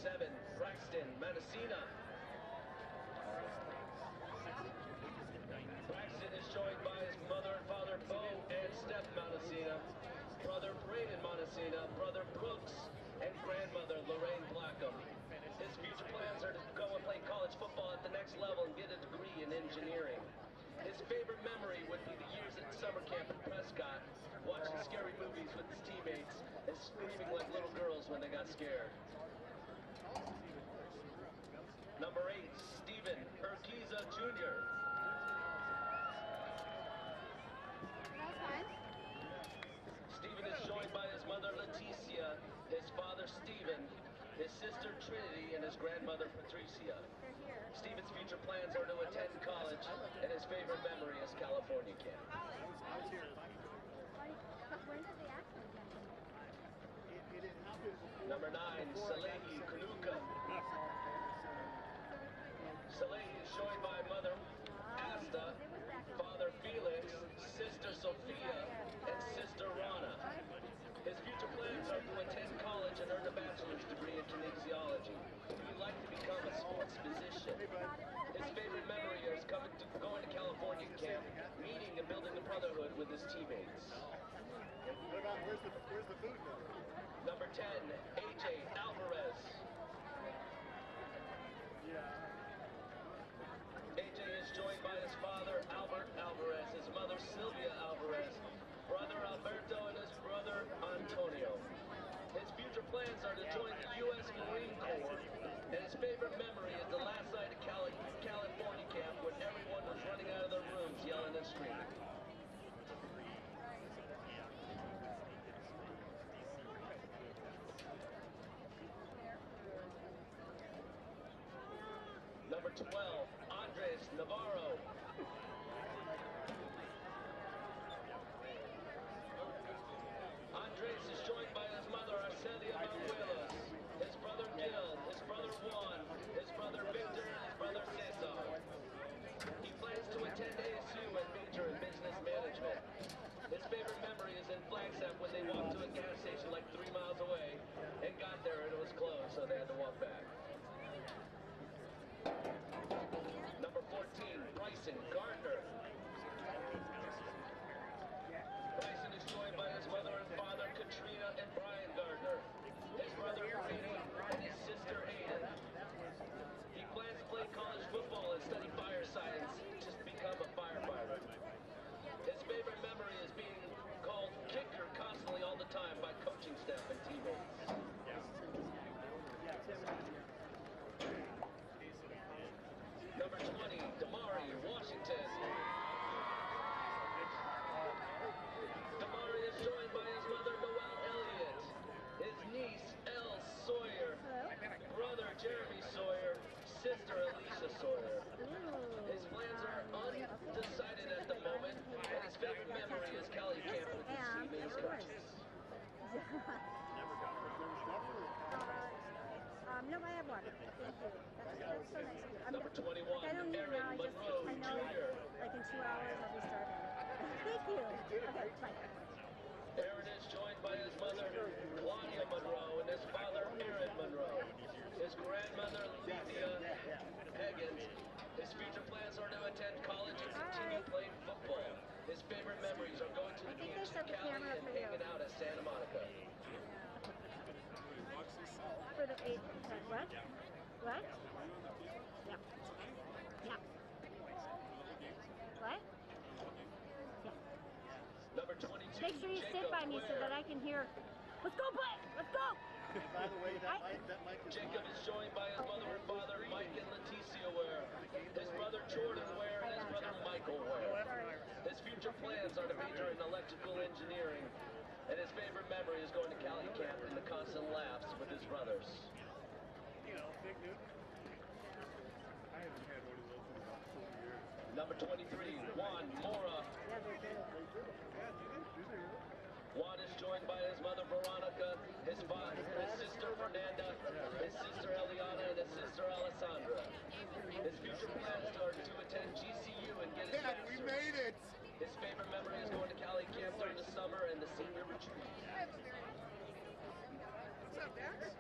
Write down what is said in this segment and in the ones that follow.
7, Braxton Mendocino. Braxton is joined by his mother and father, Bo and Steph Mendocino, brother Braden Mendocino, brother Brooks, and grandmother Lorraine Blackham. His future plans are to go and play college football at the next level and get a degree in engineering. His favorite memory would be the years at summer camp in Prescott, watching scary movies with his teammates and screaming like little girls when they got scared. Number 8, Stephen Urquiza Jr. Stephen is joined by his mother Leticia, his father Stephen, his sister Trinity, and his grandmother Patricia. Stephen's future plans are to attend college, and his favorite memory is California camp. Number 9, Salehi Kanuka. Salehi is joined by mother Asta, father Felix, sister Sophia, and sister Rana. His future plans are to attend college and earn a bachelor's degree in kinesiology. He would like to become a sports physician. His favorite memory is going to California camp, meeting and building a brotherhood with his teammates. What about, where's the food though? Number 10, AJ Alvarez. AJ is joined by his father, Albert Alvarez, his mother, Sylvia Alvarez, brother Alberto, and his brother, Antonio. His future plans are to join the U.S. Marine Corps, and his favorite memory is the last night at California camp when everyone was running out of their rooms yelling and screaming. Number 12, Andres Navarro. Andres is joined by his mother, Arcelia Manuelos, his brother Gil, his brother Juan, his brother Victor, and his brother Cesar. He plans to attend ASU and major in business management. His favorite memory is in Flagstaff when they walked to a gas station like 3 miles away and got there and it was closed, so they had to walk back. Number 14, Bryson Gardner. Bryson is joined by his mother and father, Katrina and Brian Gardner, his brother Brady, and his sister Aiden. He plans to play college football and study fire science to become a firefighter. His favorite memory is being called kicker constantly all the time by coaching staff and teammates. Number 20, Damari Washington. Damari is joined by his mother, Noelle Elliott, his niece, Elle Sawyer, brother, Jeremy Sawyer, sister, Alicia Sawyer. His plans are undecided at the moment, and his favorite memory is Cali camp with his team and his coaches. No, I have water. Thank you. That's so nice of you. Number 21, Aaron Monroe Jr. I know, like in 2 hours I'll be starving. Thank you. Okay, bye. Aaron is joined by his mother, Claudia Monroe, and his father, Aaron Monroe. His grandmother, Lydia Higgins. His future plans are to attend college and continue playing football. His favorite memories are going to the beach in Cali and hanging out at Santa Monica. For the 8, what? What? Yeah. Yeah. What? Yeah. Number 22. Make sure you sit by me so that I can hear. Let's go play! Let's go! And by the way, that mic is Jacob is joined by his mother and father, Mike and Leticia Ware, his brother Jordan Ware, and his brother Michael Ware. His future plans are to major in electrical engineering, and his favorite memory is going to Cali camp and the constant laughs with his brothers. You know, big dude. I haven't had one of those in about 4 years. Number 23, Juan Mora. Yeah, they're good. Juan is joined by his mother Veronica, his sister Fernanda, his sister Eliana, and his sister Alessandra. His future plans are to attend GCU and get his master's. We made it! His favorite memory is going to Cali camp during the summer and the senior retreat. What's up, Dax?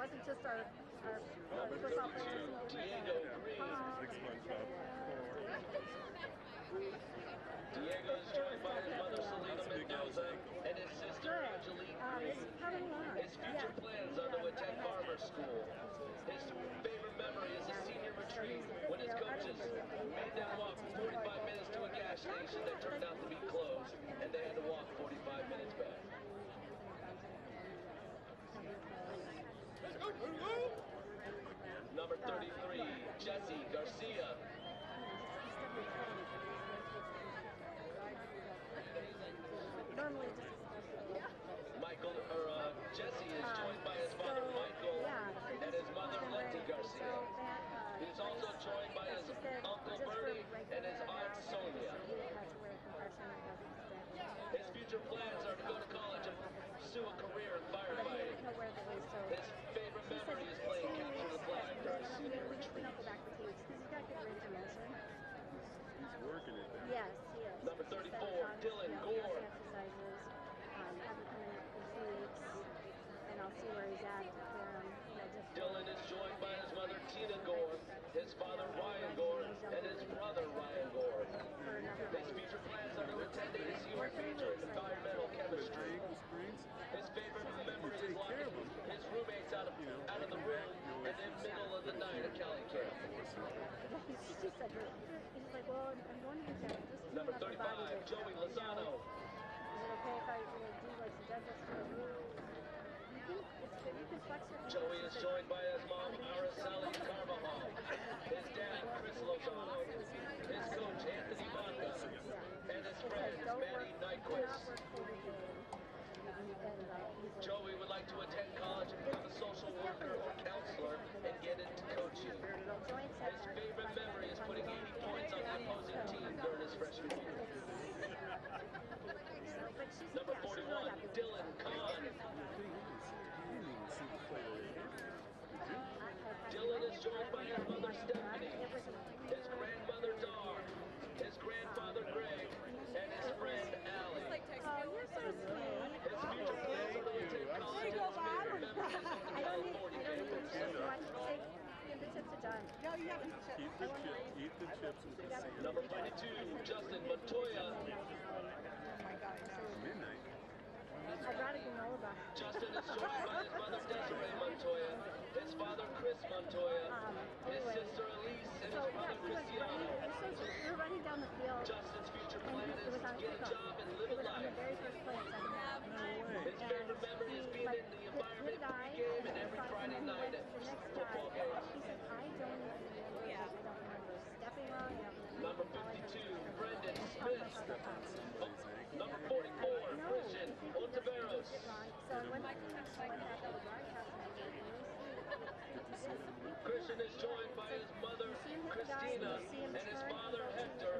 wasn't just our football players. Diego Green. Like SpongeBob. Diego is joined by his mother Selena Mendoza and his sister Angelique Green. His future plans are to attend barber school. His favorite memory is a senior retreat when his coaches made them walk 45 minutes to a gas station that turned out to be closed, and they had to walk 45 minutes back. Number 33, Jesse Garcia. Normally Jesse is joined by his father Michael and his mother Letty Garcia. He's also joined by his uncle Bernie and his aunt Sonia. His future plans are to go to college and pursue a career in firefighting. His favorite memory is playing capture the flag during his senior retreat. He's working it there. Yes, he is. Number 34, Dylan Gore. And I'll see where he's at. Dylan is joined by his mother Tina Gore, his father Ryan Gore, and his brother Ryan Gore. His future plans are to attend ACU and major in environmental chemistry. His favorite memory is locking his roommates out of the room and in the middle of the night at Cali Camp. He's like, well, I'm going to use that. Number 35, Joey Lozano. Is it okay if I do like some dentist to the room? You can flex your Joey is joined by his mom, Araceli Carvajal, his dad, Chris Lozano, his coach, Anthony Bonga, and his friend, Manny Nyquist. Joey would like to attend college and become a social worker or counselor and get into coaching. His favorite memory is putting 80 points on the opposing team during his freshman year. Number 41, Dylan Kahn. Dylan is joined by his mother Stephanie, his grandmother Dar, his grandfather Greg, and his friend Allie. Oh, you're so sweet. His future plans are to attend college and his favorite memories of the California campus. The chips are done. Eat the chips with the sand. Number 22, Justin Montoya. Midnight. I brought a granola bar. Justin is joined by his mother Desiree Montoya, his father Chris Montoya, his sister Elise, and his brother Cristiano. We were running down the field. Justin's future plan is to get a job and live a It was on the life. very first play at Centennial. His favorite memory is being in the environment pregame and every Friday night at football games. He said, I don't even remember. I don't remember stepping wrong. Number 52, Brendan Smith. Number 44, Christian Ontiveros. So when I went back on the broadcast, Christian is joined by his mother Christina and his father Hector.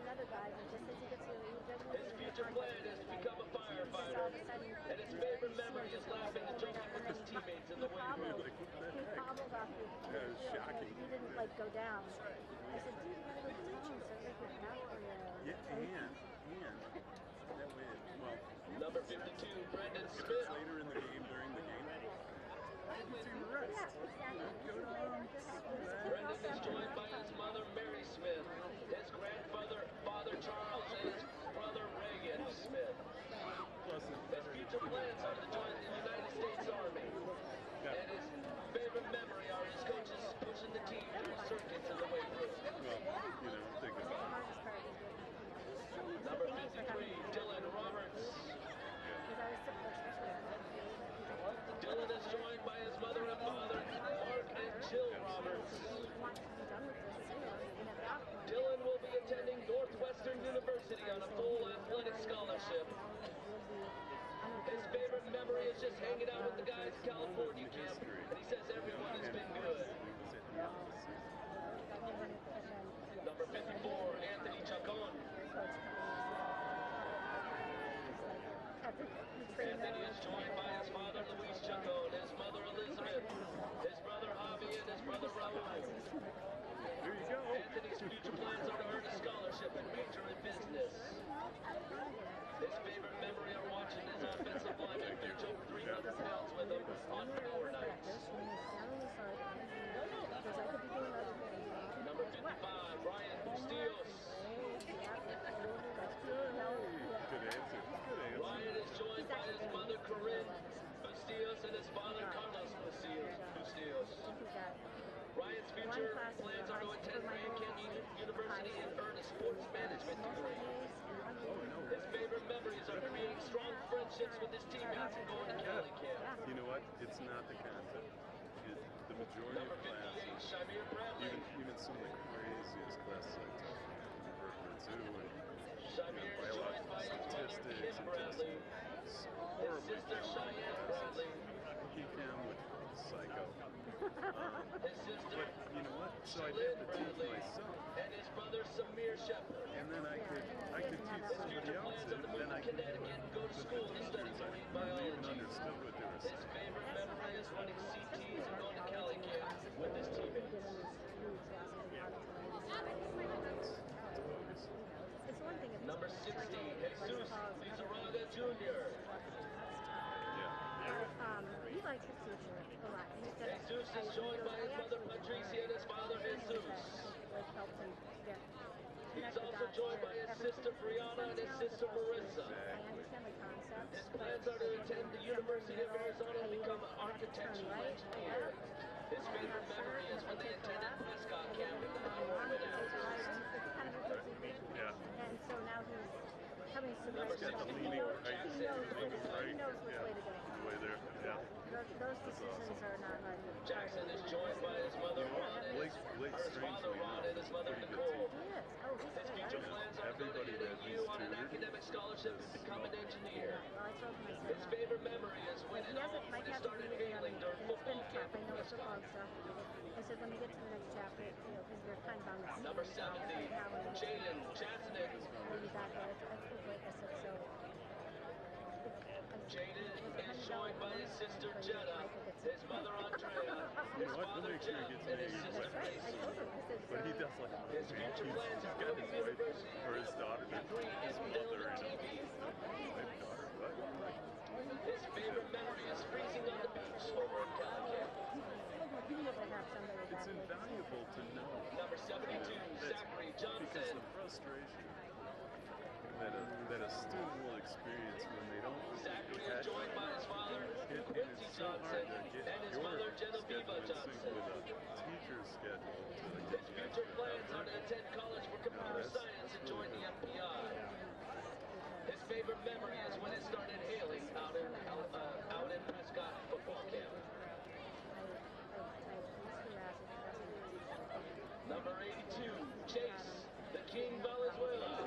His future plan is to become a firefighter, and his favorite memory is laughing and joking with his teammates in the weight room. That was shocking. He didn't like go down. I said, dude, you gotta go down so they can back for you. Yeah, and that way, well, Number 52, Brendan if it's Smith. later in the game, during the game, it's in the rest. Yeah, exactly. Brendan is joined by his mother Mary Smith, his grandfather Father Charles, and his brother Reagan Smith. Plus, His future plans are to join the United States Army. And his favorite memory are his coaches pushing the team through circuits in the weight room. think about it. Number 53, Dylan Roberts. Dylan is joined by his mother and father, Mark and Jill future class is plans for are to attend my Grand goals Canyon is University and earn a sports management most degree. days and one day. His favorite memories are creating strong friendships with his teammates and going to Cali camp. Yeah. You know what? It's not the content. The majority Number of 58, classes, Shamir Bradley. even some of the craziest classes I took, Berkeley too, and Shamir is joined by his mother, statistics Kim and Bradley. just His horribly sister, challenging Cheyenne classes. Bradley. He came with psycho. His sister, But you know what? So I'd Shalyn have to teach Bradley. myself, And his brother, Samir Shepard. and then I could teach His somebody future else plans it, are to and move then to I could Connecticut and go to put school the to study teachers marine I really even biology. understood what they were His saying. favorite memory is running CTs and going to Cali camp with his teammates. It's one thing if it's Number 60, Jesus Lizarraga Jr. he likes his teacher a lot. He said, Jesus is joined by his mother Patricia and his father Jesus. like helped him get He's also joined by his sister Brianna and his sister Marissa. I understand the concepts. His plans are to attend the University of Arizona and become an architectural engineer. His favorite memory is when they attended Prescott Camp in the Peoria Mountains. Yeah. And so now he's coming to Number Got the 64, leaning right, Jackson. right. He knows which Yeah. way to go. Way there. Yeah. Those decisions are not hard. Jackson is joined by his mother Ron and his father Ron and his mother Nicole. He is. Oh, he's His good. future plans are to go to NAU on an academic scholarship and become an engineer. Well, I told him, I His said, favorite memory is when he hasn't, he Mike hasn't started really done hailing it. during And it's been football tough. camp I in know it's football Prescott. stuff. I said, when we get to the next chapter, because we're kind of on the Number same job 70, right now, and Jaden Chasnick. we'll be back there. That's like I said, so. Jaden is joined by his sister Jenna, his mother Andrea, his What? We'll father make sure he Jeff, gets and his me sister wet. I Gracie. told him, I said, But he so. does like His future plans are got going his to wife university or his daughter. degree in His film mother and and TV. his daughter. What? His favorite memory is freezing on the beach over in Cali camp. It's invaluable to know Number 72, Zachary because Johnson. the frustration that a student will experience when they don't Zachary is catch joined by his father, Quincy it's so hard Johnson, to get and his your mother, schedule Genevieve in sync Johnson. with a teacher's schedule to His future plans are to attend college for computer that's science and join the FBI. His favorite memory is when it started hailing out in Prescott football camp. Number 82, Chase, the King Valenzuela.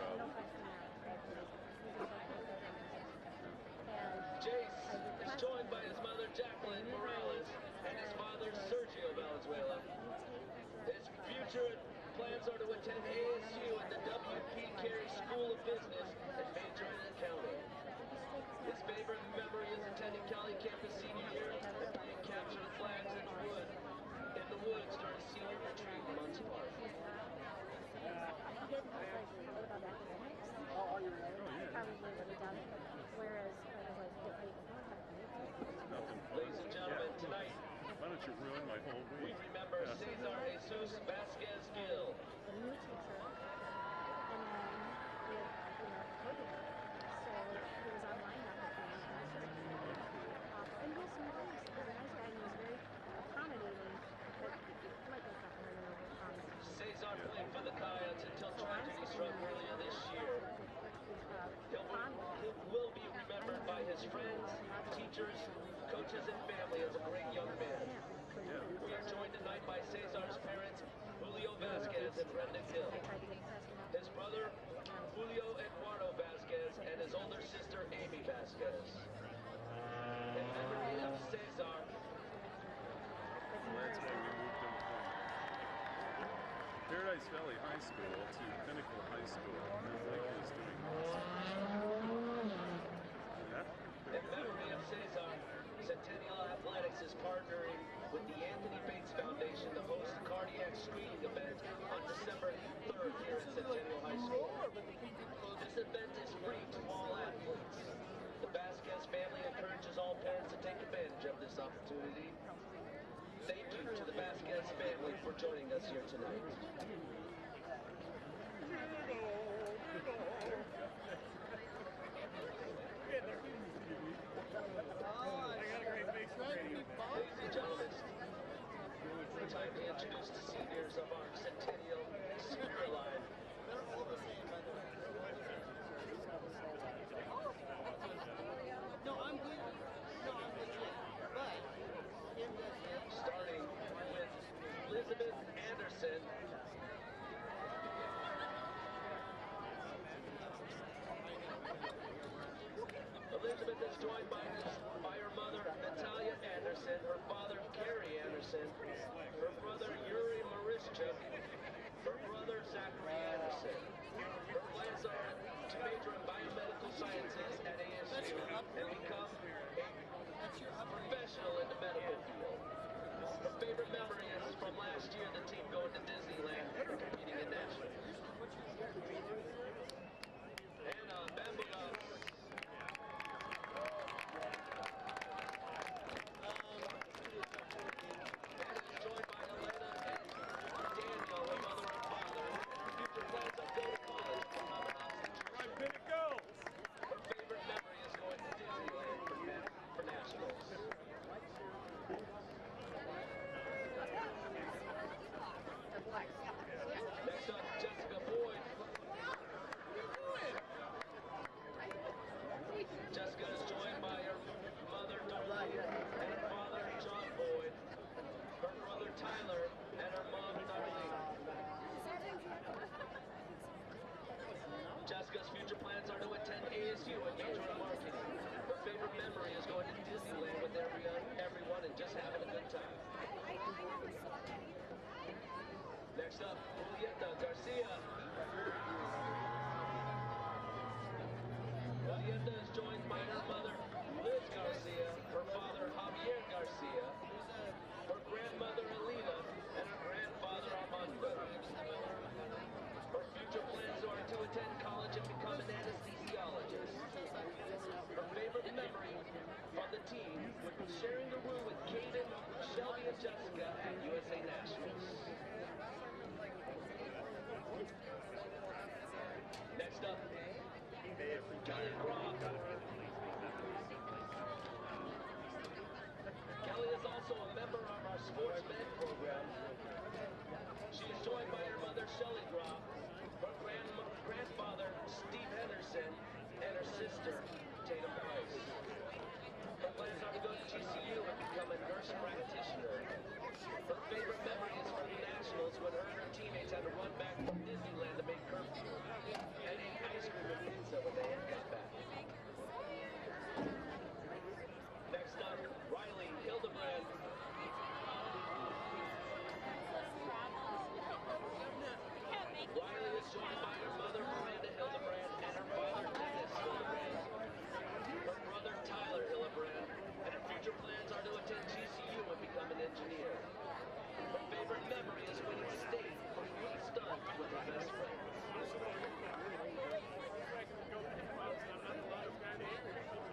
Chase is joined by his mother Jacqueline Morales and his father Sergio Valenzuela. His future plans are to attend ASU and the W.P. Carey School of Business and major in accounting. His favorite memory is attending Cali campus senior year and being captured flags in the woods during senior retreat in Muncie Park. Probably would have done it. Whereas I was like, nothing. Ladies and gentlemen, tonight Why don't you ruin my whole we week? remember Cesar Jesus Vasquez Gill. the new teacher, and then we had, COVID. So he was online that whole thing. And he was some nice, he was a nice guy, and he was very accommodating, but Mike was not really accommodating. Cesar played for the Coyotes until tragedy struck earlier this year. He will be remembered by his friends, teachers, coaches, and family as a great young man. We are joined tonight by Cesar's parents, Julio Vasquez and Brendan Gill. His brother, Julio Eduardo Vasquez, and his older sister, Amy Vasquez. In memory of Cesar, Well, that's why we moved him from Paradise Valley High School to Pinnacle High School. And Mike was doing in memory of Cesar, Centennial Athletics is partnering with the Anthony Bates Foundation to host a cardiac screening event on December 3rd here at Centennial High School. This event is free to all athletes. The Vasquez family encourages all parents to take advantage of this opportunity. Thank you to the Vasquez family for joining us here tonight. Ladies and gentlemen, time to introduce the senior Elizabeth Anderson. Elizabeth is joined by her mother, Natalia Anderson, her father, Carrie Anderson, her brother, Yuri Marischuk, her brother, Zachary Anderson. Her plans are to major in biomedical sciences at ASU and become a professional in the medical field. Her favorite memory is from last year, the team going to Disneyland and competing in nationals. And Bambulas. Joined by Elena and Daniel, her mother and father. Future plans of going to college for Right, Pinnacle! Her favorite memory is going to Disneyland for nationals. Next up, Jessica Boyd. Jessica is joined by her mother, Darlene, and her father, John Boyd, her brother, Tyler, and her mom, Darlene. Jessica's future plans are to attend ASU and major in marketing. Her favorite memory is going to Disneyland with everyone and just having a good time. Next up, Julieta Garcia. Julieta is joined by her mother, Liz Garcia, her father, Javier Garcia, her grandmother, Alina, and her grandfather, Armando. Her future plans are to attend college and become an anesthesiologist. Her favorite memory from the team would be sharing the room with Caden, Shelby, and Jessica at USA Nationals. Next up, Kelly Groff. Kelly is also a member of our Sports Med program. She is joined by her mother, Shelley Groff, her grandfather, Steve Henderson, and her sister, Tatum Price. Her plans are to go to GCU and become a nurse practitioner. Her favorite memory is from the Nationals when her and her teammates had to run back from Disneyland to make curfew and ate ice cream and pizza when they had got back. Next up, Riley Hildebrand. Riley is joined by her mother, Miranda Hildebrand, and her father, Dennis Hildebrand. Her brother, Tyler Hildebrand, and her future plans are to attend GCU and become an engineer. Her favorite memory is winning state for fruit stunts with her best friends.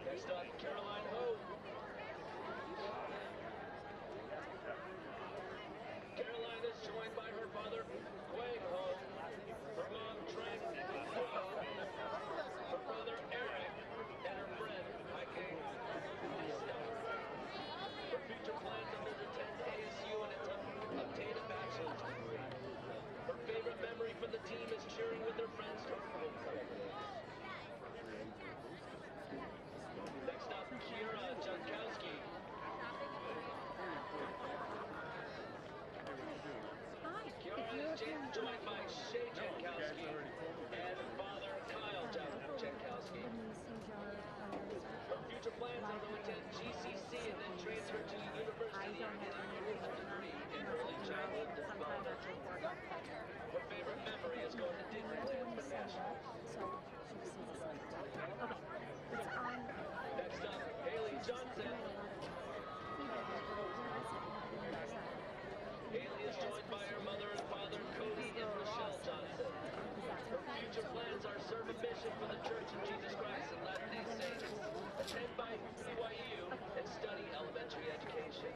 Next up, Caroline Ho. Caroline is joined by her father, Quang Ho, her mom, Trent Ho, her brother, Eric, and her friend, Heike. Her future plans are to attend ASU and obtain a bachelor's degree. Her favorite memory from the team is cheering with her friends for homecoming. Next up, Kira Jankowski. Kiara is joined by Shay Jankowski and father Kyle Jankowski. Her future plans are to attend GCC and then transfer to university and get a degree in early childhood development. Her favorite memory is going to Disneyland for nationals. Next up, Haley Johnson. Haley is joined by her mother and father, Cody and Michelle Johnson. Her future plans are serve a mission for the Church of Jesus Christ in Latter-day Saints, attend by BYU, and study elementary education.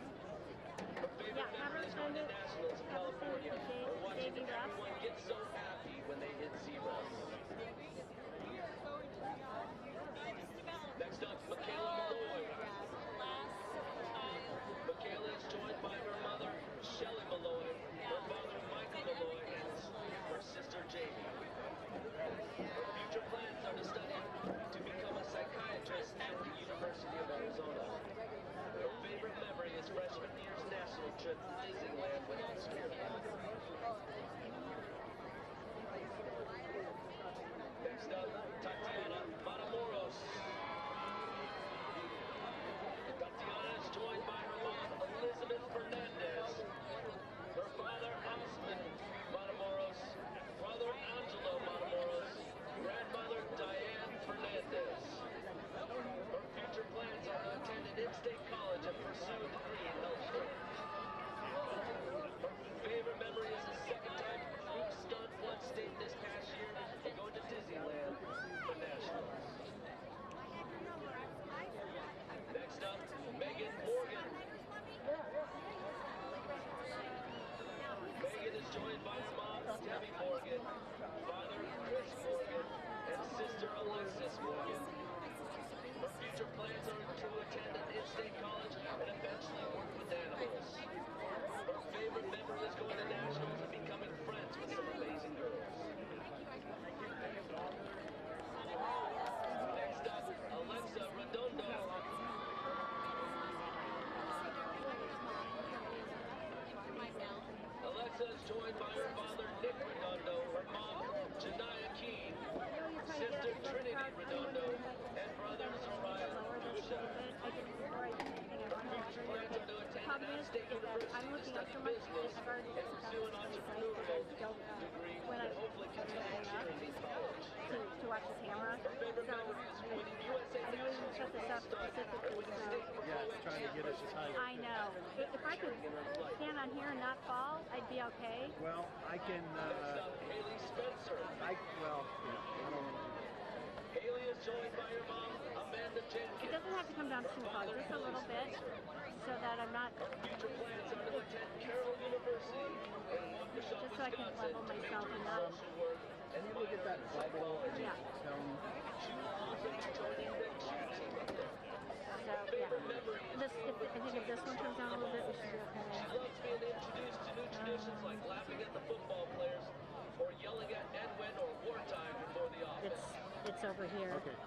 Her favorite memory is going to nationals in California or watching everyone get so happy when they hit zeros. Next up, Michaela Malloy. Michaela is joined by her mother, Shelley Malloy, her father, Michael Malloy, and her sister, Jamie. Her future plans are to study to become a psychiatrist at the University of Arizona. Her favorite memory is freshman to Disneyland with all spirit. Next up, Tatiana Matamoros. Tatiana is joined by her mom, Elizabeth Fernandez, her father, Osman Matamoros, brother, Angelo Matamoros, grandmother, Diane Fernandez. Her future plans are to attend an in-state college and pursue a degree in healthcare. Her favorite memory is the second time group stunt one state this past year and going to Disneyland for nationals. Next up, Megan Morgan. Megan is joined by her mom, Debbie Morgan, father, Chris Morgan, and sister, Alexis Morgan. Her future plans are to attend an in-state college and eventually work with animals. Her favorite memory is going to nationals and becoming friends with some amazing girls. Next up, Alexa Redondo. Alexa is joined by her father, Nick Redondo, her mom, Janaya Keene, sister, Trinity Redondo, and brother, Zariah Dusha. Her future plans are to attend an out-of-state university to study business and pursue an entrepreneurial degree and hopefully continue cheerleading college. To watch his camera. Her favorite memory is winning USA Nationals for freestyle and winning state for trying to get us as high as I know. If I could stand on here and not fall, I'd be okay. Well, I can, Next up, Haley Spencer. I don't Haley is joined by her mom, Amanda It Jenkins. doesn't have to come down too far, just a little bit, so that I'm not, Her future plans are to attend Carroll University in Waukesha, just so I can Wisconsin level to myself major in enough. social work and We'll get that psychology. Yeah. She will also be joining the cheer team up there. So, yeah. I think if this one comes down a little bit, we should be She okay. loves being introduced to new traditions like laughing at the football players or yelling at Edwin or wartime before the offense. It's over here. Okay.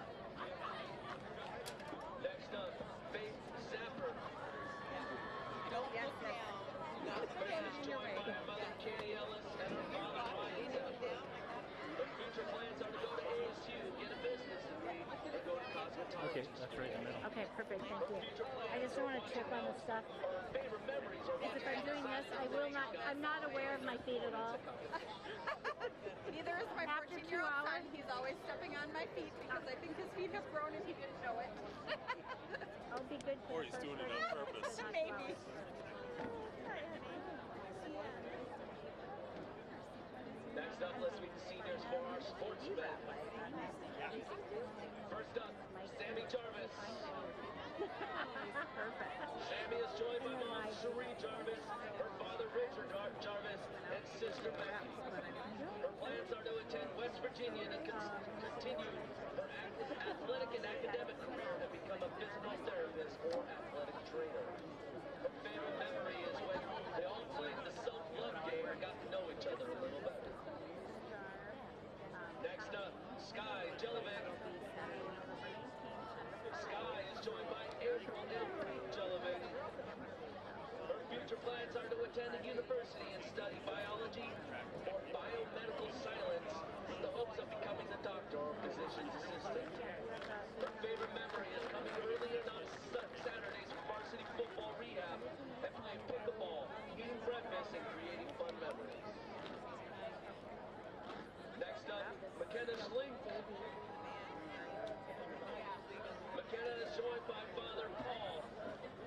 Next up, Faith Zapper. Faith is joined by her mother, Katie Ellis, and her father, Ryan Zapper. Her future plans are to go to ASU, get a business degree, and go to cosmetology. Okay, that's right in the middle. Okay, perfect, thank you. I just don't want to trip on the stuff. Her favorite memories are Because if I'm doing this, I'm not aware of my feet at all. Neither is my After 2 14-year-old son. hours? He's always stepping on my feet because I think his feet have grown and he didn't know it. I'll be good for Or the he's first doing it 30 on minutes, purpose. but not 2 Maybe. hours. Next up, let's meet the seniors for our sports event. First up, Sammy Jarvis. Perfect. Sammy is joined by mom, Cherie Jarvis, her father, Richard Jarvis, and sister, Becky. Her plans are to attend West Virginia and continue her athletic and academic career and become a physical therapist or athletic trainer. Her favorite memory is when they all played the self-love game and got to know each other a little better. Next up, Sky Jelinek. Sky is joined by April M. Jelinek. Her future plans are to attend a university and study biology or biomedical science with the hopes of becoming a doctor or physician's assistant. Her favorite memory is coming early and on Saturdays for varsity football rehab and playing pickleball, eating breakfast, and creating fun memories. Next up, McKenna Slink. McKenna is joined by father Paul,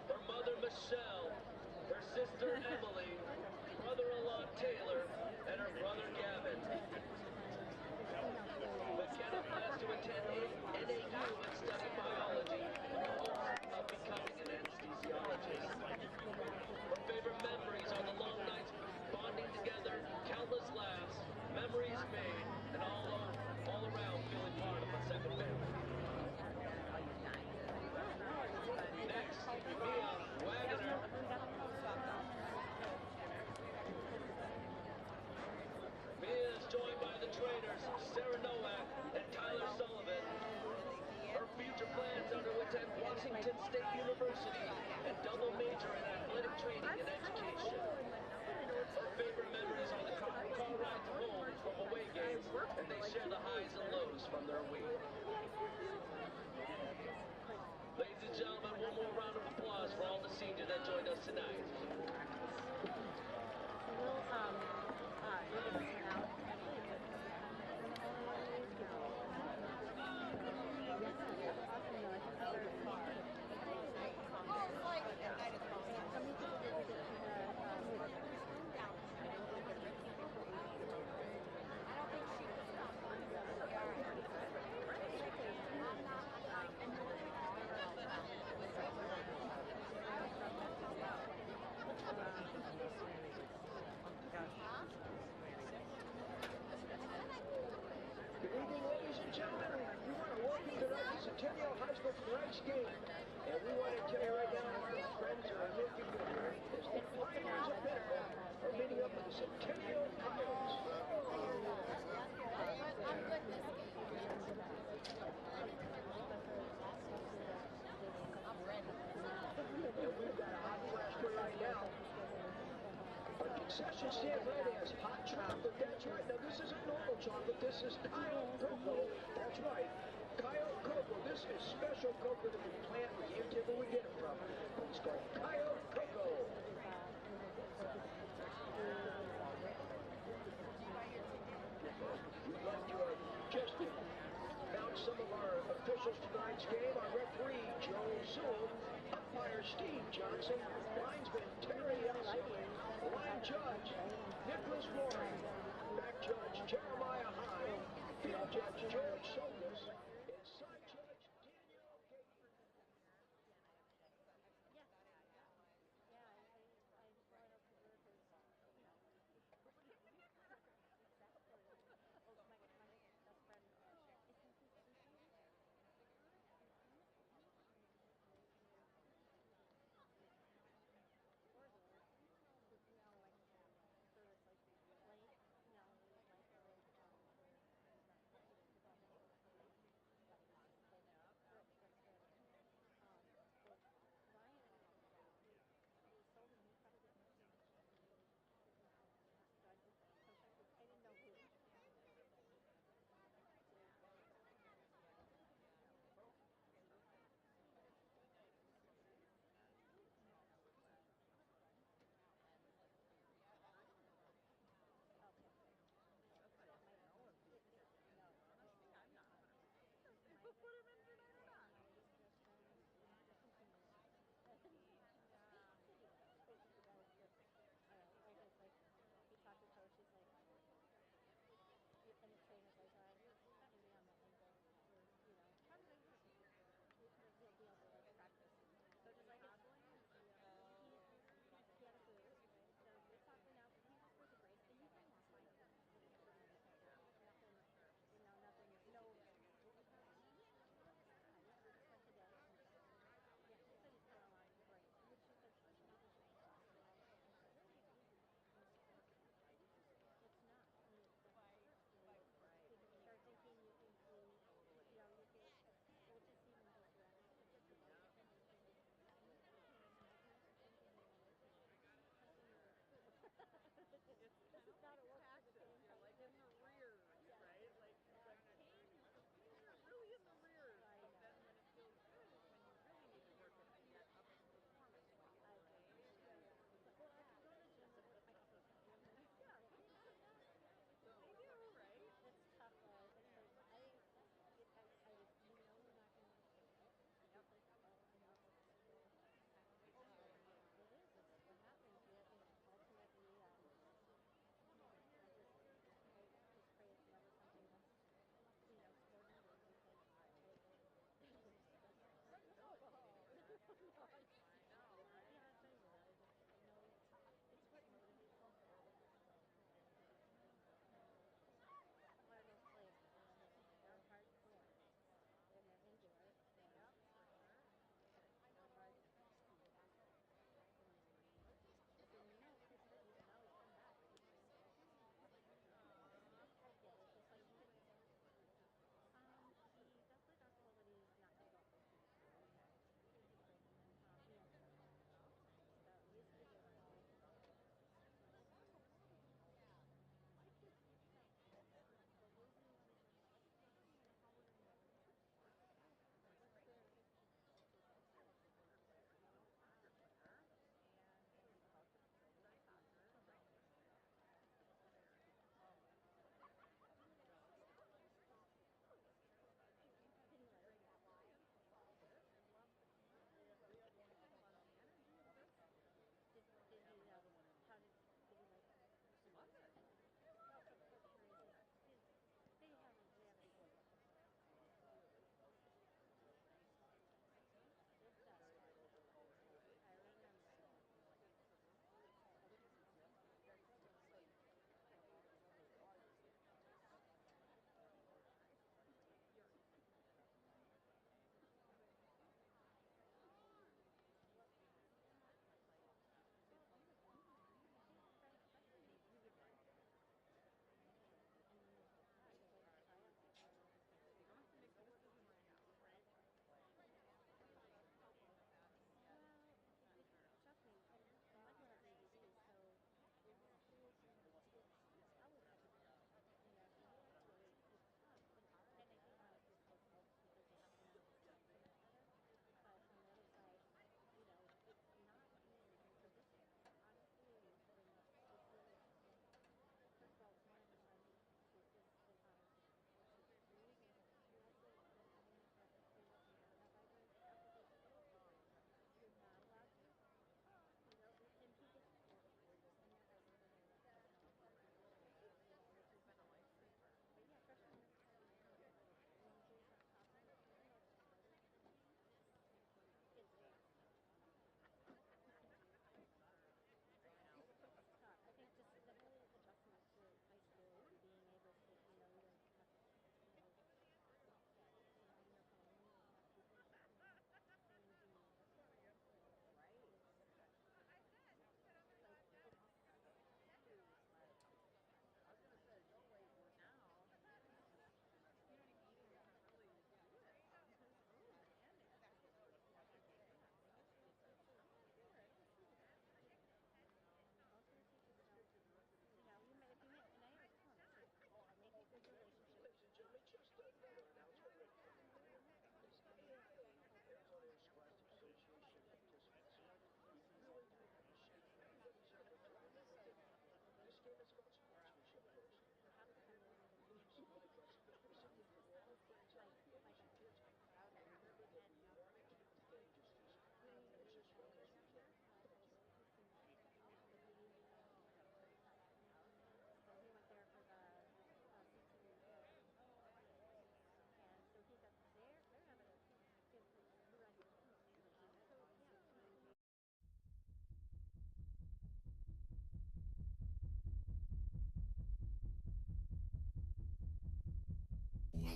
her mother Michelle, her sister Emily, brother-in-law Taylor, and her brother Gavin. McKenna plans to attend NAU and study biology in the hopes of becoming an anesthesiologist. Her favorite tonight's game. And we want to tell you right now, our friends are looking good here. As the Pioneers of Pinnacle are meeting up with the Centennial Coyotes. And we've got a hot flash right now. Our concession stand right has hot chocolate. That's right. Now, this isn't normal chocolate. This is Coyote Cocoa. That's right. Coyote Cocoa. This is special cocoa that we plant. We can't tell where we get it from. But it's called Coyote Cocoa. We'd like to just announce some of our officials tonight's game. Our referee, Joe Sewell. Umpire, Steve Johnson. Linesman, Terry Elsie. Line judge, Nicholas Warren. Back judge, Jeremiah Hine. Field judge, George Solis. And side judge, Daniel Gator.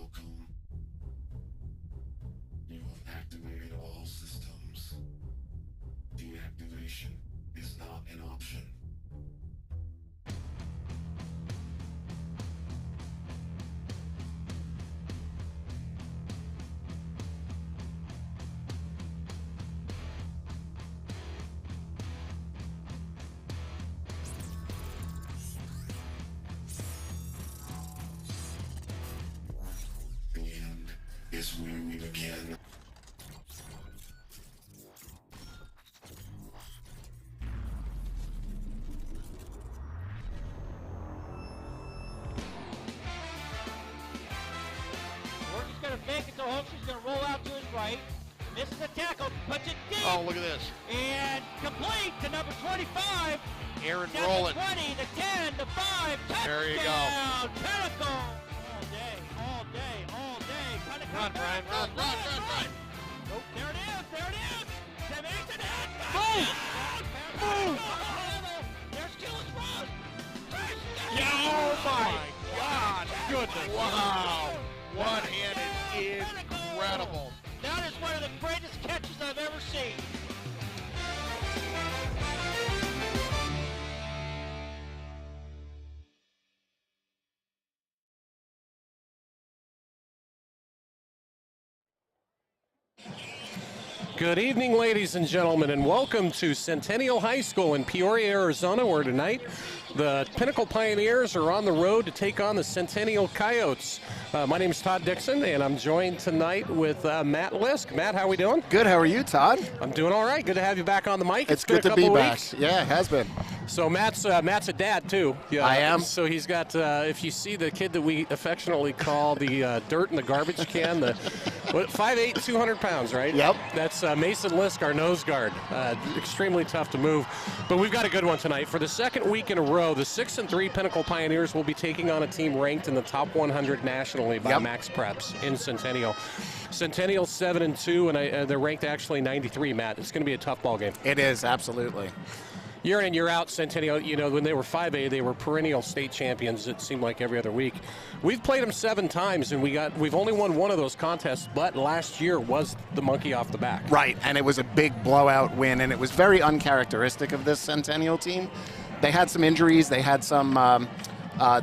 Welcome. You have activated all systems. Deactivation is not an option. The end is where we begin. Worky's going to fake it to Hook. She's going to roll out to his right. Misses the tackle. Puts it deep. Oh, look at this. And complete to number 25. Aaron Down rolling. The 20, the 10, the 5. Touchdown. There you go. Pinnacle. All day, all day, all day. Trying to Run, come back. Brian, run. Nope, there it is, there it is. Seven, 8 to the head. Boom. Boom. There's Gillis Ross. Yeah, oh my God. Goodness. Wow. One-handed, incredible. That is one of the greatest catches I've ever seen. Good evening, ladies and gentlemen, and welcome to Centennial High School in Peoria, Arizona, where tonight the Pinnacle Pioneers are on the road to take on the Centennial Coyotes. My name is Todd Dixon, and I'm joined tonight with Matt Lisk. Matt, how are we doing? Good. How are you, Todd? I'm doing all right. Good to have you back on the mic. It's been good a to be couple back. weeks. Yeah, it has been. So Matt's a dad too. Yeah, I am. So he's got. If you see the kid that we affectionately call the dirt in the garbage can, the 5'8", 200 pounds, right? Yep. That's Mason Lisk, our nose guard. Extremely tough to move, but we've got a good one tonight. For the second week in a row, the 6-3 Pinnacle Pioneers will be taking on a team ranked in the top 100 nationally by Max Preps in Centennial. Centennial 7-2, and they're ranked actually 93. Matt, it's going to be a tough ball game. It is, absolutely. Year in and year out, Centennial, you know, when they were 5A, they were perennial state champions, it seemed like every other week. We've played them 7 times, and we've only won one of those contests, but last year was the monkey off the back. Right, and it was a big blowout win, and it was very uncharacteristic of this Centennial team. They had some injuries. They had some,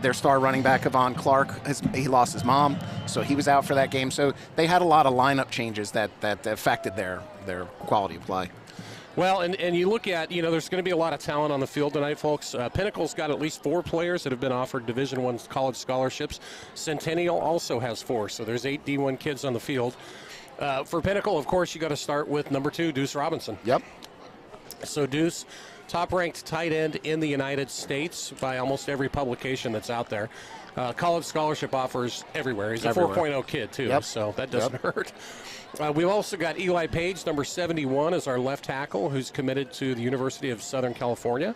their star running back, Yvonne Clark, he lost his mom, so he was out for that game. So they had a lot of lineup changes that affected their quality of play. Well, and you look at, you know, there's going to be a lot of talent on the field tonight, folks. Pinnacle's got at least 4 players that have been offered Division I college scholarships. Centennial also has 4, so there's 8 D1 kids on the field. For Pinnacle, of course, you got to start with number 2, Deuce Robinson. Yep. So Deuce, top-ranked tight end in the United States by almost every publication that's out there. College scholarship offers everywhere. He's a 4.0 kid, too, so that doesn't hurt. We've also got Eli Page, number 71, as our left tackle, who's committed to the University of Southern California.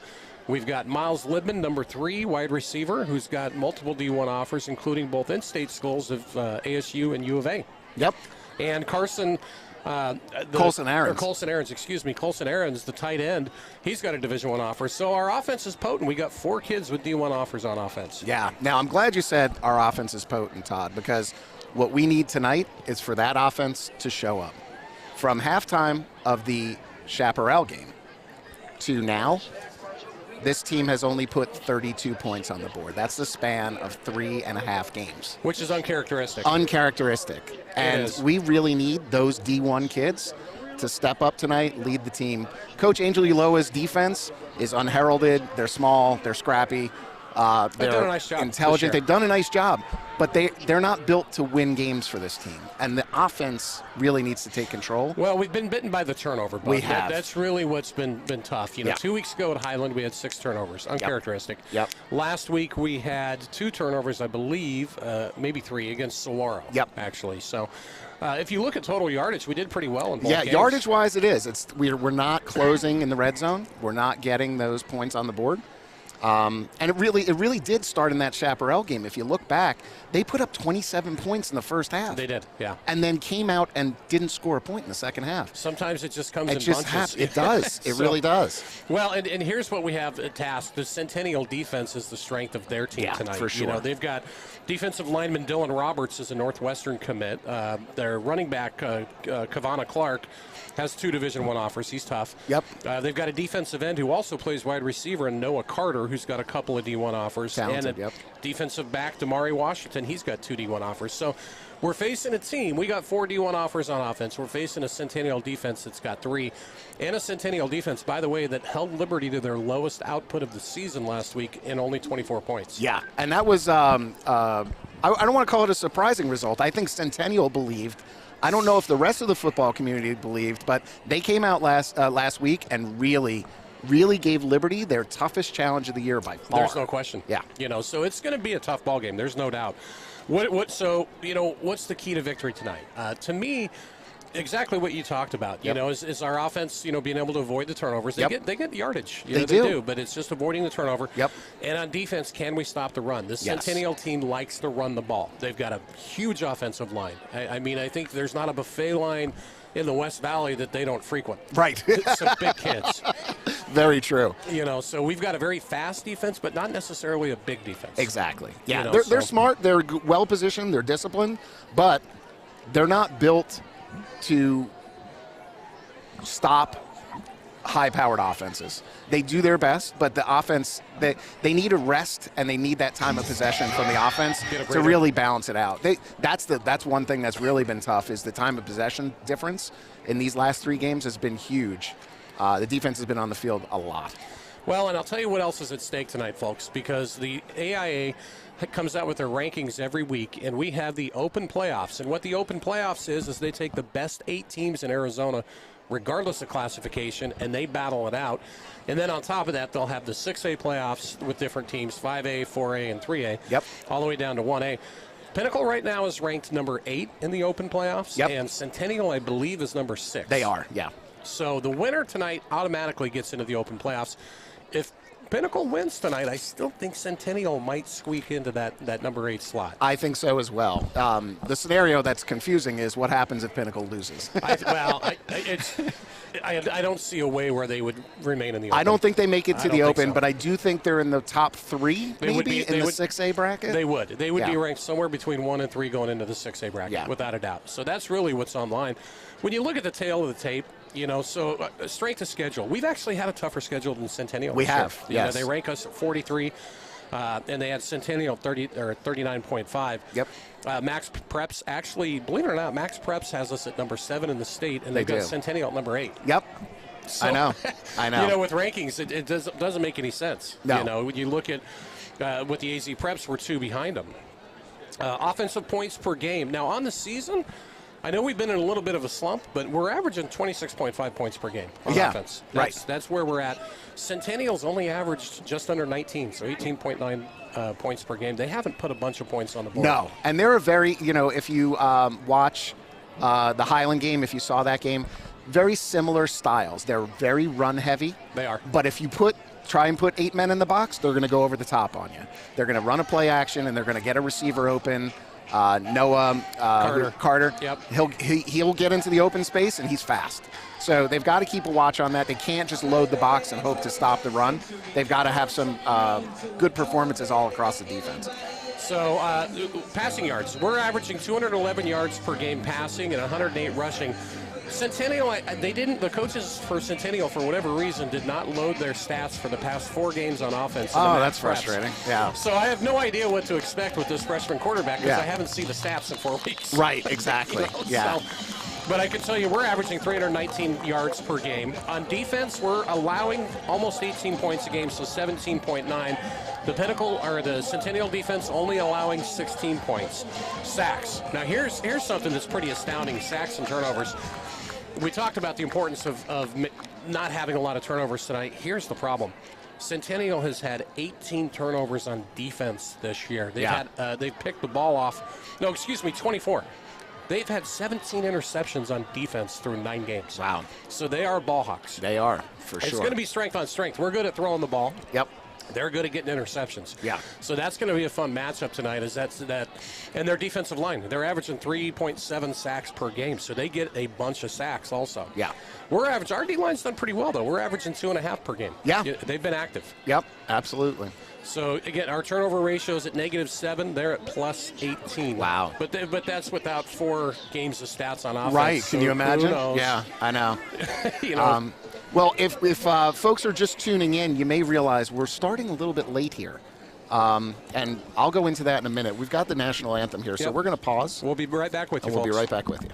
We've got Miles Libman, number 3, wide receiver, who's got multiple D1 offers, including both in-state schools of ASU and U of A. Yep. And Colson Ahrens, the tight end, he's got a Division I offer. So our offense is potent. We got 4 kids with D1 offers on offense. Yeah. Now, I'm glad you said our offense is potent, Todd, because what we need tonight is for that offense to show up. From halftime of the Chaparral game to now, this team has only put 32 points on the board. That's the span of 3.5 games. Which is uncharacteristic. Uncharacteristic. And we really need those D1 kids to step up tonight, lead the team. Coach Angel Uloa's defense is unheralded. They're small. They're scrappy. They're done a nice job, intelligent. They've done a nice job, but they're not built to win games for this team. And the offense really needs to take control. Well, we've been bitten by the turnover bug. We have. That's really what's been tough. You know, 2 weeks ago at Highland, we had 6 turnovers. Uncharacteristic. Yep. Last week, we had 2 turnovers, I believe, maybe 3 against Saguaro. Yep. Actually, so. If you look at total yardage, we did pretty well in both games. Yardage-wise, it is. We're not closing in the red zone. We're not getting those points on the board. And it really did start in that Chaparral game. If you look back, they put up 27 points in the first half. They did, yeah. And then came out and didn't score a point in the second half. Sometimes it just comes in bunches. It does. It really does. Well, and here's what we have at task. The Centennial defense is the strength of their team tonight. For sure. You know, they've got defensive lineman Dylan Roberts is a Northwestern commit. Their running back, Kavana Clark, has 2 Division I offers. He's tough. Yep. They've got a defensive end who also plays wide receiver, and Noah Carter, who's got a couple of D1 offers. Talented, and a defensive back, Damari Washington, he's got 2 D1 offers. So we're facing a team. We got 4 D1 offers on offense. We're facing a Centennial defense that's got 3. And a Centennial defense, by the way, that held Liberty to their lowest output of the season last week in only 24 points. Yeah, and that was, I don't want to call it a surprising result. I think Centennial believed. I don't know if the rest of the football community believed, but they came out last week and really gave Liberty their toughest challenge of the year by far. There's no question. Yeah. You know, so it's going to be a tough ball game. There's no doubt. So, you know, what's the key to victory tonight? To me, exactly what you talked about. You know, is our offense, you know, being able to avoid the turnovers. They get yardage. They do, but it's just avoiding the turnover. Yep. And on defense, can we stop the run? This Centennial team likes to run the ball. They've got a huge offensive line. I mean, I think there's not a buffet line in the West Valley that they don't frequent. Right. Some big kids. Very true. You know, so we've got a very fast defense, but not necessarily a big defense. Exactly. Yeah, you know, they're smart. They're well positioned. They're disciplined, but they're not built to stop high-powered offenses. They do their best, but the offense, they need a rest, and they need that time of possession from the offense to really balance it out. That's one thing that's really been tough is the time of possession difference in these last 3 games has been huge. The defense has been on the field a lot. Well, and I'll tell you what else is at stake tonight, folks, because the AIA comes out with their rankings every week, and we have the open playoffs. And what the open playoffs is they take the best 8 teams in Arizona, regardless of classification, and they battle it out. And then on top of that, they'll have the 6A playoffs with different teams, 5A, 4A, and 3A, all the way down to 1A. Pinnacle right now is ranked number 8 in the open playoffs, and Centennial, I believe, is number 6. They are, yeah. So the winner tonight automatically gets into the open playoffs. If Pinnacle wins tonight, I still think Centennial might squeak into that number 8 slot. I think so as well. The scenario that's confusing is what happens if Pinnacle loses. I don't see a way where they would remain in the open. I don't think they make it to the open, but I do think they're in the top 3 maybe in the 6A bracket. They would. They would be ranked somewhere between 1 and 3 going into the 6A bracket, without a doubt. So that's really what's online. When you look at the tail of the tape, you know, so strength of schedule. We've actually had a tougher schedule than Centennial. We have, yes. You know, they rank us at 43, and they had Centennial 39.5. Yep. Max Preps, actually, believe it or not, Max Preps has us at number 7 in the state, and they've got Centennial at number 8. Yep. So, I know. You know, with rankings, it doesn't make any sense. No. You know, when you look at with the AZ Preps, we're 2 behind them. Offensive points per game. Now, on the season, I know we've been in a little bit of a slump, but we're averaging 26.5 points per game on offense. That's where we're at. Centennial's only averaged just under 19, so 18.9 points per game. They haven't put a bunch of points on the board. No, and they're a very, you know, if you watch the Highland game, if you saw that game, very similar styles. They're very run heavy. They are. But if you try and put 8 men in the box, they're going to go over the top on you. They're going to run a play action, and they're going to get a receiver open. Noah Carter. Yep. He'll get into the open space, and he's fast. So they've got to keep a watch on that. They can't just load the box and hope to stop the run. They've got to have some good performances all across the defense. So passing yards. We're averaging 211 yards per game passing and 108 rushing. Centennial, the coaches for Centennial, for whatever reason, did not load their stats for the past 4 games on offense. Oh, that's frustrating. Yeah. So I have no idea what to expect with this freshman quarterback because I haven't seen the stats in 4 weeks. Right, exactly. Yeah. So, but I can tell you we're averaging 319 yards per game. On defense, we're allowing almost 18 points a game, so 17.9. The Centennial defense only allowing 16 points. Sacks. Now here's something that's pretty astounding, sacks and turnovers. We talked about the importance of not having a lot of turnovers tonight. Here's the problem. Centennial has had 18 turnovers on defense this year. They've picked the ball off. 24. They've had 17 interceptions on defense through 9 games. Wow. So they are ball hawks. They are, for sure. It's going to be strength on strength. We're good at throwing the ball. Yep. They're good at getting interceptions. Yeah. So that's going to be a fun matchup tonight. And their defensive line, they're averaging 3.7 sacks per game, so they get a bunch of sacks also. Yeah. Our D-line's done pretty well, though. We're averaging 2.5 per game. Yeah. They've been active. Yep, absolutely. So, again, our turnover ratio is at -7. They're at +18. Wow. But that's without 4 games of stats on offense. Right. Can so you imagine? Who knows? Yeah, I know. You know. Well, if folks are just tuning in, you may realize we're starting a little bit late here. And I'll go into that in a minute. We've got the national anthem here, so we're going to pause. We'll be right back with you, We'll folks. be right back with you.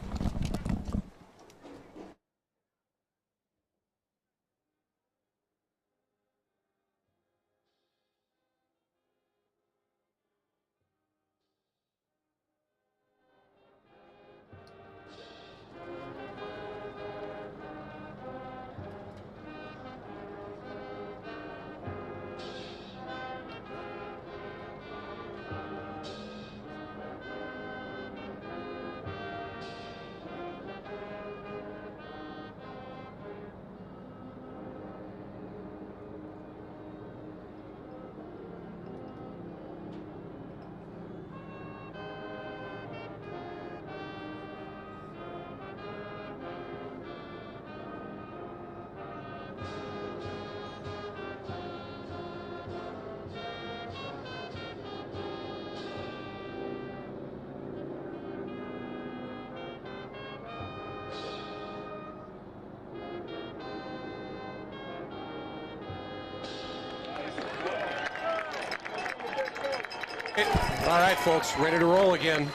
All right, folks, ready to roll again.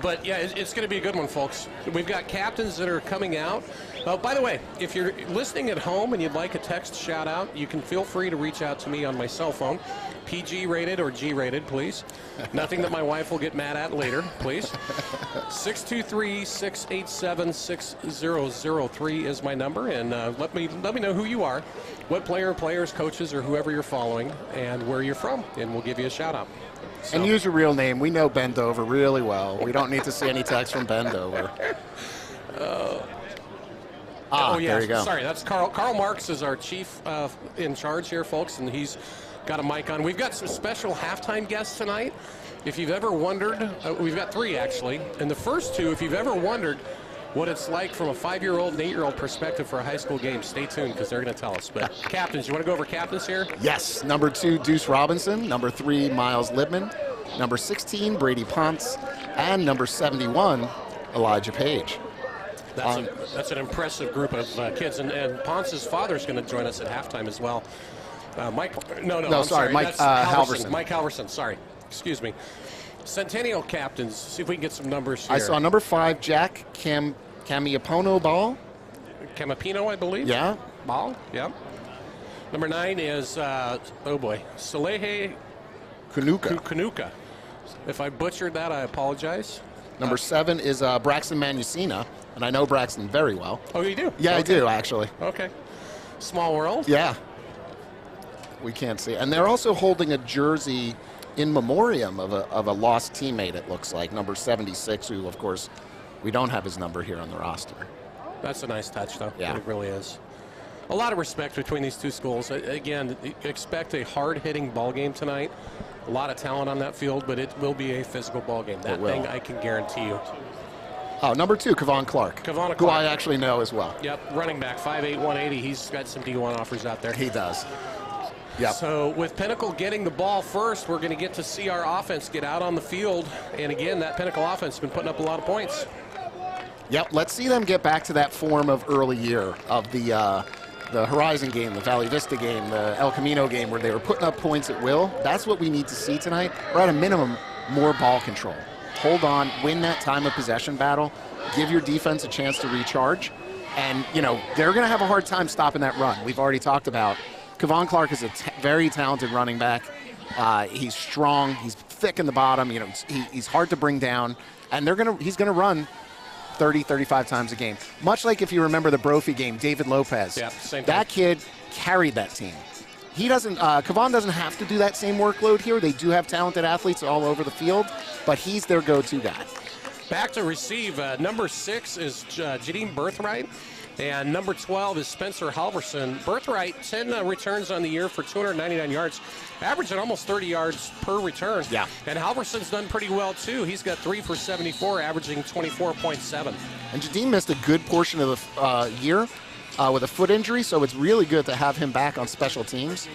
But, yeah, it's going to be a good one, folks. We've got captains that are coming out. By the way, if you're listening at home and you'd like a text shout-out, you can feel free to reach out to me on my cell phone, PG-rated or G-rated, please. Nothing that my wife will get mad at later, please. 623-687-6003 is my number, and let me know who you are, what players, coaches, or whoever you're following, and where you're from, and we'll give you a shout-out. So. And use your real name. We know Bendover really well. We don't need to see any text from Bendover. Oh, yeah. There you go. Sorry, that's Carl. Carl Marks is our chief in charge here, folks, and he's got a mic on. We've got some special halftime guests tonight. If you've ever wondered, we've got 3 actually. And the first 2, if you've ever wondered what it's like from a 5-year-old and 8-year-old perspective for a high school game, stay tuned because they're going to tell us. But captains, you want to go over captains here? Yes. Number 2, Deuce Robinson. Number 3, Miles Libman. Number 16, Brady Ponce. And number 71, Elijah Page. That's an impressive group of kids. And Ponce's father's going to join us at halftime as well. Mike Halverson. Mike Halverson, sorry. Excuse me. Centennial captains, see if we can get some numbers here. I saw number 5, Jack Camiapono Ball. Camapino, I believe. Yeah. Ball, yeah. Number 9 is, Salehe Kanuka. If I butchered that, I apologize. Number 7 is Braxton Manusina, and I know Braxton very well. Oh, you do? Yeah, okay. I do, actually. Okay. Small world? Yeah. We can't see. And they're also holding a jersey in memoriam of a lost teammate, it looks like, number 76, who, of course, we don't have his number here on the roster. That's a nice touch, though. Yeah. It really is. A lot of respect between these 2 schools. Again, expect a hard-hitting ball game tonight. A lot of talent on that field, but it will be a physical ball game. That thing I can guarantee you. Oh, number 2, Kevon Clark. Who I actually know as well. Yep, running back, 5'8", 180. He's got some D1 offers out there. He does. Yep. So with Pinnacle getting the ball first, we're going to get to see our offense get out on the field. And again, that Pinnacle offense has been putting up a lot of points. Yep, let's see them get back to that form of early year of the Horizon game, the Valley Vista game, the El Camino game, where they were putting up points at will. That's what we need to see tonight. Or at a minimum, more ball control. Hold on, win that time of possession battle, give your defense a chance to recharge. And, they're going to have a hard time stopping that run. We've already talked about Kevon Clark is a very talented running back. He's strong. He's thick in the bottom. He's hard to bring down. And he's going to run 30, 35 times a game. Much like if you remember the Brophy game, David Lopez. Yeah, same thing. That kid carried that team. He doesn't. Kevon doesn't have to do that same workload here. They do have talented athletes all over the field, but he's their go-to guy. Back to receive. Number 6 is Jadine Birthright. And number 12 is Spencer Halverson. Birthright, 10 returns on the year for 299 yards, averaging almost 30 yards per return. Yeah. And Halverson's done pretty well, too. He's got 3 for 74, averaging 24.7. And Jadine missed a good portion of the year with a foot injury, so it's really good to have him back on special teams.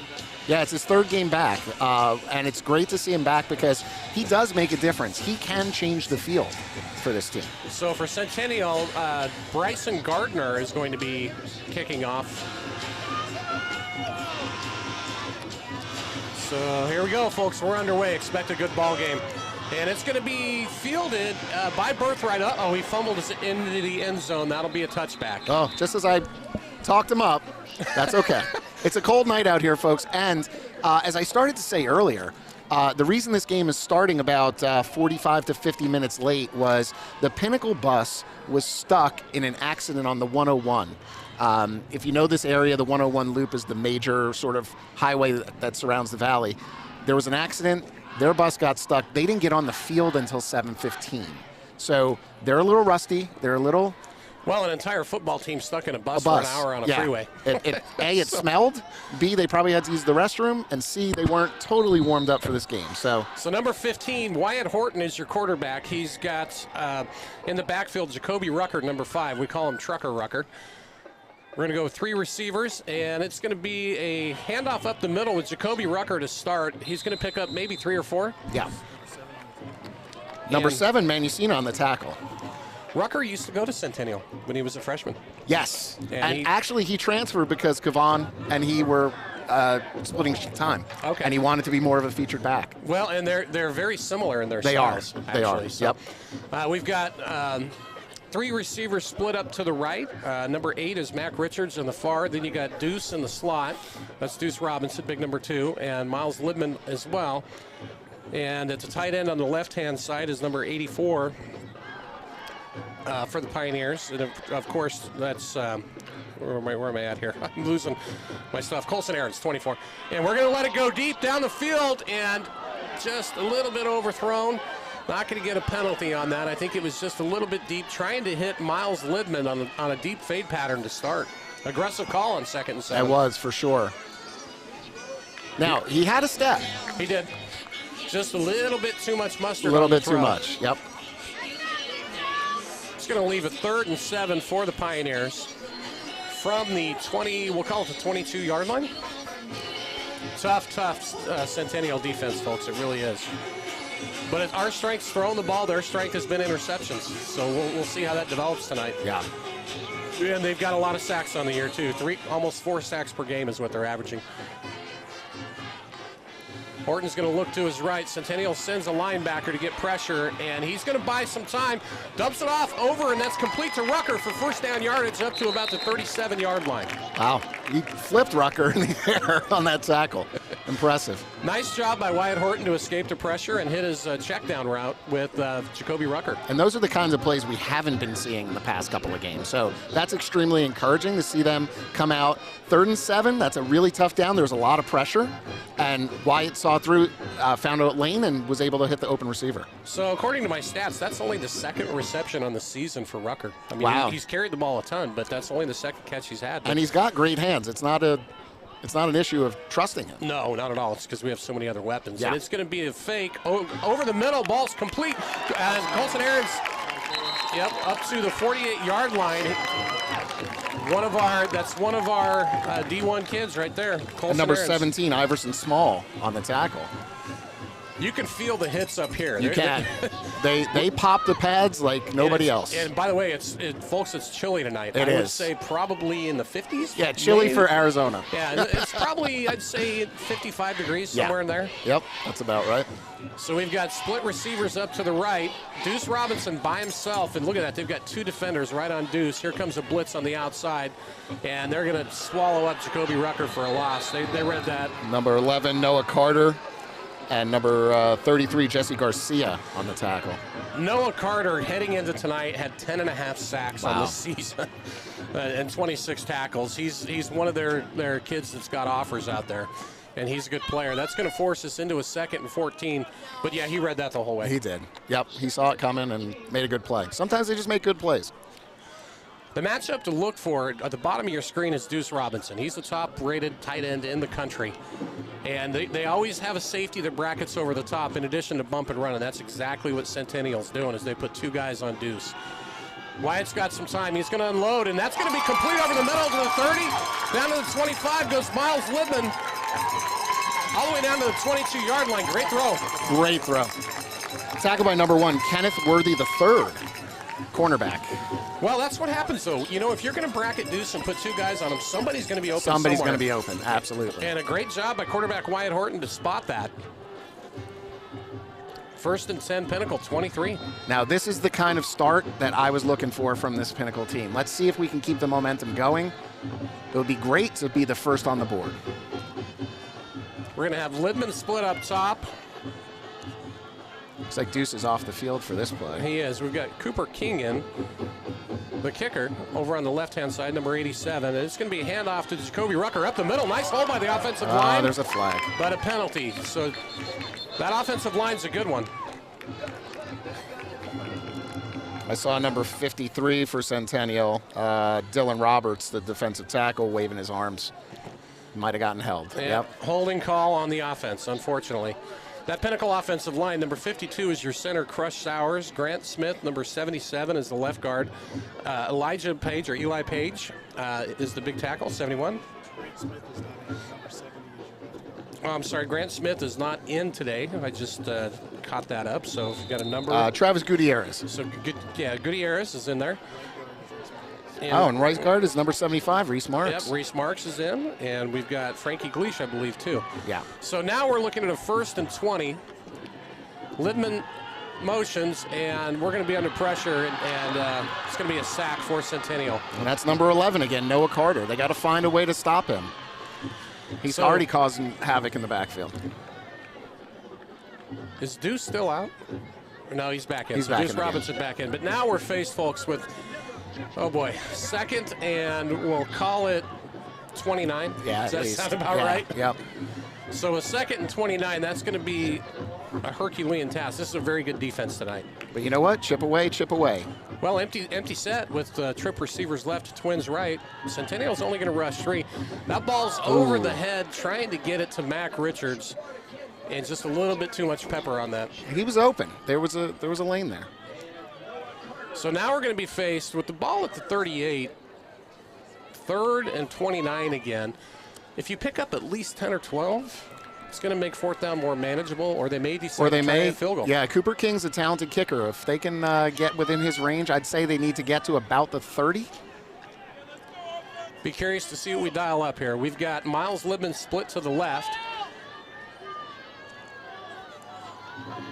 Yeah, it's his 3rd game back, and it's great to see him back because he does make a difference. He can change the field for this team. So for Centennial, Bryson Gardner is going to be kicking off. So here we go, folks. We're underway. Expect a good ball game. And it's going to be fielded by Birthright. Uh-oh, he fumbled us into the end zone. That'll be a touchback. Oh, just as I talked him up. That's okay. It's a cold night out here, folks. And as I started to say earlier, the reason this game is starting about 45 to 50 minutes late was the Pinnacle bus was stuck in an accident on the 101. If you know this area, the 101 loop is the major sort of highway that surrounds the valley. There was an accident. Their bus got stuck. They didn't get on the field until 7:15. So they're a little rusty. They're a little... Well, an entire football team stuck in a bus for an hour on a freeway. A, it smelled. B, they probably had to use the restroom. And C, they weren't totally warmed up for this game. So number 15, Wyatt Horton is your quarterback. He's got in the backfield Jacoby Rucker, number 5. We call him Trucker Rucker. We're going to go with 3 receivers, and it's going to be a handoff up the middle with Jacoby Rucker to start. He's going to pick up maybe 3 or 4. Yeah. Number 7, Manusina on the tackle. Rucker used to go to Centennial when he was a freshman. Yes. And actually, he transferred because Kavan and he were splitting time. Okay. And he wanted to be more of a featured back. Well, and they're very similar in their styles. They are. So, yep. We've got 3 receivers split up to the right. Number 8 is Mac Richards in the far. Then you got Deuce in the slot. That's Deuce Robinson, big number 2, and Miles Libman as well. And at the tight end on the left-hand side is number 84 for the Pioneers. And of course, that's where am I at here? I'm losing my stuff. Colson Aarons, 24. And we're going to let it go deep down the field, and just a little bit overthrown. Not going to get a penalty on that. I think it was just a little bit deep, trying to hit Miles Libman on a deep fade pattern to start. Aggressive call on 2nd and 7. It was, for sure. Now, he had a step. He did. Just a little bit too much mustard. A little bit too much, yep. It's going to leave a 3rd and 7 for the Pioneers from the 20, we'll call it the 22-yard line. Tough Centennial defense, folks. It really is. But our strength's throwing the ball. Their strength has been interceptions. So we'll see how that develops tonight. Yeah. And they've got a lot of sacks on the year, too. Almost 4 sacks per game is what they're averaging. Horton's going to look to his right. Centennial sends a linebacker to get pressure, and he's going to buy some time. Dumps it off over, and that's complete to Rucker for first down yardage up to about the 37-yard line. Wow. He flipped Rucker in the air on that tackle. Impressive. Nice job by Wyatt Horton to escape the pressure and hit his check down route with Jacoby Rucker. And those are the kinds of plays we haven't been seeing in the past couple of games. So that's extremely encouraging to see them come out. 3rd and 7, that's a really tough down. There's a lot of pressure. And Wyatt saw through, found a lane, and was able to hit the open receiver. So according to my stats, that's only the 2nd reception on the season for Rucker. I mean, wow. He's carried the ball a ton, but that's only the 2nd catch he's had. And he's got great hands. It's not an issue of trusting him. No, not at all. It's because we have so many other weapons. Yeah. And it's going to be a fake. Over the middle, ball's complete. Colson Aarons, up to the 48-yard line. That's one of our D1 kids right there. And number 17, Iverson Small on the tackle. You can feel the hits up here. You can. They pop the pads like nobody else. And by the way, folks, it's chilly tonight. I would say probably in the 50s. Yeah, chilly for Arizona. Yeah, it's probably, I'd say, 55 degrees, somewhere in there. Yep, that's about right. So we've got split receivers up to the right. Deuce Robinson by himself, and look at that. They've got 2 defenders right on Deuce. Here comes a blitz on the outside, and they're going to swallow up Jacoby Rucker for a loss. They read that. Number 11, Noah Carter. And number 33, Jesse Garcia on the tackle. Noah Carter, heading into tonight, had 10.5 sacks on the season and 26 tackles. He's one of their kids that's got offers out there, and he's a good player. That's going to force us into a 2nd and 14. But, yeah, he read that the whole way. He did. Yep, he saw it coming and made a good play. Sometimes they just make good plays. The matchup to look for at the bottom of your screen is Deuce Robinson. He's the top-rated tight end in the country. And they always have a safety that brackets over the top in addition to bump and run, and that's exactly what Centennial's doing is they put 2 guys on Deuce. Wyatt's got some time. He's going to unload, and that's going to be complete over the middle to the 30. Down to the 25 goes Miles Libman. All the way down to the 22-yard line. Great throw. Great throw. Tackle by number 1, Kenneth Worthy III, cornerback. Well, that's what happens, though. You know, if you're going to bracket Deuce and put 2 guys on him, somebody's going to be open Somebody's somewhere. going to be open, absolutely. And a great job by quarterback Wyatt Horton to spot that. 1st and 10, Pinnacle, 23. Now, this is the kind of start that I was looking for from this Pinnacle team. Let's see if we can keep the momentum going. It would be great to be the first on the board. We're going to have Libman split up top. Looks like Deuce is off the field for this play. He is. We've got Cooper King in, the kicker, over on the left-hand side, number 87. And it's going to be a handoff to Jacoby Rucker up the middle. Nice hold by the offensive line. There's a flag. But a penalty. So that offensive line's a good one. I saw number 53 for Centennial, Dylan Roberts, the defensive tackle, waving his arms. Might have gotten held. Yep. Holding call on the offense, unfortunately. That Pinnacle offensive line, number 52 is your center, Crush Sowers. Grant Smith, number 77, is the left guard. Elijah Page, or Eli Page, is the big tackle, 71. Oh, I'm sorry, Grant Smith is not in today. I just caught that up, so if you got a number. Travis Gutierrez. So, Gutierrez is in there. And right guard is number 75, Reese Marks. Yep, Reese Marks is in, and we've got Frankie Gleesh, I believe, too. Yeah. So now we're looking at a 1st and 20. Lidman motions, and we're going to be under pressure, and it's going to be a sack for Centennial. And that's number 11 again, Noah Carter. They got to find a way to stop him. He's already causing havoc in the backfield. Is Deuce still out? No, he's back in. He's back Deuce in Robinson back in. But now we're faced, folks, with, oh boy, 2nd, and we'll call it 29. Yeah, does that sound about right? Yep. So a 2nd and 29, that's going to be a Herculean task. This is a very good defense tonight. But you know what? Chip away, chip away. Well, empty set with trip receivers left, Twins right. Centennial's only going to rush 3. That ball's over the head, trying to get it to Mac Richards, and just a little bit too much pepper on that. He was open. There was a lane there. So now we're going to be faced with the ball at the 38, 3rd and 29 again. If you pick up at least 10 or 12, it's going to make 4th down more manageable, or they may decide to try a field goal. Yeah, Cooper King's a talented kicker. If they can get within his range, I'd say they need to get to about the 30. Be curious to see what we dial up here. We've got Miles Libman split to the left.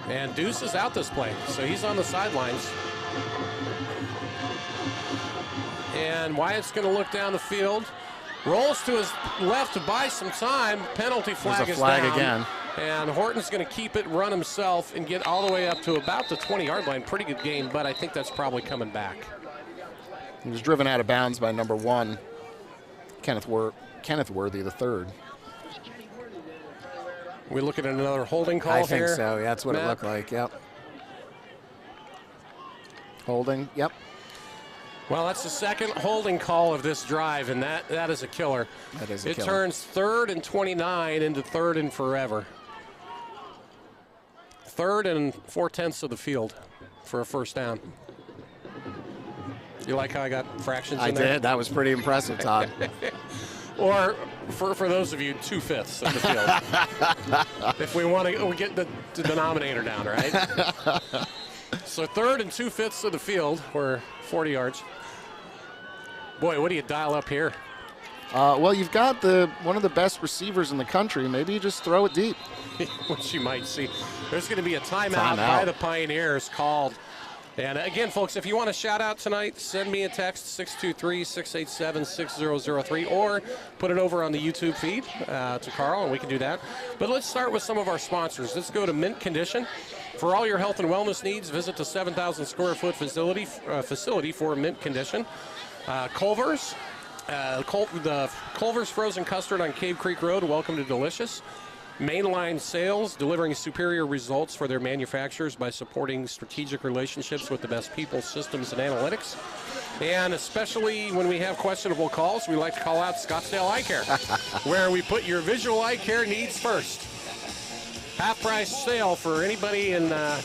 And Deuce is out this play, so he's on the sidelines. And Wyatt's going to look down the field. Rolls to his left to buy some time. Penalty flag is down. There's a flag again. And Horton's going to keep it, run himself, and get all the way up to about the 20-yard line. Pretty good game, but I think that's probably coming back. He was driven out of bounds by number 1, Kenneth Worthy III. We looking at another holding call here? I think so. Yeah, that's what it looked like. Yep. Holding. Yep. Well, that's the 2nd holding call of this drive, and that is a killer. That is a killer. It turns 3rd and 29 into 3rd and forever. 3rd and 4/10 of the field for a 1st down. You like how I got fractions in there? I did. That was pretty impressive, Todd. Or, for those of you, 2/5 of the field. If we want to get the denominator down, right? So 3rd and 2/5 of the field, or 40 yards. Boy, what do you dial up here? Well, you've got one of the best receivers in the country. Maybe you just throw it deep. Which you might see. There's going to be a timeout by the Pioneers called. And again, folks, if you want to shout out tonight, send me a text, 623-687-6003, or put it over on the YouTube feed to Carl, and we can do that. But let's start with some of our sponsors. Let's go to Mint Condition. For all your health and wellness needs, visit the 7,000 square foot facility for Mint Condition. Culver's, the Culver's Frozen Custard on Cave Creek Road. Welcome to Delicious. Mainline Sales, delivering superior results for their manufacturers by supporting strategic relationships with the best people, systems, and analytics. And especially when we have questionable calls, we like to call out Scottsdale Eye Care, where we put your visual eye care needs first. Half price sale for anybody in the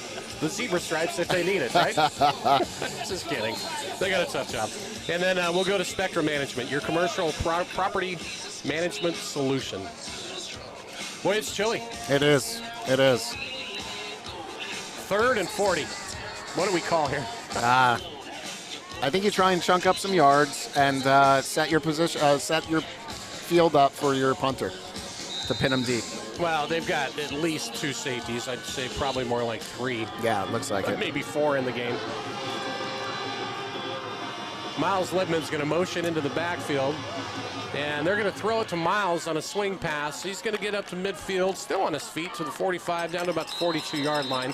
zebra stripes if they need it, right? Just kidding. They got a tough job. And then we'll go to Spectrum Management, your commercial property management solution. Boy, it's chilly. It is. It is. 3rd and 40. What do we call here? I think you try and chunk up some yards and set your position, set your field up for your punter to pin them deep. Well, they've got at least 2 safeties. I'd say probably more like 3. Yeah, it looks like it. Maybe 4 in the game. Miles Libman's going to motion into the backfield, and they're going to throw it to Miles on a swing pass. He's going to get up to midfield, still on his feet to the 45, down to about the 42-yard line.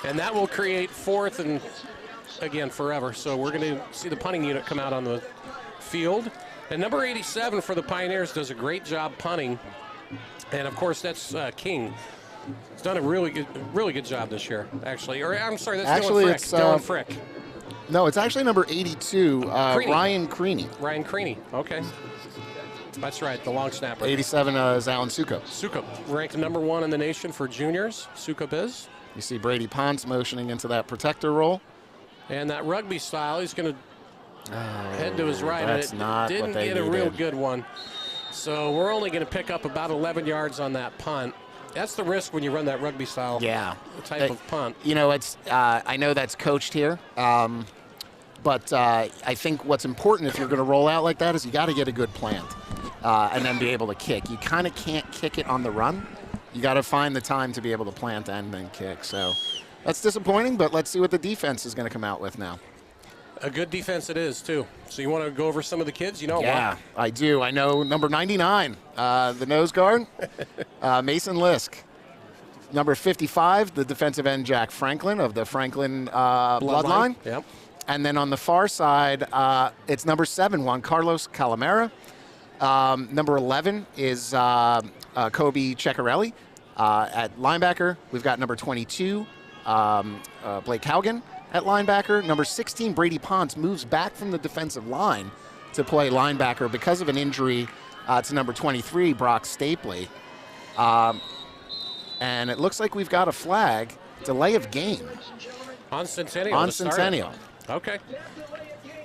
And that will create 4th and, again, forever. So we're going to see the punting unit come out on the field. And number 87 for the Pioneers does a great job punting. And, of course, that's King. He's done a really good job this year, actually. Or, I'm sorry, that's Dylan Frick. No, it's actually number 82, Ryan Creaney. Ryan Creaney, okay. That's right, the long snapper. 87 is Alan Sukup. Sukup, ranked number 1 in the nation for juniors. Sukup is. You see Brady Ponce motioning into that protector role. And that rugby style, he's going to head to his right. That's and not didn't what they get a needed. real good one. So we're only going to pick up about 11 yards on that punt. That's the risk when you run that rugby style type of punt. You know, it's I know that's coached here, but I think what's important if you're going to roll out like that is you got to get a good plant and then be able to kick. You kind of can't kick it on the run. You got to find the time to be able to plant and then kick. So that's disappointing, but let's see what the defense is going to come out with now. A good defense it is, too. So you want to go over some of the kids? You know Yeah, I do. I know number 99, the nose guard, Mason Lisk. Number 55, the defensive end, Jack Franklin of the Franklin bloodline. Yep. And then on the far side, it's number 7, Juan Carlos Calamera. Number 11 is Kobe Ceccarelli. At linebacker, we've got number 22, Blake Haugen. At linebacker, number 16, Brady Ponce, moves back from the defensive line to play linebacker because of an injury to number 23, Brock Stapley. And it looks like we've got a flag, delay of game. On Centennial. On Centennial. Okay.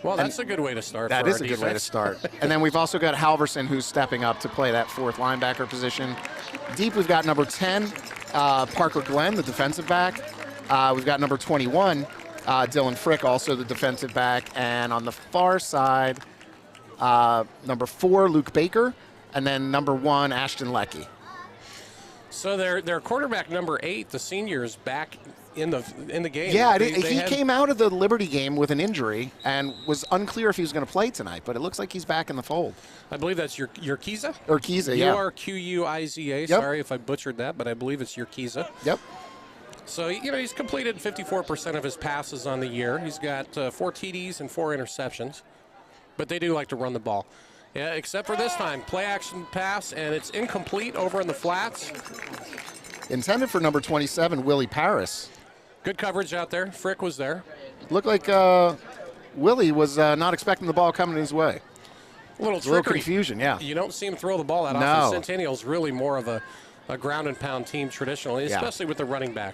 Well, that's a good way to start. That is a good way to start. And then we've also got Halverson, who's stepping up to play that 4th linebacker position. Deep, we've got number 10, Parker Glenn, the defensive back. We've got number 21, Dylan Frick, also the defensive back. And on the far side, number 4, Luke Baker, and then number 1, Ashton Leckie. So their quarterback, number 8, the senior, is back in the game. Yeah, he came out of the Liberty game with an injury and was unclear if he was going to play tonight, but it looks like he's back in the fold. I believe that's Urquiza? Urquiza, yeah. Urquiza. Yep. Sorry if I butchered that, but I believe it's Urquiza. Yep. So, he's completed 54% of his passes on the year. He's got 4 TDs and 4 interceptions, but they do like to run the ball. Yeah, except for this time, play action pass, and it's incomplete over in the flats. Intended for number 27, Willie Paris. Good coverage out there. Frick was there. Looked like Willie was not expecting the ball coming his way. A little confusion, yeah. You don't see him throw the ball that often. Centennial's really more of a ground and pound team traditionally, especially with the running back.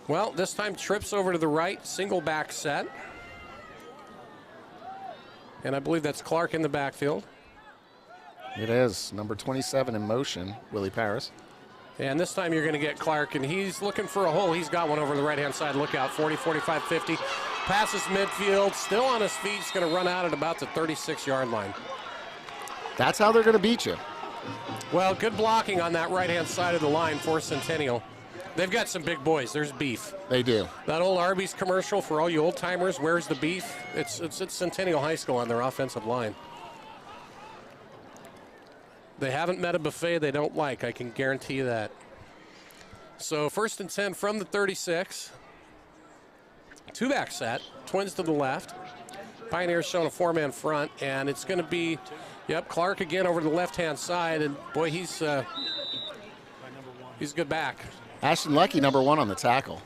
Well, this time trips over to the right, single back set. And I believe that's Clark in the backfield. It is. Number 27 in motion, Willie Paris. And this time you're going to get Clark, and he's looking for a hole. He's got one over the right-hand side. Look out, 40, 45, 50. Passes midfield, still on his feet. He's going to run out at about the 36-yard line. That's how they're going to beat you. Well, good blocking on that right-hand side of the line for Centennial. They've got some big boys. There's beef. They do. That old Arby's commercial for all you old-timers, where's the beef? It's at Centennial High School on their offensive line. They haven't met a buffet they don't like, I can guarantee you that. So 1st and 10 from the 36. 2-back set, Twins to the left. Pioneers showing a 4-man front, and it's going to be, Clark again over to the left-hand side, and boy, he's a good back. Ashton Leckie, number 1 on the tackle.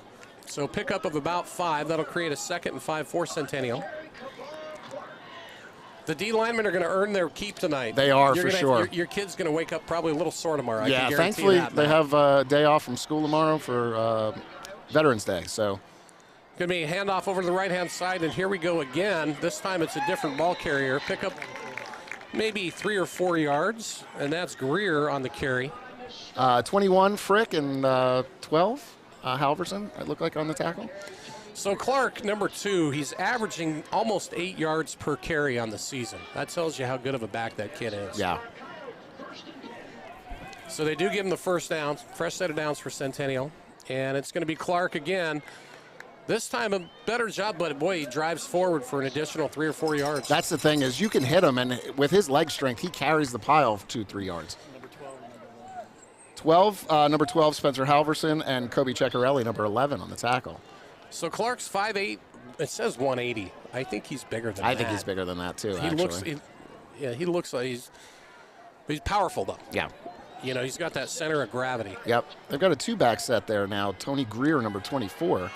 So pickup of about 5. That'll create a 2nd and 5 for Centennial. The D linemen are going to earn their keep tonight. They are, for sure. Your kid's going to wake up probably a little sore tomorrow. Yeah, I can thankfully that, they have a day off from school tomorrow for Veterans Day. So going to be a handoff over to the right-hand side, and here we go again. This time it's a different ball carrier. Pick up maybe 3 or 4 yards, and that's Greer on the carry. 21 Frick and 12 Halverson, it looked like, on the tackle. So Clark, number 2, he's averaging almost 8 yards per carry on the season. That tells you how good of a back that kid is. Yeah. So they do give him the first down, fresh set of downs for Centennial. And it's going to be Clark again. This time a better job, but boy, he drives forward for an additional 3 or 4 yards. That's the thing, is you can hit him, and with his leg strength, he carries the pile 2-3 yards. Number 12, Spencer Halverson, and Kobe Ceccarelli, number 11, on the tackle. So Clark's 5'8", it says 180. I think he's bigger than that. I think he's bigger than that, too, He looks like he's powerful, though. Yeah. You know, he's got that center of gravity. Yep. They've got a 2-back set there now. Tony Greer, number 24,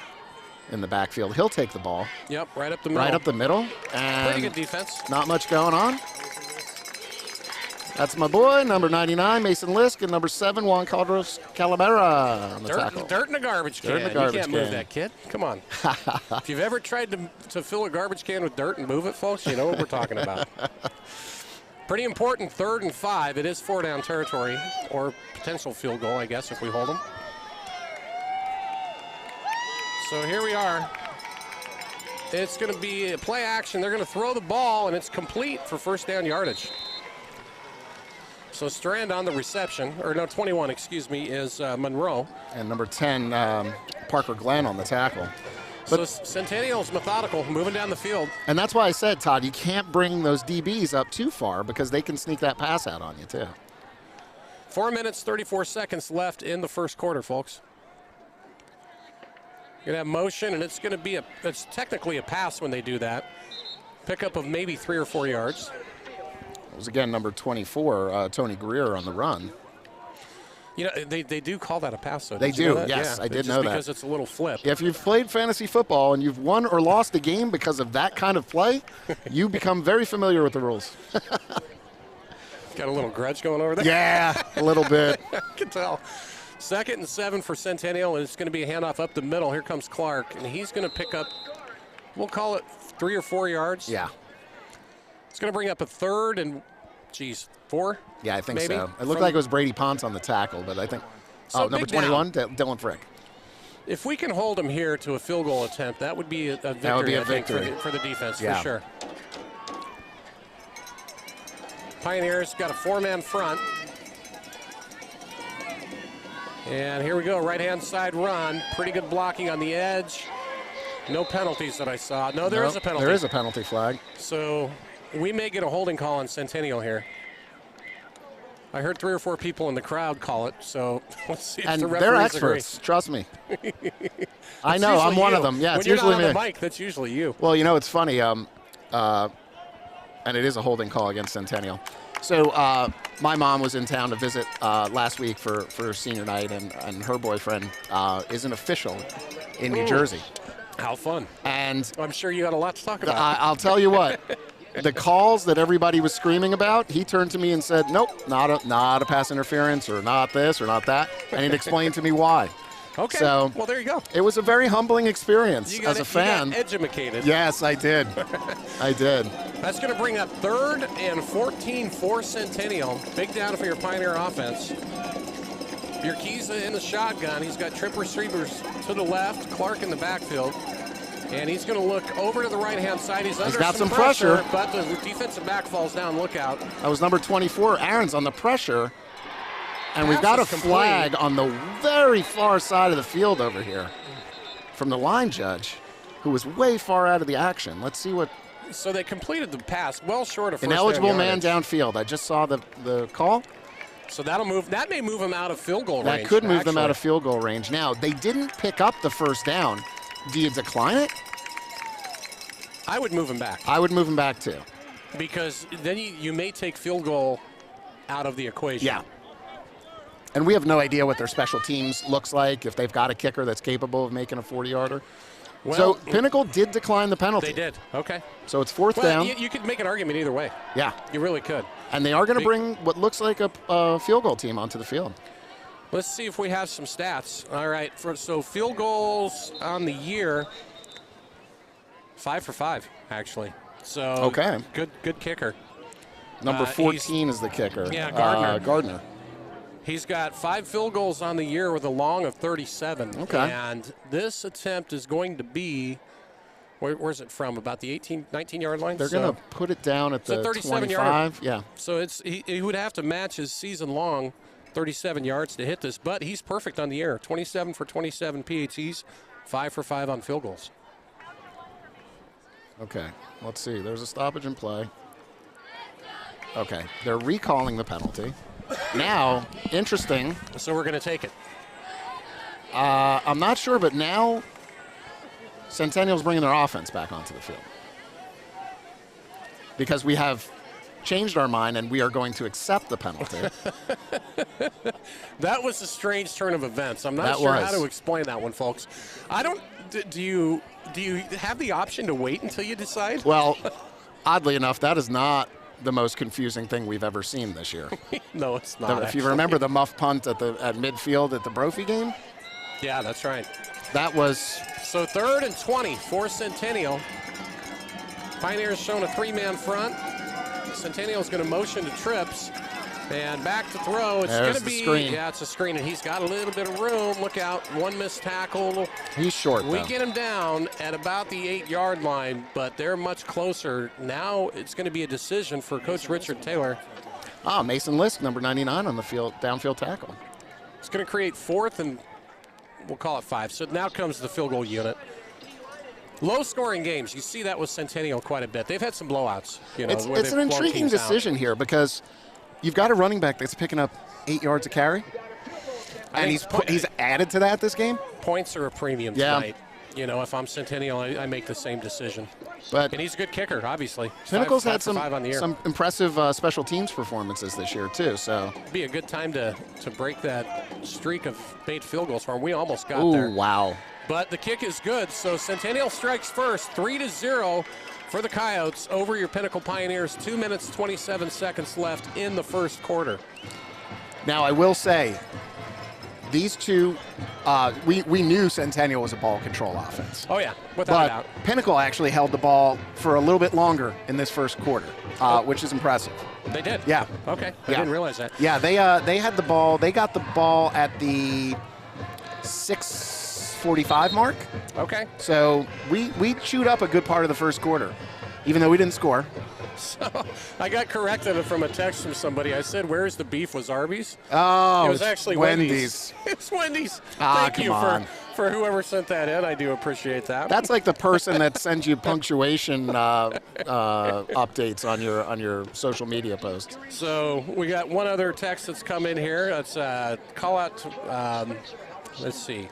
in the backfield. He'll take the ball. Yep, right up the middle. Right up the middle. And pretty good defense. Not much going on. That's my boy, number 99, Mason Lisk, and number 7, Juan Calderos Calavera on the tackle. Dirt in a garbage can. You can't move that kid. Come on. If you've ever tried to fill a garbage can with dirt and move it, folks, you know what we're talking about. Pretty important 3rd and 5. It is 4-down territory, or potential field goal, I guess, if we hold them. So here we are. It's going to be a play action. They're going to throw the ball, and it's complete for first down yardage. So Strand on the reception, or no, 21, excuse me, is Monroe. And number 10, Parker Glenn on the tackle. But so Centennial's methodical, moving down the field. And that's why I said, Todd, you can't bring those DBs up too far because they can sneak that pass out on you, too. 4 minutes, 34 seconds left in the first quarter, folks. You're going to have motion, and it's going to be it's technically a pass when they do that. Pickup of maybe 3 or 4 yards. It was, again, number 24, Tony Greer on the run. You know, they do call that a pass, though. They do, you know that? yes, yeah, I did know that. Because it's a little flip. If you've played fantasy football and you've won or lost a game because of that kind of play, you become very familiar with the rules. Got a little grudge going over there? Yeah, a little bit. I can tell. 2nd and 7 for Centennial, and it's going to be a handoff up the middle. Here comes Clark, and he's going to pick up, we'll call it 3 or 4 yards. Yeah. It's going to bring up a 3rd and, 4? Yeah, I think maybe? so. It looked like it was Brady Ponce on the tackle, but I think, number 21, Dylan Frick. If we can hold him here to a field goal attempt, that would be a victory, that would be a victory. For the defense, yeah. for sure. Pioneers got a 4-man front. And here we go, right-hand side run. Pretty good blocking on the edge. No penalties that I saw. No, there is a penalty. There is a penalty flag. So we may get a holding call on Centennial here. I heard 3 or 4 people in the crowd call it, so let's see if the referees they're experts, agree. Trust me. I know, I'm one of them. Yeah, when it's you're usually not on me. the mic, that's usually you. Well, you know, it's funny, and it is a holding call against Centennial. So my mom was in town to visit last week for senior night, and her boyfriend is an official in New Jersey. How fun. And I'm sure you got a lot to talk about. I'll tell you what. The calls that everybody was screaming about, he turned to me and said, nope, not a pass interference, or not this or not that. And he'd explain to me why. Okay, so, well, there you go. It was a very humbling experience as a fan. You got educated. Yes, I did. I did. That's going to bring up 3rd and 14 for Centennial. Big down for your Pioneer offense. Urquiza in the shotgun. He's got trip receivers to the left, Clark in the backfield. And he's going to look over to the right-hand side. He's under got some pressure, pressure. But the defensive back falls down. Look out. That was number 24. Aaron's on the pressure. And we've got a flag on the very far side of the field over here from the line judge, who was way far out of the action. Let's see what. So they completed the pass well short of first ineligible down man yardage. downfield. I just saw the call. So that'll move. That may move him out of field goal range. That could move them out of field goal range. Now, they didn't pick up the first down. Do you decline it? I would move him back. I would move him back, too. Because then you may take field goal out of the equation. Yeah. And we have no idea what their special teams looks like, if they've got a kicker that's capable of making a 40-yarder. Well, so Pinnacle did decline the penalty. They did. Okay. So it's fourth down. You could make an argument either way. Yeah. You really could. And they are going to bring what looks like a field goal team onto the field. Let's see if we have some stats. All right. So field goals on the year, 5 for 5, actually. So okay. Good kicker. Number 14 is the kicker. Yeah, Gardner. He's got 5 field goals on the year with a long of 37. Okay. And this attempt is going to be, where's it from? About the 19-yard line? They're going to put it down at the 25. Yeah. So he would have to match his season-long 37 yards to hit this, but he's perfect on the air. 27 for 27 PATs, 5 for 5 on field goals. Okay. Let's see. There's a stoppage in play. Okay. They're recalling the penalty. Now, interesting. So we're going to take it. I'm not sure, but now Centennial's bringing their offense back onto the field. Because we have changed our mind and we are going to accept the penalty. That was a strange turn of events. I'm not sure how to explain that one, folks. I don't. Do you have the option to wait until you decide? Well, oddly enough, that is not the most confusing thing we've ever seen this year. No, it's not. If you remember the muff punt at midfield at the Brophy game? Yeah, that's right. That was... So 3rd and 20 for Centennial. Pioneers showing a 3-man front. Centennial's going to motion to trips. And back to throw. It's going to be... Screen. Yeah, it's a screen, and he's got a little bit of room. Look out. One missed tackle. He's short, We get him down at about the 8-yard line, but they're much closer. Now it's going to be a decision for Coach Richard Taylor. Mason Lisk, number 99 on the field, downfield tackle. It's going to create 4th and we'll call it 5. So now comes the field goal unit. Low-scoring games. You see that with Centennial quite a bit. They've had some blowouts. It's an intriguing decision here because you've got a running back that's picking up 8 yards a carry, and he's added to that this game. Points are a premium tonight. If I'm Centennial, I make the same decision. And he's a good kicker, obviously. Pinnacle's had some some impressive special teams performances this year too. So it'd be a good time to break that streak of made field goals for him. We almost got there. Wow! But the kick is good. So Centennial strikes first, 3-0 for the Coyotes over your Pinnacle Pioneers. 2 minutes 27 seconds left in the first quarter. Now I will say, these two, we knew Centennial was a ball control offense. Oh yeah, without a doubt. Pinnacle actually held the ball for a little bit longer in this first quarter, which is impressive. They did? Yeah. Okay, I didn't realize that. Yeah, they had the ball. They got the ball at the 6:45 mark. Okay. So we chewed up a good part of the first quarter, even though we didn't score. So I got corrected from a text from somebody. I said, "Where's the beef?" Was Arby's? Oh, it was actually Wendy's. It's Wendy's. Thank you for whoever sent that in. I do appreciate that. That's like the person that sends you punctuation updates on your social media posts. So we got one other text that's come in here. That's call out to, let's see,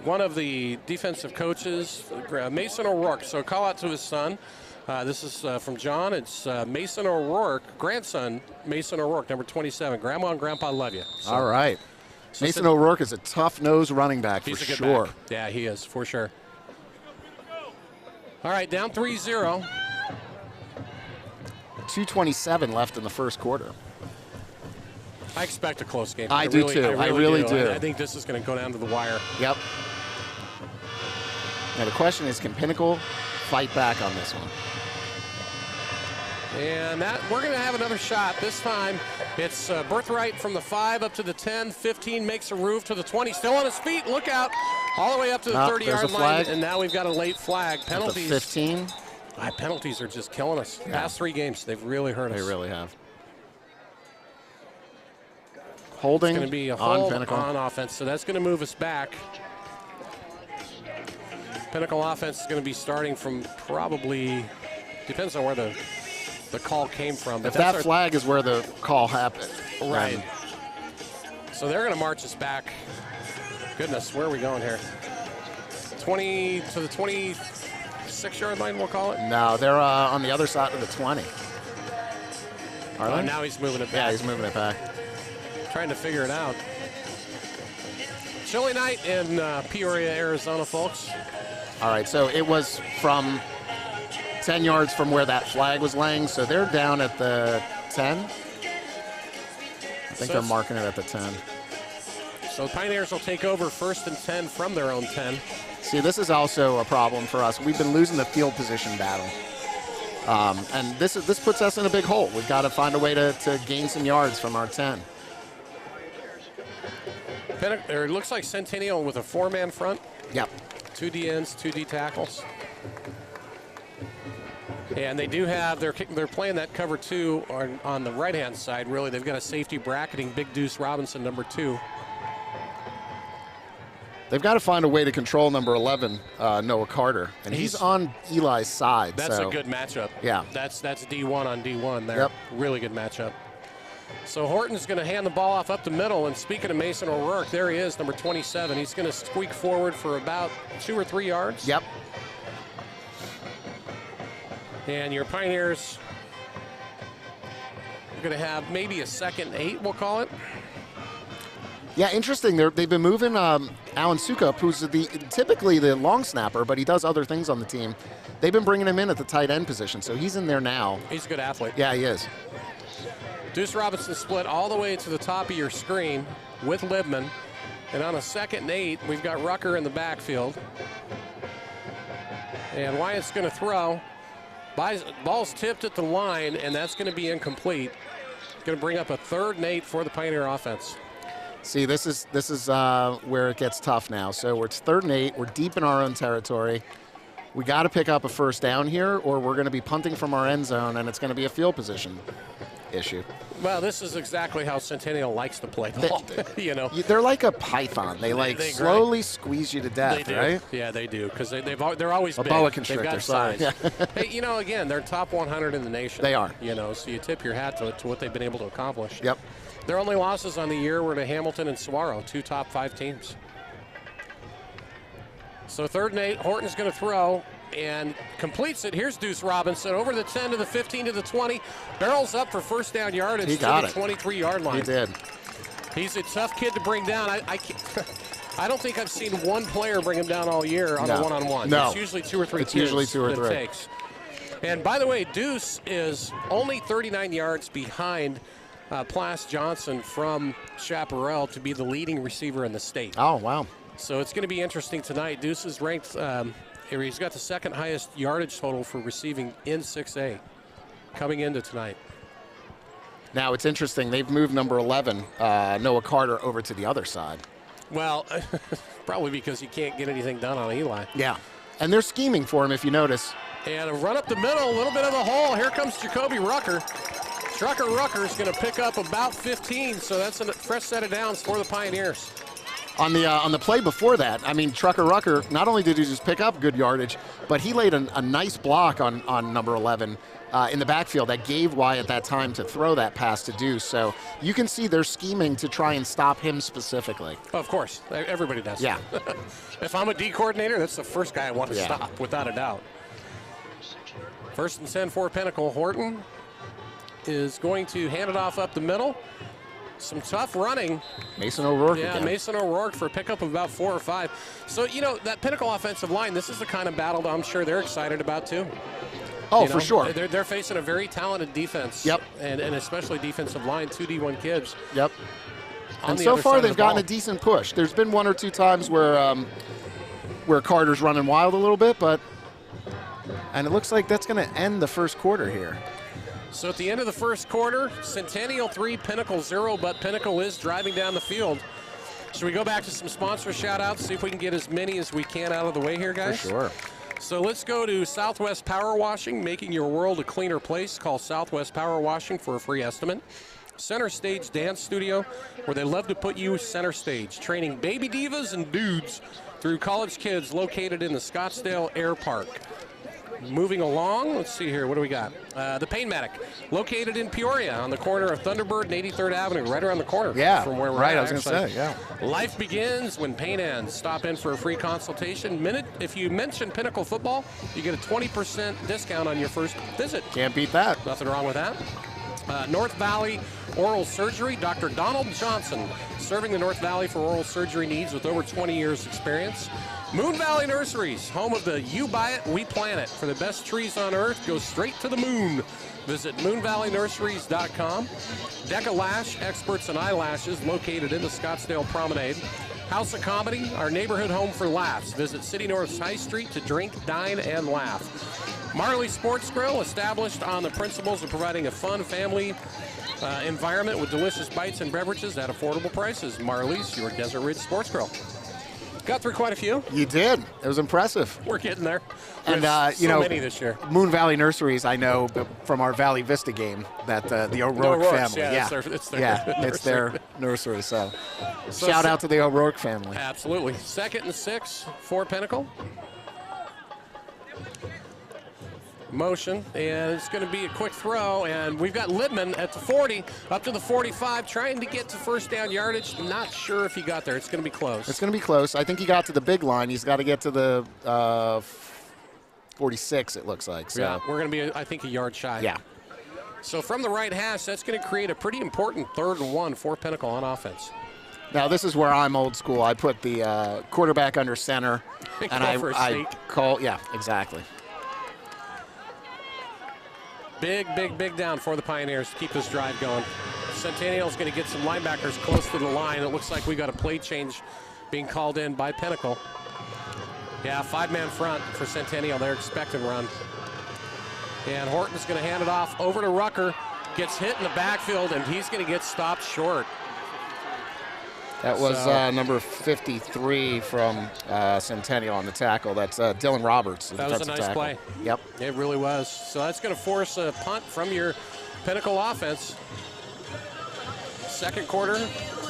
one of the defensive coaches, Mason O'Rourke. So call out to his son. This is from John. It's Mason O'Rourke, grandson, Mason O'Rourke, number 27. Grandma and Grandpa love you. So, all right. So Mason O'Rourke is a tough-nosed running back for sure. Back. Yeah, he is, for sure. All right, down 3-0. 2:27 left in the first quarter. I expect a close game. I do too. I really do. I think this is going to go down to the wire. Yep. Now the question is, can Pinnacle fight back on this one? And we're going to have another shot. This time it's Birthright from the 5 up to the 10. 15 makes a move to the 20. Still on his feet. Look out. All the way up to the 30-yard line. And now we've got a late flag. Penalties. 15. Penalties are just killing us. Yeah. Past 3 games, they've really hurt us. They really have. Holding it's going to be a hold on offense, so that's going to move us back. Pinnacle offense is going to be starting from probably, depends on where the call came from. But if that flag is where the call happened. Right. So they're going to march us back. Goodness, where are we going here? 20 to the 26-yard line, we'll call it? No, they're on the other side of the 20. Now he's moving it back. Yeah, he's moving it back. trying to figure it out. Chilly night in Peoria, Arizona, folks. All right, so it was from 10 yards from where that flag was laying, so they're down at the 10. I think they're marking it at the 10. So the Pioneers will take over 1st and 10 from their own 10. See, this is also a problem for us. We've been losing the field position battle. And this puts us in a big hole. We've got to find a way to gain some yards from our 10. It looks like Centennial with a 4-man front. Yep. 2 D ends, 2 D tackles. And they do have, they're playing that cover 2 on the right-hand side, really. They've got a safety bracketing Big Deuce Robinson, number 2. They've got to find a way to control number 11, Noah Carter. And he's on Eli's side. That's a good matchup. Yeah. That's D1 on D1 there. Yep. Really good matchup. So Horton's going to hand the ball off up the middle. And speaking of Mason O'Rourke, there he is, number 27. He's going to squeak forward for about 2 or 3 yards. Yep. And your Pioneers are going to have maybe a 2nd and 8, we'll call it. Yeah, interesting. They've been moving Alan Sukup, who's typically the long snapper, but he does other things on the team. They've been bringing him in at the tight end position, so he's in there now. He's a good athlete. Yeah, he is. Deuce Robinson split all the way to the top of your screen with Libman. And on a 2nd and 8, we've got Rucker in the backfield. And Wyatt's going to throw. Ball's tipped at the line, and that's going to be incomplete. Going to bring up a 3rd and 8 for the Pioneer offense. See, this is where it gets tough now. So it's 3rd and 8. We're deep in our own territory. We got to pick up a 1st down here, or we're going to be punting from our end zone, and it's going to be a field position issue. Well, this is exactly how Centennial likes to play ball. You know, they're like a python. They slowly squeeze you to death, they do. right? Yeah, they do, because they're always a big. boa constrictor. They've got Sorry. size. Hey, you know, again, they're top 100 in the nation. They are. You know, so you tip your hat to what they've been able to accomplish. Yep. Their only losses on the year were to Hamilton and Saguaro, 2 top 5 teams. So 3rd and 8, Horton's going to throw and completes it. Here's Deuce Robinson over the 10 to the 15 to the 20. Barrels up for 1st down yardage to the 23-yard line. He did. He's a tough kid to bring down. I don't think I've seen one player bring him down all year on a one-on-one. No. It's usually 2 or 3 It's kids usually 2 or 3. Takes. And by the way, Deuce is only 39 yards behind Plas Johnson from Chaparral to be the leading receiver in the state. Oh, wow. So it's going to be interesting tonight. Deuce is ranked, he's got the 2nd highest yardage total for receiving in 6A coming into tonight. Now, it's interesting. They've moved number 11, Noah Carter, over to the other side. Well, probably because he can't get anything done on Eli. Yeah. And they're scheming for him, if you notice. And a run up the middle, a little bit of a hole. Here comes Jacoby Rucker. Rucker is going to pick up about 15, so that's a fresh set of downs for the Pioneers. On the play before that, I mean, Trucker Rucker, not only did he just pick up good yardage, but he laid a nice block on number 11 in the backfield that gave Wyatt that time to throw that pass to Deuce. So you can see they're scheming to try and stop him specifically. Of course. Everybody does. Yeah. If I'm a D coordinator, that's the first guy I want to stop, without a doubt. 1st and 10 for Pinnacle. Horton is going to hand it off up the middle. Some tough running. Mason O'Rourke again. Mason O'Rourke for a pickup of about 4 or 5. So, you know, that Pinnacle offensive line, this is the kind of battle that I'm sure they're excited about, too. Oh, for sure. They're facing a very talented defense. Yep. And especially defensive line, 2 D1 kids. Yep. And so far, they've gotten a decent push. There's been 1 or 2 times where Carter's running wild a little bit, and it looks like that's going to end the 1st quarter here. So at the end of the 1st quarter, Centennial 3, Pinnacle 0, but Pinnacle is driving down the field. Should we go back to some sponsor shout-outs, see if we can get as many as we can out of the way here, guys? For sure. So let's go to Southwest Power Washing, making your world a cleaner place. Call Southwest Power Washing for a free estimate. Center Stage Dance Studio, where they love to put you center stage, training baby divas and dudes through college kids, located in the Scottsdale Air Park. Moving along, let's see here, what do we got? The Pain Medic, located in Peoria on the corner of Thunderbird and 83rd Avenue, right around the corner from where we're at. I was going to say, yeah. Life begins when pain ends. Stop in for a free consultation. If you mention Pinnacle Football, you get a 20% discount on your first visit. Can't beat that. Nothing wrong with that. North Valley Oral Surgery, Dr. Donald Johnson, serving the North Valley for oral surgery needs with over 20 years experience. Moon Valley Nurseries, home of the You Buy It, We Plant It. For the best trees on earth, go straight to the moon. Visit moonvalleynurseries.com. Deca Lash, experts in eyelashes, located in the Scottsdale Promenade. House of Comedy, our neighborhood home for laughs. Visit City North's High Street to drink, dine, and laugh. Marley Sports Grill, established on the principles of providing a fun family environment with delicious bites and beverages at affordable prices. Marley's, your Desert Ridge Sports Grill. Got through quite a few. You did. It was impressive. We're getting there. And, so many this year. Moon Valley Nurseries, I know from our Valley Vista game that the O'Rourke family. Yeah, it's their nursery. So shout out to the O'Rourke family. Absolutely. 2nd and 6 for Pinnacle. Motion, and it's going to be a quick throw, and we've got Lidman at the 40, up to the 45, trying to get to first down yardage. Not sure if he got there. It's going to be close. It's going to be close. I think he got to the big line. He's got to get to the 46, it looks like. So. Yeah, we're going to be, I think, a yard shy. Yeah. So from the right hash, that's going to create a pretty important 3rd and 1 for Pinnacle on offense. Now, this is where I'm old school. I put the quarterback under center, and I call, yeah, exactly. Big down for the Pioneers to keep this drive going. Centennial's going to get some linebackers close to the line. It looks like we got a play change being called in by Pinnacle. Yeah, 5-man front for Centennial. They're expecting run. And Horton's going to hand it off over to Rucker. Gets hit in the backfield, and he's going to get stopped short. That was number 53 from Centennial on the tackle. That's Dylan Roberts. That was a nice play. Yep. It really was. So that's going to force a punt from your Pinnacle offense. 2nd quarter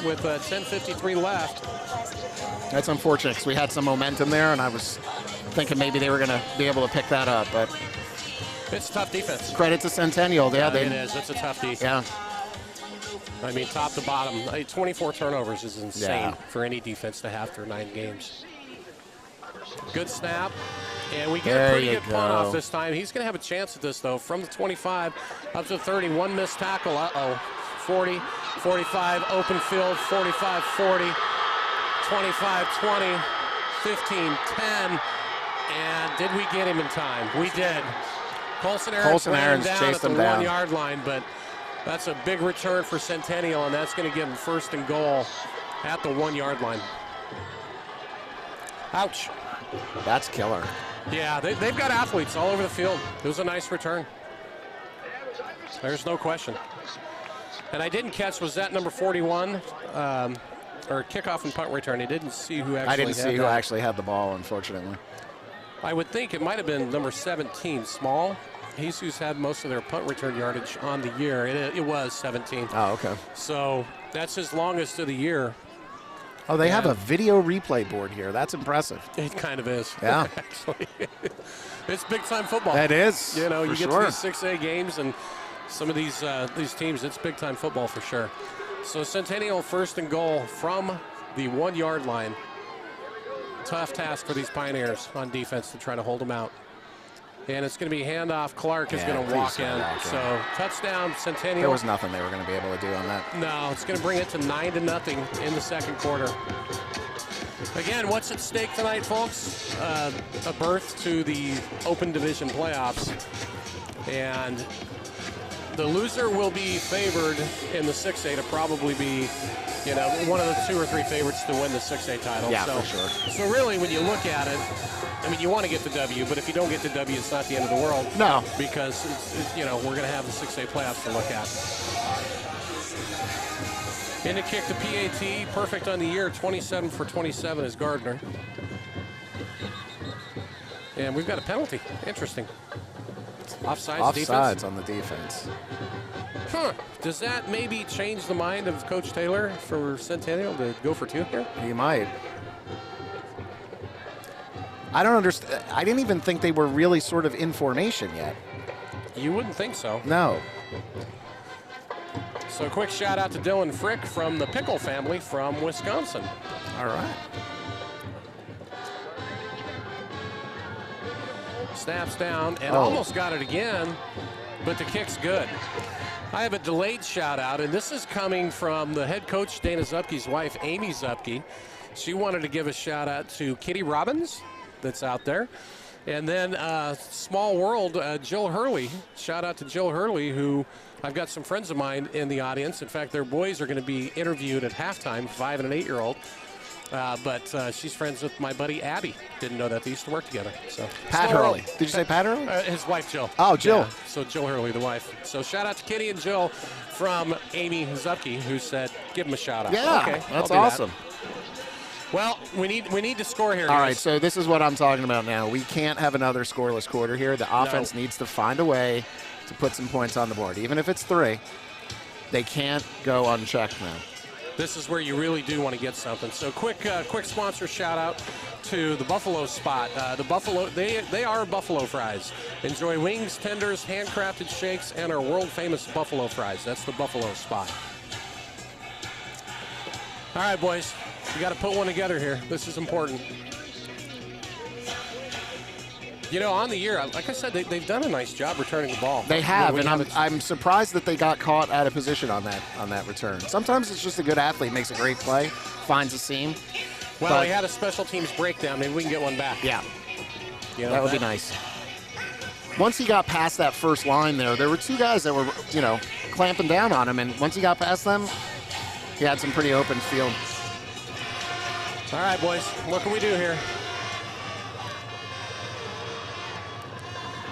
with 10:53 left. That's unfortunate because we had some momentum there, and I was thinking maybe they were going to be able to pick that up. But it's a tough defense. Credit to Centennial. Yeah, it is. It's a tough defense. Yeah. I mean, top to bottom, 24 turnovers is insane for any defense to have through 9 games. Good snap, and we get a pretty good punt off this time. He's going to have a chance at this, though, from the 25 up to 30. 1 missed tackle. 40, 45, open field, 45, 40, 25, 20, 15, 10. And did we get him in time? We did. Colson Aaron's chased him down at the 1-yard line, but that's a big return for Centennial, and that's going to give them 1st and goal at the 1-yard line. Ouch. That's killer. Yeah, they've got athletes all over the field. It was a nice return. There's no question. And I didn't catch, was that number 41 or kickoff and punt return? I didn't see who actually had the ball, unfortunately. I would think it might have been number 17, Small. He's who's had most of their punt return yardage on the year. It was 17. Oh, okay. So that's his longest of the year. Oh, they have a video replay board here. That's impressive. It kind of is. Yeah. Actually, it's big-time football. That is, you know, you get sure. to these 6A games and some of these teams, it's big-time football for sure. So Centennial 1st and goal from the 1-yard line. Tough task for these Pioneers on defense to try to hold them out. And it's going to be handoff. Clark is going to walk in. So touchdown, Centennial. There was nothing they were going to be able to do on that. No, it's going to bring it to 9-0 in the 2nd quarter. Again, what's at stake tonight, folks? A berth to the Open Division playoffs. And the loser will be favored in the 6A to probably be, you know, one of the 2 or 3 favorites to win the 6A title. Yeah, for sure. So really, when you look at it, I mean, you want to get the W, but if you don't get the W, it's not the end of the world. No. Because, you know, we're going to have the 6A playoffs to look at. In the kick to PAT, perfect on the year, 27 for 27 is Gardner. And we've got a penalty. Interesting. Offsides defense? On the defense. Huh. Does that maybe change the mind of Coach Taylor for Centennial to go for 2 here? He might. I don't understand. I didn't even think they were really sort of in formation yet. You wouldn't think so. No. So a quick shout out to Dylan Frick from the Pickle family from Wisconsin. All right. Snaps down and almost got it again, but the kick's good. I have a delayed shout out, and this is coming from the head coach, Dana Zupke's wife, Amy Zupke. She wanted to give a shout out to Kitty Robbins that's out there. And then small world, Jill Hurley. Shout out to Jill Hurley, who I've got some friends of mine in the audience. In fact, their boys are going to be interviewed at halftime, 5 and an 8-year-old. But she's friends with my buddy Abby. Didn't know that they used to work together. So Pat Hurley. Did you say Pat Hurley? His wife, Jill. Oh, Jill. Yeah, so Jill Hurley, the wife. So shout out to Kitty and Jill from Amy Zupke, who said, give them a shout out. Yeah, okay, that's awesome. Well, we need to score here. All right, so this is what I'm talking about now. We can't have another scoreless quarter here. The offense needs to find a way to put some points on the board. Even if it's 3, they can't go unchecked now. This is where you really do want to get something. So quick sponsor shout out to the Buffalo Spot. The Buffalo, they are Buffalo fries. Enjoy wings, tenders, handcrafted shakes, and our world famous Buffalo fries. That's the Buffalo Spot. All right, boys, we got to put one together here. This is important. You know, on the year, like I said, they've done a nice job returning the ball. They have, and I'm surprised that they got caught out of position on that return. Sometimes it's just a good athlete makes a great play, finds a seam. Well, they had a special teams breakdown. Maybe we can get one back. Yeah, you know, that would be nice. Once he got past that first line there were 2 guys that were, clamping down on him, and once he got past them, he had some pretty open field. All right, boys, what can we do here?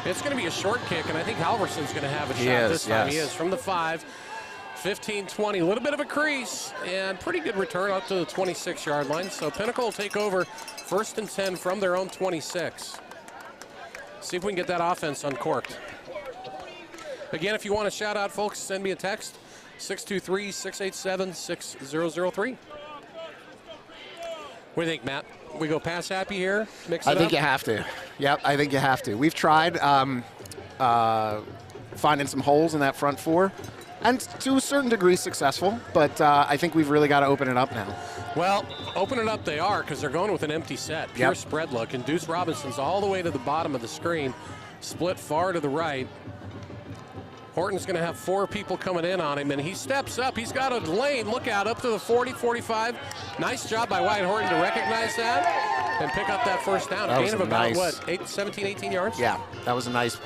It's going to be a short kick, and I think Halverson's going to have a shot this time. Yes. He is from the 5, 15-20, a little bit of a crease, and pretty good return up to the 26-yard line. So Pinnacle will take over 1st and 10 from their own 26. See if we can get that offense uncorked. Again, if you want to shout out, folks, send me a text, 623-687-6003. What do you think, Matt? We go pass happy here? Mix it up? I think you have to. Yep, I think you have to. We've tried finding some holes in that front 4, and to a certain degree successful, but I think we've really got to open it up now. Well, open it up they are, because they're going with an empty set. Pure spread look, and Deuce Robinson's all the way to the bottom of the screen, split far to the right. Horton's going to have 4 people coming in on him, and he steps up. He's got a lane. Look out, up to the 40, 45. Nice job by Wyatt Horton to recognize that and pick up that first down. Gain of about, 17, 18 yards? Yeah, that was a nice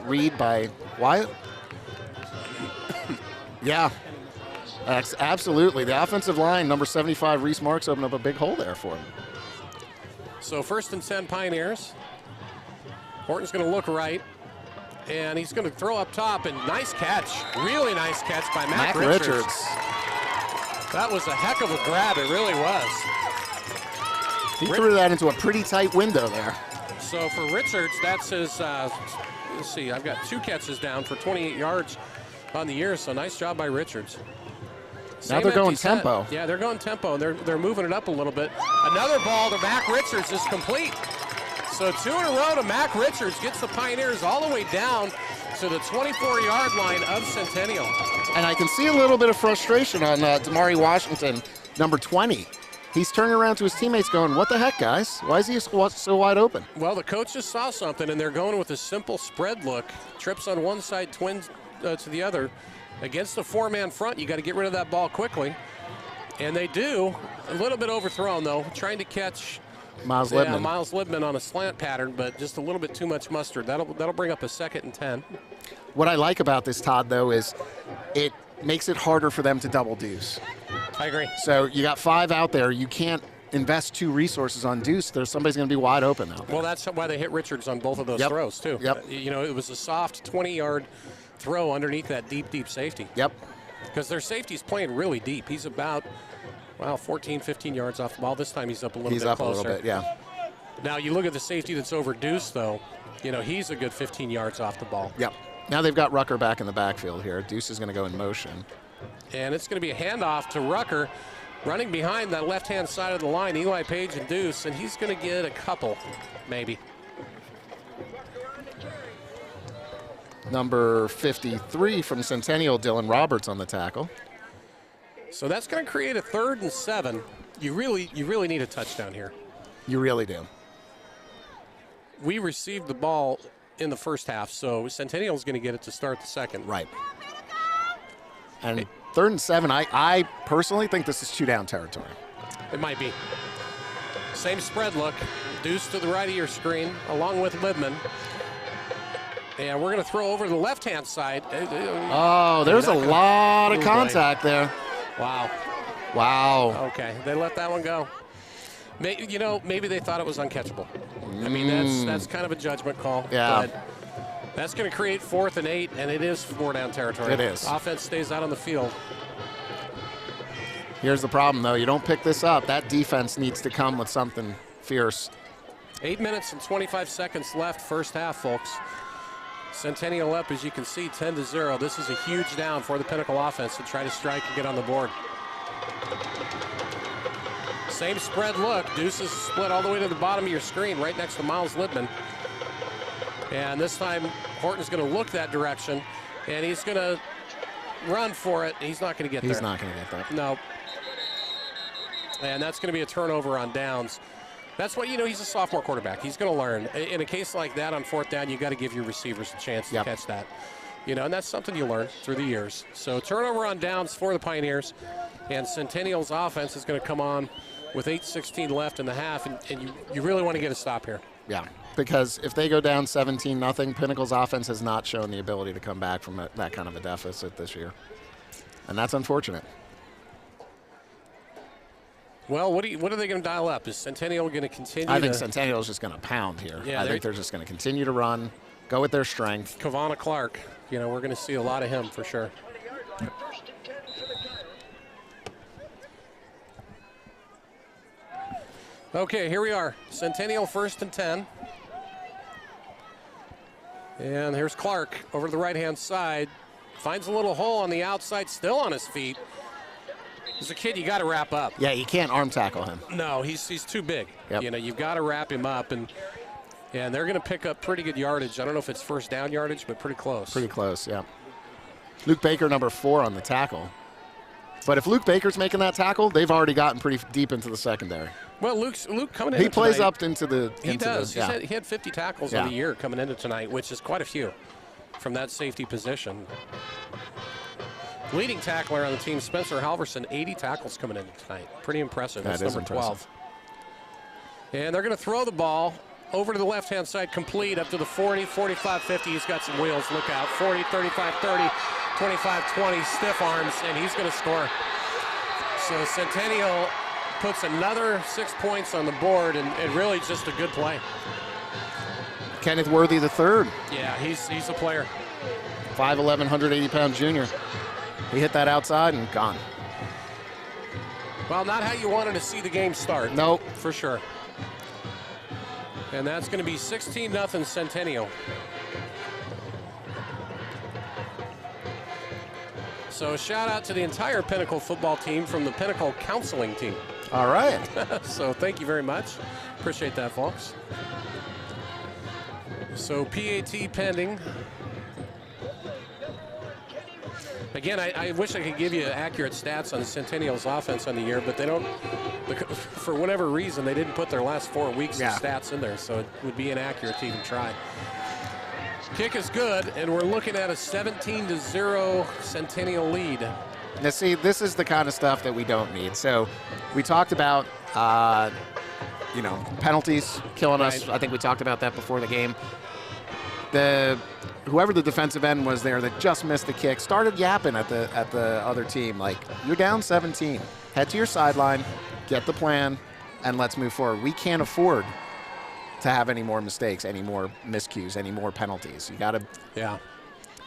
read by Wyatt. Yeah, absolutely. The offensive line, number 75, Reese Marks, opened up a big hole there for him. So 1st and 10 Pioneers. Horton's going to look right. And he's going to throw up top, and nice catch. Really nice catch by Mac Richards. That was a heck of a grab. It really was. He threw that into a pretty tight window there. So for Richards, that's his, let's see, I've got 2 catches down for 28 yards on the year, so nice job by Richards. Now they're going tempo. Yeah, they're going tempo, and they're moving it up a little bit. Another ball to Mac Richards is complete. So 2 in a row to Mac Richards, gets the Pioneers all the way down to the 24-yard line of Centennial. And I can see a little bit of frustration on Damari Washington, number 20. He's turning around to his teammates going, what the heck, guys? Why is he so wide open? Well, the coach just saw something, and they're going with a simple spread look. Trips on one side, twins to the other. Against the 4-man front, you got to get rid of that ball quickly. And they do. A little bit overthrown, though, trying to catch Miles Libman. Miles Libman on a slant pattern, but just a little bit too much mustard. That'll bring up a 2nd and 10. What I like about this, Todd, though, is it makes it harder for them to double deuce. I agree. So you got 5 out there. You can't invest 2 resources on deuce. Somebody's going to be wide open out there. Well, that's why they hit Richards on both of those throws, too. Yep. You know, it was a soft 20-yard throw underneath that deep safety. Yep. Because their safety's playing really deep. He's about, 14, 15 yards off the ball. This time he's up a little bit closer. He's up a little bit, yeah. Now, you look at the safety that's over Deuce, though. You know, he's a good 15 yards off the ball. Yep. Now they've got Rucker back in the backfield here. Deuce is going to go in motion. And it's going to be a handoff to Rucker, running behind that left-hand side of the line, Eli Page and Deuce, and he's going to get a couple, maybe. Number 53 from Centennial, Dylan Roberts on the tackle. So that's going to create a 3rd and 7. You really need a touchdown here. You really do. We received the ball in the first half, so Centennial is going to get it to start the second. Right. And 3rd and 7, I personally think this is 2-down territory. It might be. Same spread look. Deuce to the right of your screen, along with Libman. And we're going to throw over to the left-hand side. Oh, there's a lot of contact there. Wow. Wow. Okay, they let that one go. Maybe they thought it was uncatchable. I mean, that's kind of a judgment call. Yeah. But that's going to create 4th and 8, and it is 4-down territory. It is. Offense stays out on the field. Here's the problem, though. You don't pick this up. That defense needs to come with something fierce. 8 minutes and 25 seconds left, first half, folks. Centennial up, as you can see, 10-0. This is a huge down for the Pinnacle offense to try to strike and get on the board. Same spread look. Deuce is split all the way to the bottom of your screen, right next to Miles Libman. And this time, Horton's going to look that direction, and he's going to run for it. He's not going to get there. He's not going to get there. No. And that's going to be a turnover on downs. That's what, he's a sophomore quarterback. He's going to learn. In a case like that on 4th down, you got to give your receivers a chance to catch that. And that's something you learn through the years. So turnover on downs for the Pioneers, and Centennial's offense is going to come on with 8:16 left in the half, and you really want to get a stop here. Yeah, because if they go down 17-0, Pinnacle's offense has not shown the ability to come back from that kind of a deficit this year. And that's unfortunate. Well, what are they going to dial up? Is Centennial going to continue? I think Centennial is just going to pound here. Yeah, I think they're just going to continue to run, go with their strength. Kavana Clark, we're going to see a lot of him for sure. Okay, here we are. Centennial 1st and 10. And here's Clark over to the right-hand side. Finds a little hole on the outside, still on his feet. As a kid, you got to wrap up. Yeah, you can't arm tackle him. No, he's too big. Yep. You've got to wrap him up, and they're going to pick up pretty good yardage. I don't know if it's first down yardage, but pretty close. Pretty close, yeah. Luke Baker, number 4 on the tackle. But if Luke Baker's making that tackle, they've already gotten pretty deep into the secondary. Well, Luke coming in. He plays tonight, up into the. He does. He had 50 tackles in the year coming into tonight, which is quite a few from that safety position. Leading tackler on the team, Spencer Halverson, 80 tackles coming in tonight. Pretty impressive. That's number 12. And they're going to throw the ball over to the left-hand side, complete up to the 40, 45, 50. He's got some wheels. Look out. 40, 35, 30, 25, 20, stiff arms, and he's going to score. So Centennial puts another 6 points on the board, and really just a good play. Kenneth Worthy III. Yeah, he's a player. 5'11", 180-pound junior. He hit that outside and gone. Well, not how you wanted to see the game start. Nope. For sure. And that's going to be 16-0 Centennial. So shout out to the entire Pinnacle football team from the Pinnacle counseling team. All right. So thank you very much. Appreciate that, folks. So PAT pending. Again, I wish I could give you accurate stats on the Centennial's offense on the year, but they don't, for whatever reason, they didn't put their last 4 weeks of stats in there, so it would be inaccurate to even try. Kick is good, and we're looking at a 17-0 Centennial lead. Now, see, this is the kind of stuff that we don't need. So we talked about, penalties killing us. I think we talked about that before the game. Whoever the defensive end was there that just missed the kick started yapping at the other team, like, you're down 17. Head to your sideline, get the plan, and let's move forward. We can't afford to have any more mistakes, any more miscues, any more penalties. You got to. Yeah.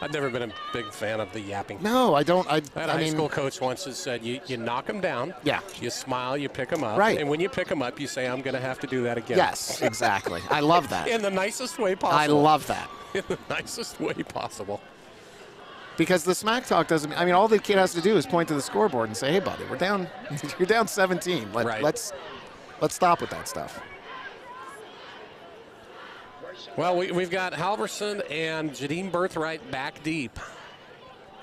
I've never been a big fan of the yapping. No, I don't. I had a high school coach once that said, you knock them down. Yeah. You smile, you pick them up. Right. And when you pick them up, you say, I'm going to have to do that again. Yes, exactly. I love that. In the nicest way possible. I love that. In the nicest way possible. Because the smack talk doesn't. I mean, all the kid has to do is point to the scoreboard and say, "Hey, buddy, we're down. You're down 17. Let's stop with that stuff." Well, we've got Halverson and Jadine Birthright back deep.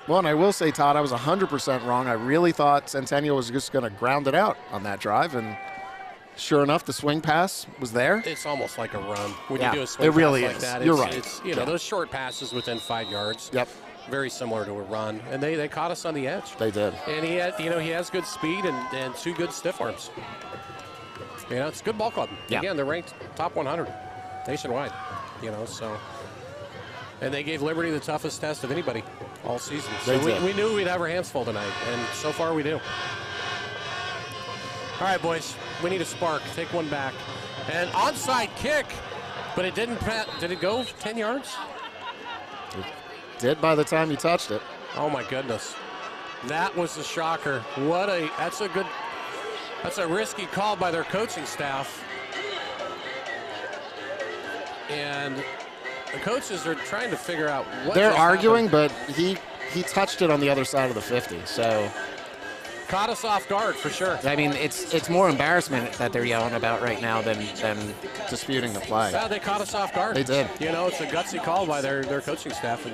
Well, and I will say, Todd, I was 100% wrong. I really thought Centennial was just going to ground it out on that drive, and sure enough, the swing pass was there. It's almost like a run when you do a swing it really pass like is. that. You're right. It's those short passes within 5 yards. Yep. very similar to a run, and they caught us on the edge. They did. And he has good speed and 2 good stiff arms. It's a good ball club. Yeah. Again, they're ranked top 100 nationwide. So. And they gave Liberty the toughest test of anybody all season. So we knew we'd have our hands full tonight, and so far we do. All right, boys, we need a spark. Take one back. And onside kick, but it didn't. Did it go 10 yards? It did by the time you touched it. Oh my goodness, that was a shocker. That's a risky call by their coaching staff. And the coaches are trying to figure out what they're arguing, happened. but he touched it on the other side of the 50, so caught us off guard for sure. I mean, it's more embarrassment that they're yelling about right now than disputing the play. Yeah, they caught us off guard. They did. It's a gutsy call by their coaching staff,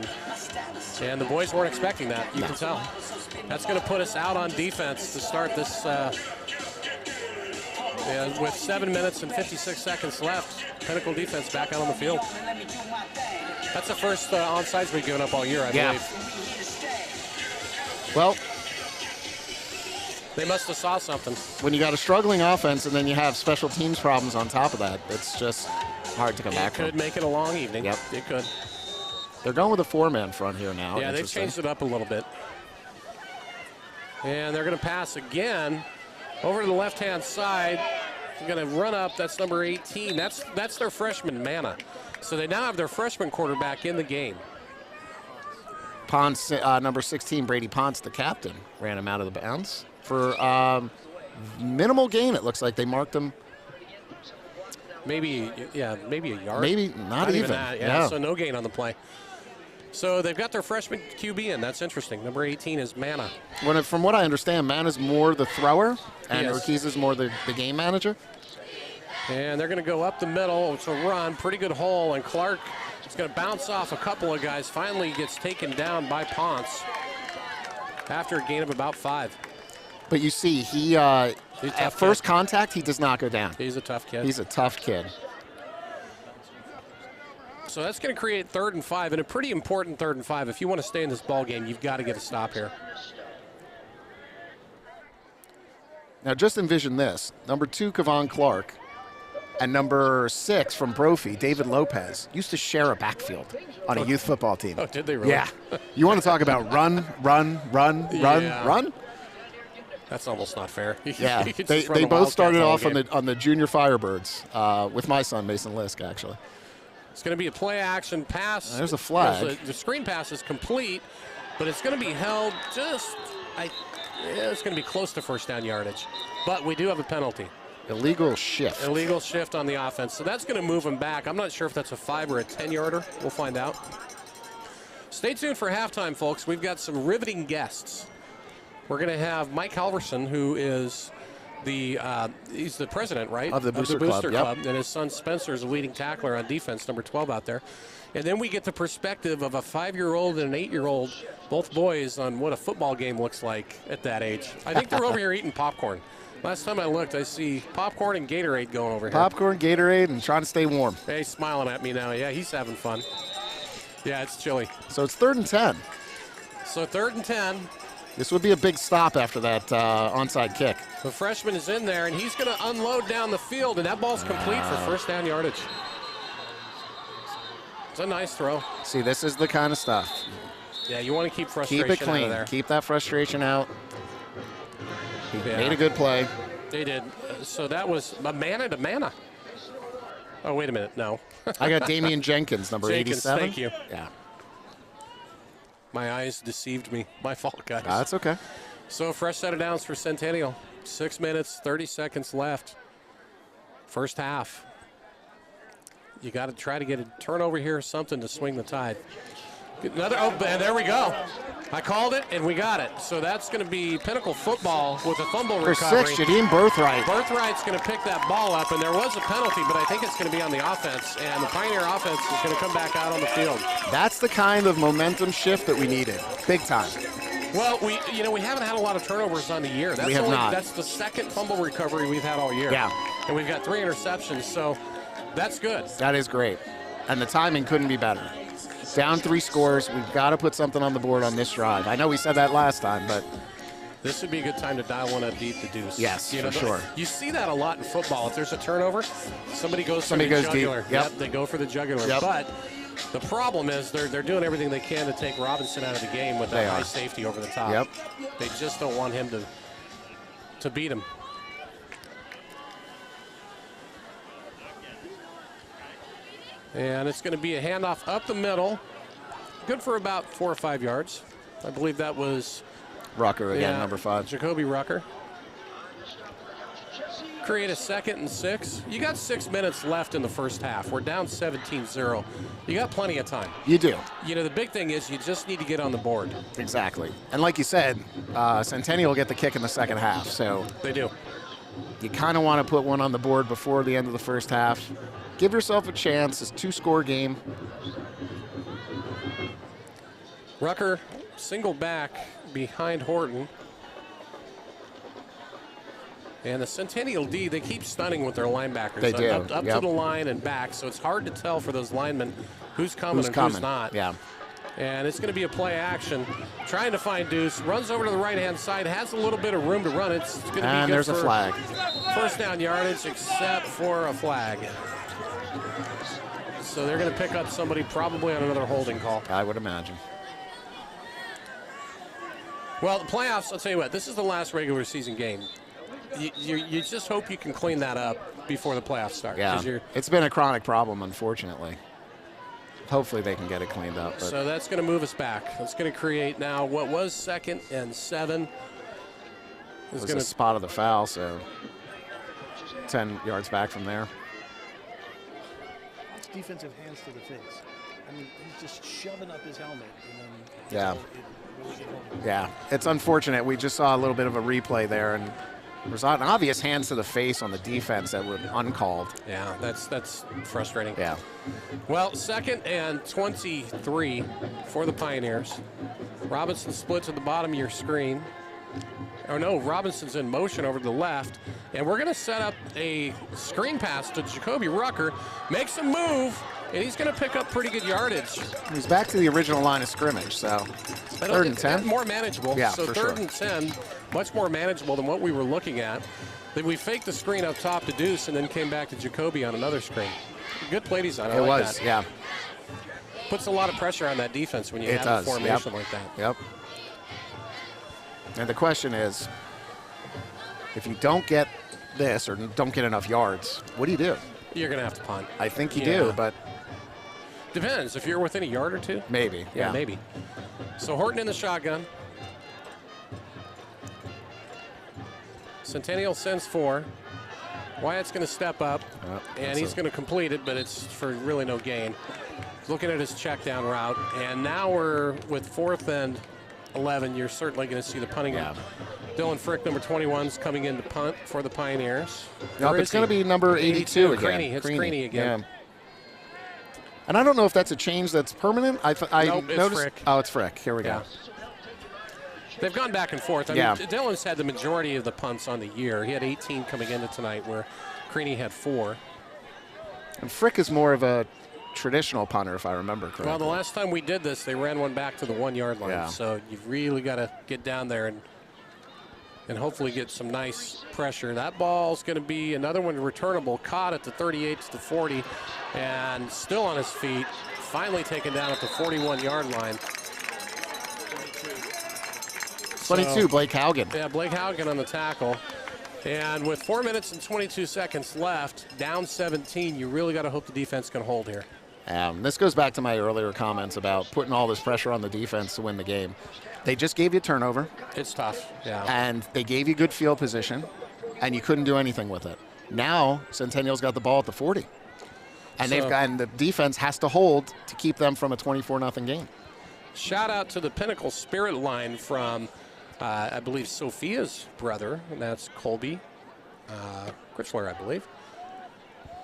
and the boys weren't expecting that. You can tell. That's going to put us out on defense to start this. With 7 minutes and 56 seconds left, Pinnacle defense back out on the field. That's the first onside we've given up all year, I believe. Well, they must have saw something. When you got a struggling offense and then you have special teams problems on top of that, it's just hard to come back from. It could make it a long evening. Yep. It could. They're going with a 4-man front here now. Yeah, they've changed it up a little bit. And they're going to pass again. Over to the left-hand side, they're going to run up. That's number 18. That's their freshman, Manna. So they now have their freshman quarterback in the game. Ponce, number 16, Brady Ponce, the captain, ran him out of the bounds for minimal gain. It looks like they marked him. Maybe a yard. Maybe not even that. Yeah, so no gain on the play. So they've got their freshman QB in. That's interesting. Number 18 is Manna. From what I understand, Manna's more the thrower, and Urquiz is more the game manager. And they're going to go up the middle. It's a run. Pretty good hole. And Clark is going to bounce off a couple of guys. Finally gets taken down by Ponce after a gain of about 5. But you see, he at first contact, he does not go down. He's a tough kid. He's a tough kid. So that's going to create 3rd and 5, and a pretty important 3rd and 5. If you want to stay in this ball game, you've got to get a stop here. Now just envision this. Number 2, Kevon Clark, and number 6 from Brophy, David Lopez, used to share a backfield on a youth football team. Oh, did they really? Yeah. You want to talk about run? That's almost not fair. Yeah. They both started off on the junior Firebirds with my son, Mason Lisk, actually. It's going to be a play-action pass. There's a flag. The screen pass is complete, but it's going to be held it's going to be close to first down yardage. But we do have a penalty. Illegal shift. Illegal shift on the offense. So that's going to move him back. I'm not sure if that's a 5 or a 10-yarder. We'll find out. Stay tuned for halftime, folks. We've got some riveting guests. We're going to have Mike Halverson, who is he's the president, right? Of the Booster Club. Club. And his son Spencer is a leading tackler on defense, number 12 out there. And then we get the perspective of a 5-year-old and an 8-year-old, both boys, on what a football game looks like at that age. I think they're over here eating popcorn. Last time I looked, I see popcorn and Gatorade going over here. Popcorn, Gatorade, and trying to stay warm. Hey, he's smiling at me now. Yeah, he's having fun. Yeah, it's chilly. So it's 3rd and 10. So 3rd and 10. This would be a big stop after that onside kick. The freshman is in there, and he's going to unload down the field, and that ball's complete for first down yardage. It's a nice throw. See, this is the kind of stuff. Yeah, you want to keep frustration Keep it clean. out of there. Keep that frustration out. He made a good play. They did. So that was a Manna to Manna. Oh, wait a minute. No. I got Damian Jenkins, number 87. Thank you. Yeah. My eyes deceived me. My fault, guys. That's okay. So fresh set of downs for Centennial. 6 minutes, 30 seconds left. First half. You got to try to get a turnover here or something to swing the tide. Another, and there we go. I called it, and we got it. So that's going to be Pinnacle football with a fumble recovery. 6, Jadeem Birthright. Birthright's going to pick that ball up, and there was a penalty, but I think it's going to be on the offense, and the Pioneer offense is going to come back out on the field. That's the kind of momentum shift that we needed, big time. Well, we haven't had a lot of turnovers on the year. We have not. That's the second fumble recovery we've had all year. Yeah. And we've got 3 interceptions, so that's good. That is great. And the timing couldn't be better. Down 3 scores. We've got to put something on the board on this drive. I know we said that last time, but this would be a good time to dial one up deep the deuce. Yes, for sure. You see that a lot in football. If there's a turnover, somebody goes for the jugular. Deep. Yep. They go for the jugular. Yep. But the problem is they're doing everything they can to take Robinson out of the game with that high safety over the top. Yep. They just don't want him to beat him. And it's going to be a handoff up the middle. Good for about 4 or 5 yards. I believe that was Rucker again, number 5. Jacoby Rucker. Create a 2nd and 6. You got 6 minutes left in the first half. We're down 17-0. You got plenty of time. You do. You know, the big thing is you just need to get on the board. Exactly. And like you said, Centennial will get the kick in the second half. So they do. You kind of want to put one on the board before the end of the first half. Give yourself a chance. It's a 2-score game. Rucker single back behind Horton. And the Centennial D, they keep stunning with their linebackers. They do. Up to the line and back, so it's hard to tell for those linemen who's coming and who's not. Yeah. And it's going to be a play action. Trying to find Deuce. Runs over to the right-hand side. Has a little bit of room to run. It's going to be good. And there's a flag. First down yardage, except for a flag. So they're going to pick up somebody probably on another holding call. I would imagine. Well, the playoffs, I'll tell you what, this is the last regular season game. You just hope you can clean that up before the playoffs start. Yeah, it's been a chronic problem, unfortunately. Hopefully they can get it cleaned up. But. So that's going to move us back. It's going to create now what was 2nd and 7. It was a spot of the foul, so 10 yards back from there. It's defensive hands to the face. I mean, he's just shoving up his helmet. And Yeah. then Yeah, it's unfortunate. We just saw a little bit of a replay there, and there was an obvious hands to the face on the defense that were uncalled. Yeah, that's frustrating. Yeah. Well, 2nd and 23 for the Pioneers. Robinson split to the bottom of your screen. Oh, no, Robinson's in motion over to the left. And we're going to set up a screen pass to Jacoby Rucker. Makes a move, and he's going to pick up pretty good yardage. He's back to the original line of scrimmage, so 3rd and 10. More manageable. Yeah, so for 3rd sure. and 10, much more manageable than what we were looking at. Then we faked the screen up top to Deuce and then came back to Jacoby on another screen. Good play design. I like that. Yeah. Puts a lot of pressure on that defense when you have a formation like that. Yep. And the question is, if you don't get this or don't get enough yards, what do you do? You're going to have to punt. I think you do, but... Depends. If you're within a yard or two? Maybe, yeah. Maybe. So Horton in the shotgun. Centennial sends 4. Wyatt's going to step up, and he's going to complete it, but it's for really no gain. Looking at his check down route, and now we're with 4th and 11. You're certainly going to see the punting. Yeah. Dylan Frick, number 21, is coming in to punt for the Pioneers. Nope, it's going to be number 82 again. Craney. It's Craney again. Yeah. And I don't know if that's a change that's permanent. I nope, noticed. It's Frick. Oh, it's Frick. Here we go. They've gone back and forth. I mean, Dylan's had the majority of the punts on the year. He had 18 coming into tonight, where Craney had 4. And Frick is more of a traditional punter, if I remember correctly. Well, the last time we did this, they ran one back to the 1 yard line. Yeah. So you've really got to get down there and hopefully get some nice pressure. That ball's going to be another one returnable, caught at the 38 to the 40, and still on his feet, finally taken down at the 41-yard line. 22, Blake Haugen. Yeah, Blake Haugen on the tackle. And with 4 minutes and 22 seconds left, down 17, you really got to hope the defense can hold here. This goes back to my earlier comments about putting all this pressure on the defense to win the game. They just gave you a turnover. It's tough, yeah. And they gave you good field position, and you couldn't do anything with it. Now, Centennial's got the ball at the 40. And the defense has to hold to keep them from a 24-0 game. Shout out to the Pinnacle Spirit line from, I believe, Sophia's brother, and that's Colby Critchler, I believe.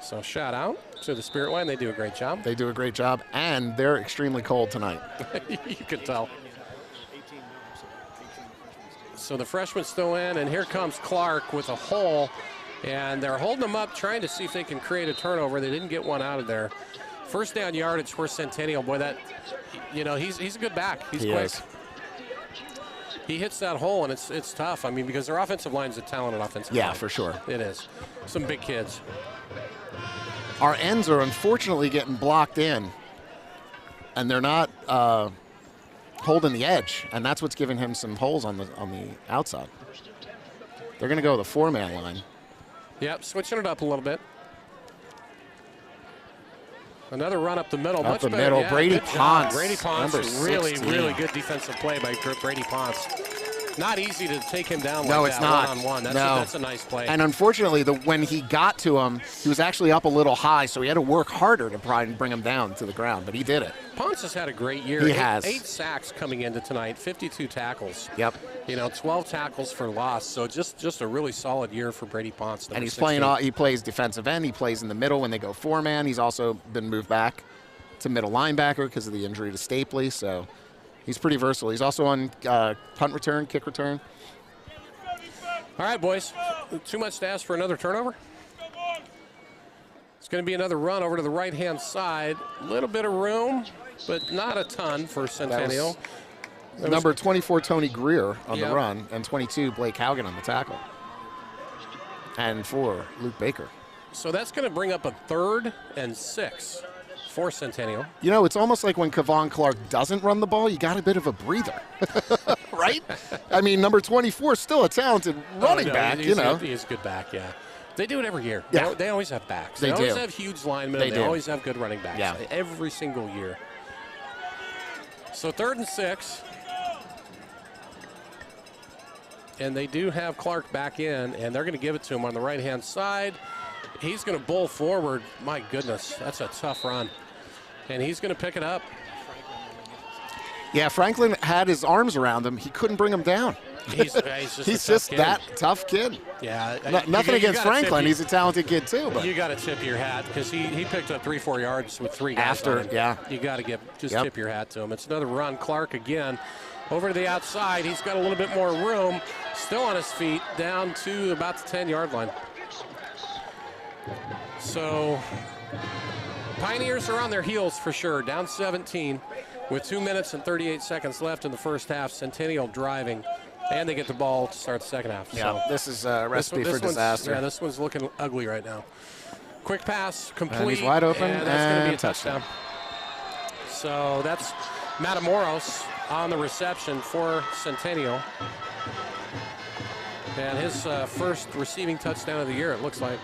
So shout out to the Spirit line. They do a great job. They do a great job, and they're extremely cold tonight. You could tell. So the freshman's still in, and here comes Clark with a hole, and they're holding them up, trying to see if they can create a turnover. They didn't get one out of there. First down yardage for Centennial. Boy, that, he's a good back. He's quick. He hits that hole, and it's tough. I mean, because their offensive line is a talented offensive line. Yeah, for sure. It is. Some big kids. Our ends are unfortunately getting blocked in, and they're not holding the edge, and that's what's giving him some holes on the outside. They're going to go with a 4-man line. Yep, switching it up a little bit. Another run up the middle. Up much the better. middle, Yeah, Brady Ponce. Brady Ponce, number really, 16. really good defensive play by Brady Ponce. Not easy to take him down No, like it's that not. one-on-one. No. That's a nice play. And unfortunately, when he got to him, he was actually up a little high, so he had to work harder to try and bring him down to the ground, but he did it. Ponce has had a great year. He has. 8 sacks coming into tonight, 52 tackles. Yep. 12 tackles for loss. So just a really solid year for Brady Ponce. And he's 16. he plays defensive end. He plays in the middle when they go 4-man. He's also been moved back to middle linebacker because of the injury to Stapley. So he's pretty versatile. He's also on punt return, kick return. All right, boys. Too much to ask for another turnover? It's going to be another run over to the right-hand side. A little bit of room, but not a ton for Centennial. Number 24, Tony Greer on Yep. the run, and 22, Blake Haugen on the tackle. And 4, Luke Baker. So that's going to bring up a 3rd and 6 for Centennial. It's almost like when Kevon Clark doesn't run the ball, you got a bit of a breather, right? I mean, number 24 is still a talented running back, He's a good back, yeah. They do it every year. Yeah. They always have backs. They always do. have huge linemen. They They do. always have good running backs. Yeah. Every single year. So 3rd and 6. And they do have Clark back in, and they're going to give it to him on the right-hand side. He's going to bowl forward. My goodness, that's a tough run. And he's going to pick it up. Yeah, Franklin had his arms around him. He couldn't bring him down. He's just that tough kid. Yeah. Nothing against Franklin. He's a talented kid, too. But you got to tip your hat because he picked up 3-4 yards with 3 guys on him. Yeah. You got to tip your hat to him. It's another run. Clark again over to the outside. He's got a little bit more room. Still on his feet, down to about the 10-yard line. So Pioneers are on their heels for sure. Down 17 with 2 minutes and 38 seconds left in the first half. Centennial driving, and they get the ball to start the second half. Yeah, so this is a recipe for disaster. Yeah, this one's looking ugly right now. Quick pass, complete. And he's wide open, and that's going to be a and touchdown. So that's Matamoros on the reception for Centennial. And his first receiving touchdown of the year, it looks like.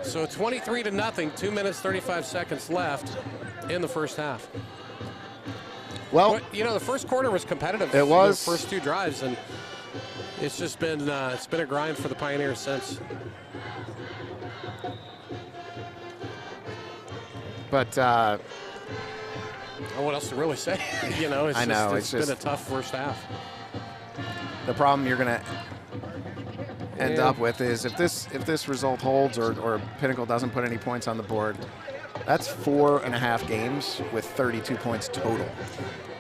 So 23-0, 2 minutes, 35 seconds left in the first half. Well, the first quarter was competitive. It was. The first 2 drives, and it's just been it's been a grind for the Pioneers since. But what else to really say? It's been a tough first half. The problem you're going to end up with is if this result holds or Pinnacle doesn't put any points on the board, that's 4.5 games with 32 points total.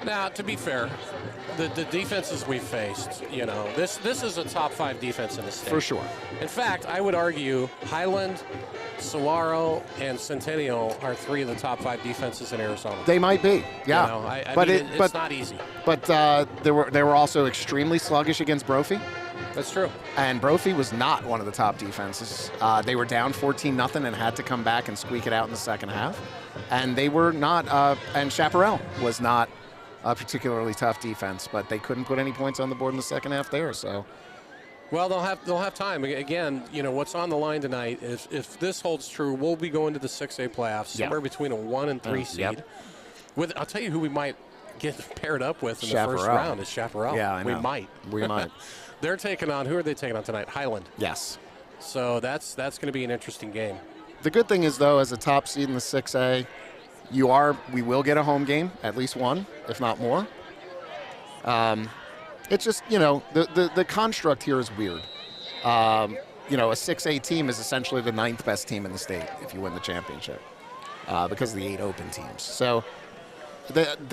Now, to be fair, the defenses we faced, this is a top 5 defense in the state. For sure. In fact, I would argue Highland, Saguaro, and Centennial are 3 of the top 5 defenses in Arizona. They might be, yeah. It's not easy. But they were also extremely sluggish against Brophy. That's true. And Brophy was not one of the top defenses. They were down 14-0 and had to come back and squeak it out in the second half. And they were not, and Chaparral was not a particularly tough defense, but they couldn't put any points on the board in the second half there. So, well, they'll have time. Again, what's on the line tonight is if this holds true, we'll be going to the 6A playoffs somewhere between a 1 and 3 seed. Yep. I'll tell you who we might get paired up with in Chaparral. the first round is Chaparral. Yeah, I know. We might. Who are they taking on tonight? Highland. Yes. So that's going to be an interesting game. The good thing is, though, as a top seed in the 6A, we will get a home game, at least one, if not more. It's just, the construct here is weird. A 6A team is essentially the 9th best team in the state if you win the championship because of the 8 open teams. So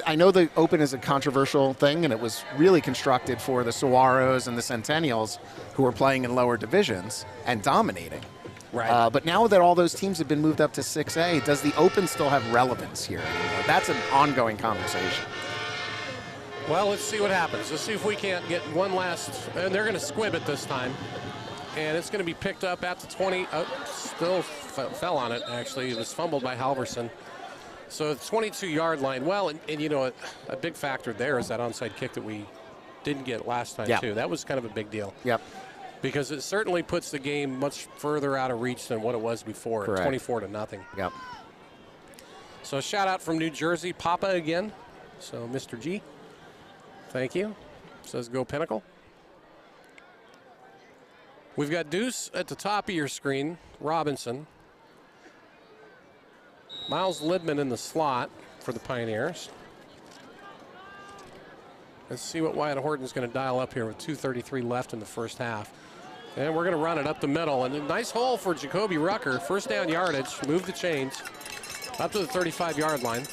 I know the open is a controversial thing, and it was really constructed for the Saguaros and the Centennials who were playing in lower divisions and dominating. Right. But now that all those teams have been moved up to 6A, does the Open still have relevance here anymore? That's an ongoing conversation. Well, let's see what happens. Let's see if we can't get one last. And they're going to squib it this time. And it's going to be picked up at the 20. Still fell on it, actually. It was fumbled by Halverson. So the 22-yard line. Well, and you know, a big factor there is that onside kick that we didn't get last time, too. That was kind of a big deal. Yep. Because it certainly puts the game much further out of reach than what it was before. Correct. 24-0. Yep. So a shout out from New Jersey, Papa again. So Mr. G, thank you. Says go Pinnacle. We've got Deuce at the top of your screen, Robinson. Miles Lidman in the slot for the Pioneers. Let's see what Wyatt Horton's going to dial up here with 2:33 left in the first half. And we're going to run it up the middle. And a nice hole for Jacoby Rucker. First down yardage, move the chains up to the 35-yard line.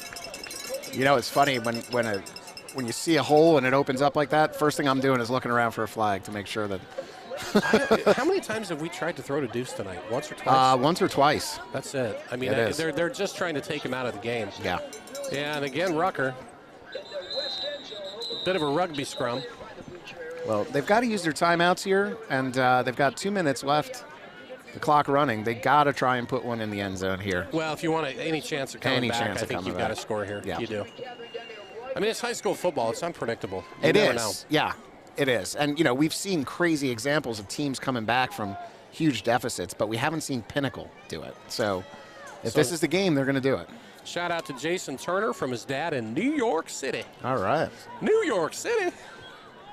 You know, it's funny when you see a hole and it opens up like that, first thing I'm doing is looking around for a flag to make sure that. How many times have we tried to throw to Deuce tonight? Once or twice? Once or twice. That's it. I mean, they're just trying to take him out of the game. Yeah. And again, Rucker. Bit of a rugby scrum. Well, they've got to use their timeouts here, and they've got 2 minutes left. The clock running. They got to try and put one in the end zone here. Well, if you want any chance of coming back, I think you've got to score here. Yeah. You do. I mean, it's high school football. It's unpredictable. It is. Yeah, it is. And, you know, we've seen crazy examples of teams coming back from huge deficits, but we haven't seen Pinnacle do it. So if this is the game, they're going to do it. Shout out to Jason Turner from his dad in New York City. All right. New York City.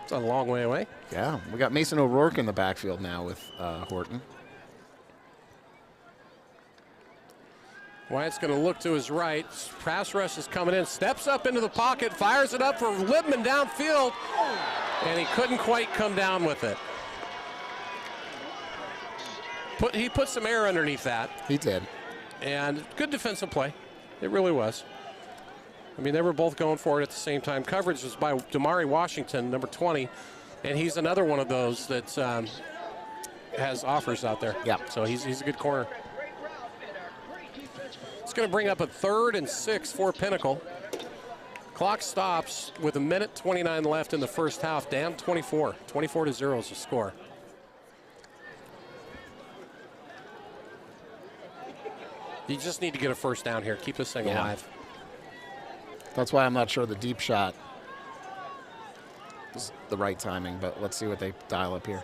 It's a long way away. Yeah, we got Mason O'Rourke in the backfield now with Horton. Wyatt's going to look to his right. Pass rush is coming in. Steps up into the pocket. Fires it up for Libman downfield. And he couldn't quite come down with it. He put some air underneath that. He did. And good defensive play. It really was. I mean, they were both going for it at the same time. Coverage was by Damari Washington, number 20. And he's another one of those that has offers out there. Yeah. So he's a good corner. It's going to bring up a 3rd and 6 for Pinnacle. Clock stops with 1:29 left in the first half. Down 24. 24-0 is the score. You just need to get a first down here. Keep this thing alive. That's why I'm not sure the deep shot is the right timing, but let's see what they dial up here.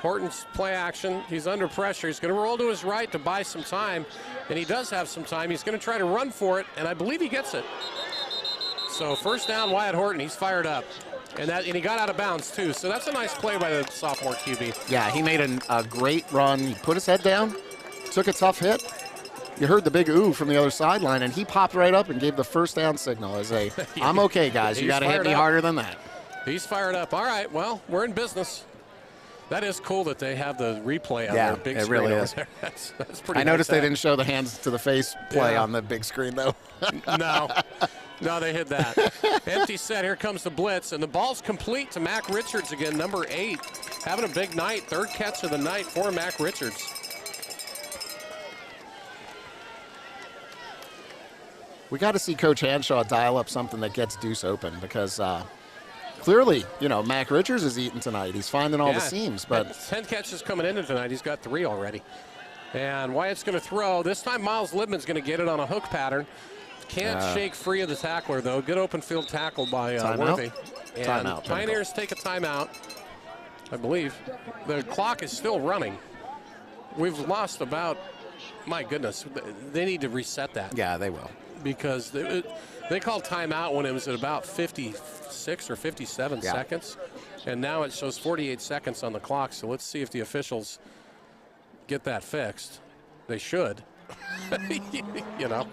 Horton's play action. He's under pressure. He's going to roll to his right to buy some time, and he does have some time. He's going to try to run for it, and I believe he gets it. So first down, Wyatt Horton. He's fired up, and he got out of bounds too. So that's a nice play by the sophomore QB. Yeah, he made a great run. He put his head down, took a tough hit. You heard the big ooh from the other sideline, and he popped right up and gave the first down signal as a, I'm okay, guys. You got to hit me harder than that. He's fired up. All right, well, we're in business. That is cool that they have the replay on their big screen. Really over is. there. That's pretty I noticed nice they didn't show the hands to the face play on the big screen, though. No, they hit that. Empty set. Here comes the blitz, and the ball's complete to Mac Richards again, number 8. Having a big night. 3rd catch of the night for Mac Richards. We got to see Coach Hanshaw dial up something that gets Deuce open because clearly, you know, Mac Richards is eating tonight. He's finding all the seams. But 10 catches coming into tonight. He's got 3 already. And Wyatt's going to throw. This time Miles Libman's going to get it on a hook pattern. Can't shake free of the tackler, though. Good open field tackle by Worthy. And timeout. Pioneers take a timeout, I believe. The clock is still running. We've lost about, my goodness, they need to reset that. Yeah, they will. Because they called timeout when it was at about 56 or 57 seconds. And now it shows 48 seconds on the clock. So let's see if the officials get that fixed. They should. You know.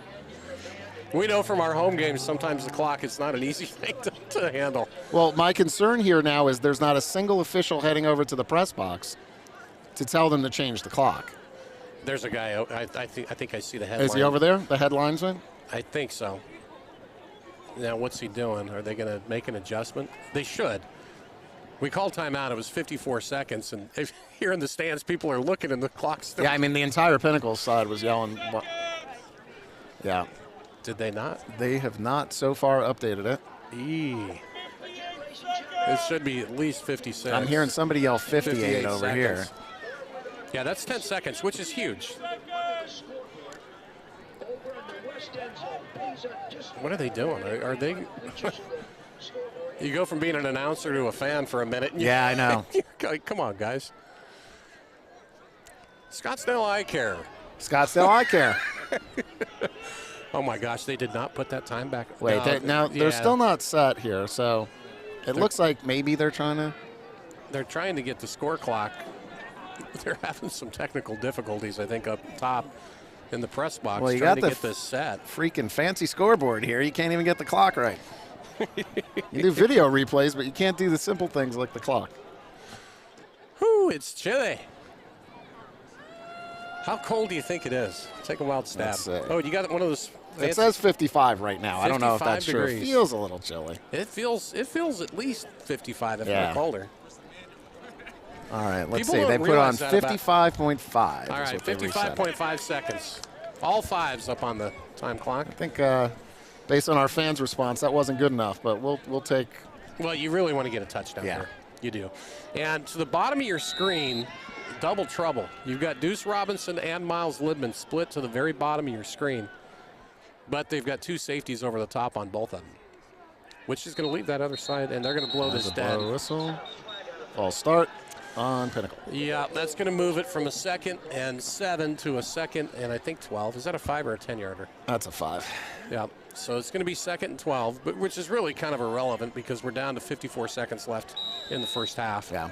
We know from our home games sometimes the clock is not an easy thing to handle. Well, my concern here now is there's not a single official heading over to the press box to tell them to change the clock. There's a guy, I think I see the headline. Is he over there, the headlinesman? I think so. Now, what's he doing? Are they going to make an adjustment? They should. We called timeout. It was 54 seconds, and here in the stands, people are looking, and the clock's still. Yeah, I mean, the entire Pinnacle side was yelling. Yeah. Did they not? They have not so far updated it. It should be at least 56. I'm hearing somebody yell 58 over seconds. here. Yeah, that's 10 seconds, which is huge. What are they doing? Are they? You go from being an announcer to a fan for a minute. And yeah, I know. Come on, guys. Scottsdale Eye Care. Scottsdale Eye Care. Oh my gosh, they did not put that time back. Wait, they're still not set here, so it looks like maybe they're trying to. They're trying to get the score clock. They're having some technical difficulties, I think, up top in the press box. Well, you trying got to the get this set. Freaking fancy scoreboard here. You can't even get the clock right. You do video replays, but you can't do the simple things like the clock. Whew, it's chilly. How cold do you think it is? Take a wild stab. Oh, you got one of those. It says 55 right now. I don't know if that's degrees. true. It feels a little chilly. It feels at least 55, if not colder. All right, let's People see. They don't put on realize that 55.5. All right, 55.5 seconds. All fives up on the time clock. I think based on our fans' response, that wasn't good enough, but we'll take. Well, you really want to get a touchdown here. You do. And to the bottom of your screen, double trouble. You've got Deuce Robinson and Miles Lidman split to the very bottom of your screen, but they've got two safeties over the top on both of them, which is going to leave that other side, and they're going to blow this dead. Whistle. False start on Pinnacle. Yeah, that's going to move it from a 2nd and 7 to a 2nd and I think 12. Is that a 5 or a 10-yarder? That's a 5. Yeah, so it's going to be 2nd and 12, but which is really kind of irrelevant because we're down to 54 seconds left in the first half. Yeah.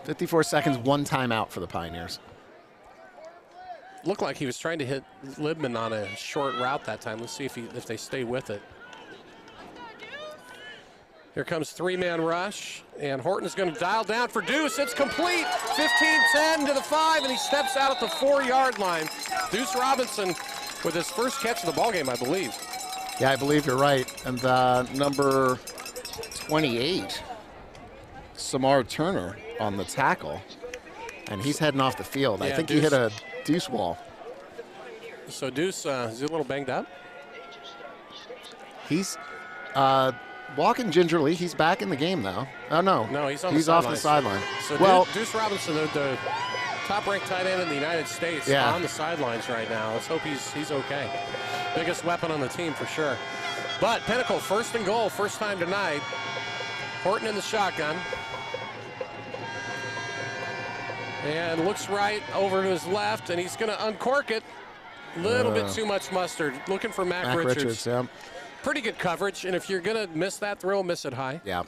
54 seconds, one timeout for the Pioneers. Looked like he was trying to hit Libman on a short route that time. Let's see if they stay with it. Here comes 3-man rush, and Horton's going to dial down for Deuce. It's complete. 15-10 to the 5, and he steps out at the 4-yard line. Deuce Robinson with his first catch of the ballgame, I believe. Yeah, I believe you're right. And number 28, Samar Turner on the tackle, and he's heading off the field. Yeah, I think Deuce, he hit a Deuce wall. So Deuce, is he a little banged up? He's walking gingerly. He's back in the game, though. Oh, no. No, he's off the sideline. So well, Deuce Robinson, the top-ranked tight end in the United States, on the sidelines right now. Let's hope he's okay. Biggest weapon on the team for sure. But Pinnacle, 1st and goal, first time tonight. Horton in the shotgun. And looks right over to his left, and he's going to uncork it. Little bit too much mustard. Looking for Mac Richards. Yeah. Pretty good coverage, and if you're going to miss that throw, miss it high. Yeah.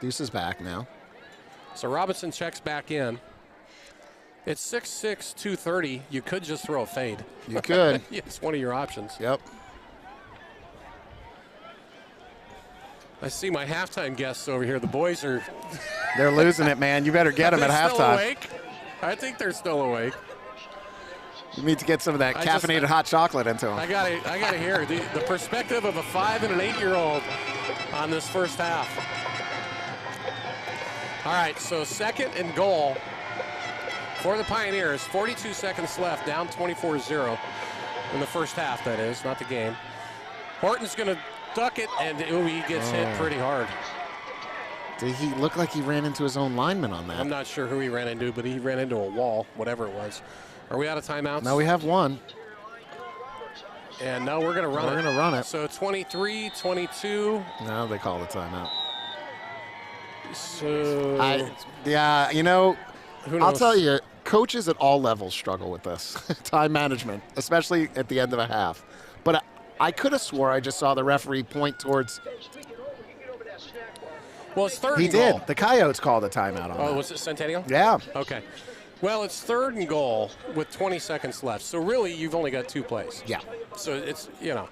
Deuce is back now. So Robinson checks back in. It's 6'6", 230. You could just throw a fade. You could. It's one of your options. Yep. I see my halftime guests over here. The boys are... They're losing it, man. You better get them at halftime. Still awake? I think they're still awake. You need to get some of that caffeinated hot chocolate into them. I gotta hear the perspective of a 5- and 8-year-old on this first half. All right, so 2nd and goal for the Pioneers. 42 seconds left, down 24-0 in the first half, that is, not the game. Horton's going to duck it, and he gets hit pretty hard. Did he look like he ran into his own lineman on that? I'm not sure who he ran into, but he ran into a wall, whatever it was. Are we out of timeouts? No, we have one. And now we're going to run it. We're going to run it. So 23-22. No, they call the timeout. So yeah, you know, who knows? I'll tell you, coaches at all levels struggle with this time management, especially at the end of a half. But I could have swore I just saw the referee point towards. Well, it's 3rd and goal. He did. The Coyotes called a timeout on that. Oh, was it Centennial? Yeah. Okay. Well, it's 3rd and goal with 20 seconds left. So really, you've only got 2 plays. Yeah. So it's, you know.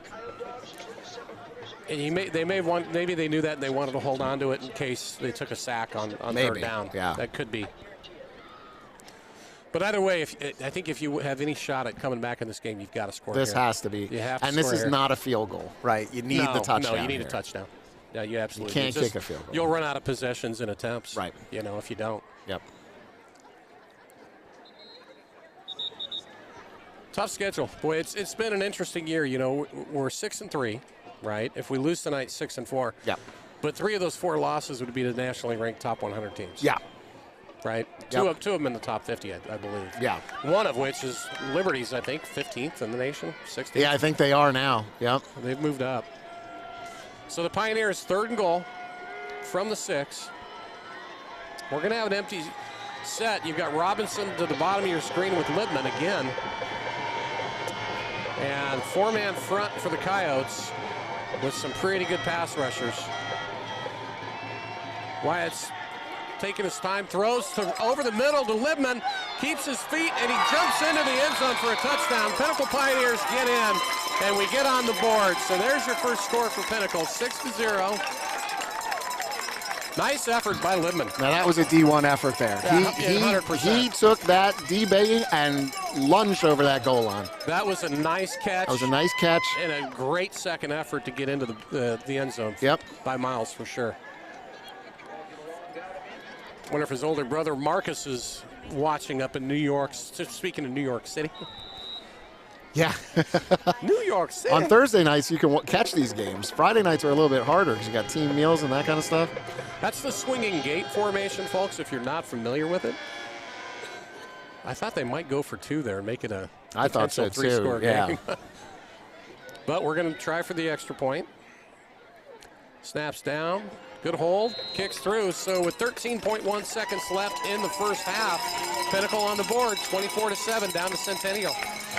And maybe they knew that and they wanted to hold on to it in case they took a sack on 3rd down. Yeah. That could be. But either way, I think if you have any shot at coming back in this game, you've got to score. This here. has to be. You have to and this score is here. not a field goal, right? You need the touchdown. No, you need here. a touchdown. Yeah, you absolutely You can't kick a field goal. You'll run out of possessions and attempts. Right. If you don't. Yep. Tough schedule. Boy, it's been an interesting year. We're 6-3, right? If we lose tonight, 6-4. Yeah. But 3 of those 4 losses would be the nationally ranked top 100 teams. Yeah. Right? Yep. Two of them in the top 50, I believe. Yeah. One of which is Liberty's, I think, 15th in the nation, 16th. Yeah, I think they are now. Yep. They've moved up. So the Pioneers, 3rd and goal from the 6. We're going to have an empty set. You've got Robinson to the bottom of your screen with Libman again. And 4-man front for the Coyotes with some pretty good pass rushers. Wyatt's taking his time, throws over the middle to Libman, keeps his feet, and he jumps into the end zone for a touchdown. Pinnacle Pioneers get in, and we get on the board. So there's your first score for Pinnacle, 6-0. Nice effort by Libman. Now that was a D1 effort there. Yeah, 100%. He took that D-baiting and lunged over that goal line. That was a nice catch. That was a nice catch. And a great second effort to get into the end zone. Yep. By Miles, for sure. Wonder if his older brother Marcus is watching up in New York. Speaking of New York City. Yeah. New York City. On Thursday nights, you can catch these games. Friday nights are a little bit harder because you got team meals and that kind of stuff. That's the swinging gate formation, folks, if you're not familiar with it. I thought they might go for 2 there and make it a I thought so too. 3-score Yeah. game. But we're going to try for the extra point. Snaps down. Good hold. Kicks through. So with 13.1 seconds left in the first half, Pinnacle on the board, 24-7 down to Centennial.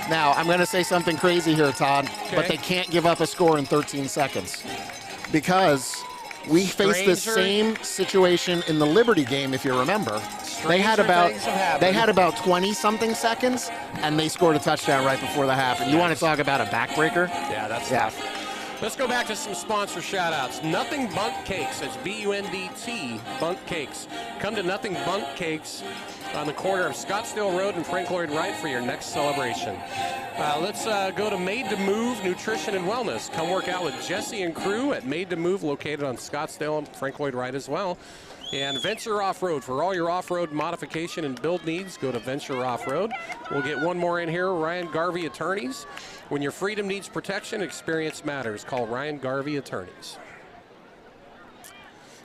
Now, I'm going to say something crazy here, Todd, but they can't give up a score in 13 seconds because we faced the same situation in the Liberty game, if you remember. They had about 20-something seconds, and they scored a touchdown right before the half. And you want to talk about a backbreaker? Yeah, that's tough. Let's go back to some sponsor shout-outs. Nothing Bundt Cakes. That's B-U-N-D-T, Bundt Cakes. Come to Nothing Bundt Cakes on the corner of Scottsdale Road and Frank Lloyd Wright for your next celebration. Let's go to Made to Move Nutrition and Wellness. Come work out with Jesse and crew at Made to Move, located on Scottsdale and Frank Lloyd Wright as well. And Venture Off-Road. For all your off-road modification and build needs, go to Venture Off-Road. We'll get one more in here. Ryan Garvey Attorneys. When your freedom needs protection, experience matters. Call Ryan Garvey Attorneys.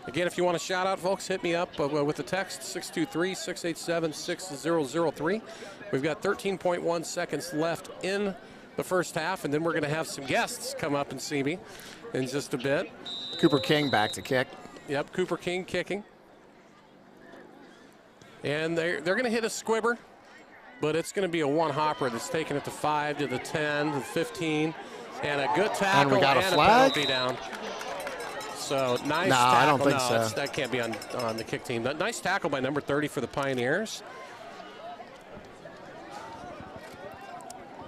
Again, if you want to shout out, folks, hit me up with the text 623-687-6003. We've got 13.1 seconds left in the first half, and then we're going to have some guests come up and see me in just a bit. Cooper King back to kick. Yep, Cooper King kicking. And they're going to hit a squibber, but it's going to be a one-hopper that's taking it to 5, to the 10, to the 15, and a good tackle and we got a and flag? a penalty down. So nice no, tackle. I don't think no, so. That can't be on the kick team. But nice tackle by number 30 for the Pioneers.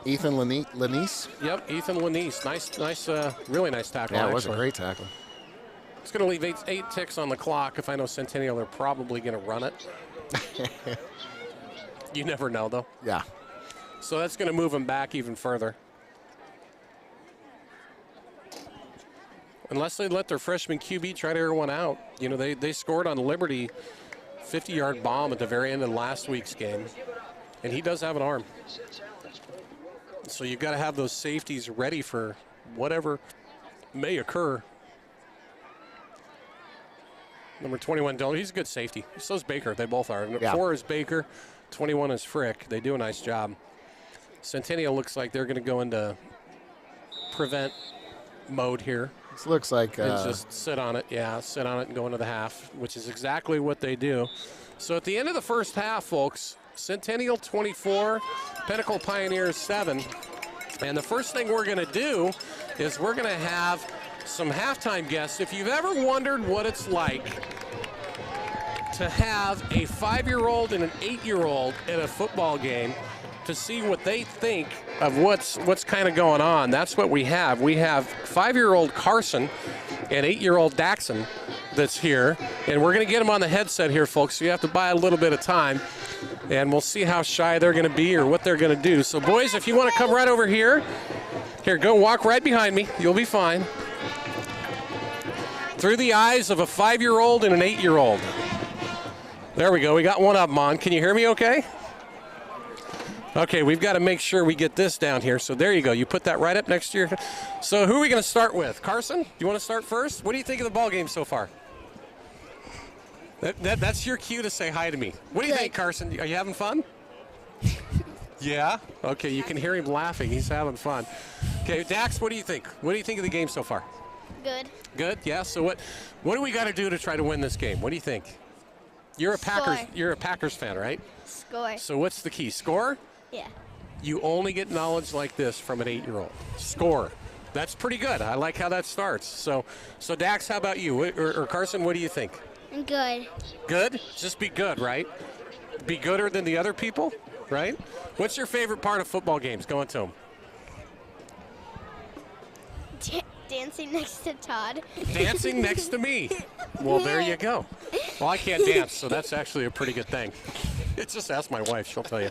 Ethan Lanise? Yep, Ethan Lanise. Nice, really nice tackle. Yeah, it was actually. a great tackle. It's going to leave eight ticks on the clock. If I know Centennial, they're probably going to run it. You never know, though. Yeah. So that's going to move them back even further. Unless they let their freshman QB try to air one out. You know, they scored on Liberty 50-yard bomb at the very end of last week's game. And he does have an arm. So you've got to have those safeties ready for whatever may occur. Number 21, Dillon, he's a good safety. So is Baker. They both are. Yeah. 4 is Baker. 21 is Frick. They do a nice job. Centennial looks like they're going to go into prevent mode here. This looks like... and just sit on it. Yeah, sit on it and go into the half, which is exactly what they do. So at the end of the first half, folks, Centennial 24, Pinnacle Pioneers 7. And the first thing we're going to do is we're going to have some halftime guests. If you've ever wondered what it's like to have a 5-year-old and an 8-year-old at a football game to see what they think of what's kind of going on, that's what we have. We have 5-year-old Carson and 8-year-old Daxon that's here, and we're going to get them on the headset here, folks, so you have to buy a little bit of time, and we'll see how shy they're going to be or what they're going to do. So, boys, if you want to come right over here, go walk right behind me. You'll be fine. through the eyes of a 5-year-old and an 8-year-old. There we go. We got one of them on. Can you hear me okay? Okay, we've got to make sure we get this down here. So there you go. You put that right up next to your... So who are we going to start with? Carson, do you want to start first? What do you think of the ball game so far? That's your cue to say hi to me. What do you think, Carson? Are you having fun? Yeah? Okay, you can hear him laughing. He's having fun. Okay, Dax, what do you think? What do you think of the game so far? Good. Good, yeah. So what do we got to do to try to win this game? What do you think? You're a Packers fan, right? Score. So what's the key? Score? Yeah. You only get knowledge like this from an 8-year-old. Score. That's pretty good. I like how that starts. So Dax, how about you? Or Carson, what do you think? Good. Good? Just be good, right? Be gooder than the other people, right? What's your favorite part of football games? Going to them. Dancing next to Todd. Dancing next to me. Well, there you go. Well, I can't dance, so that's actually a pretty good thing. Just ask my wife. She'll tell you.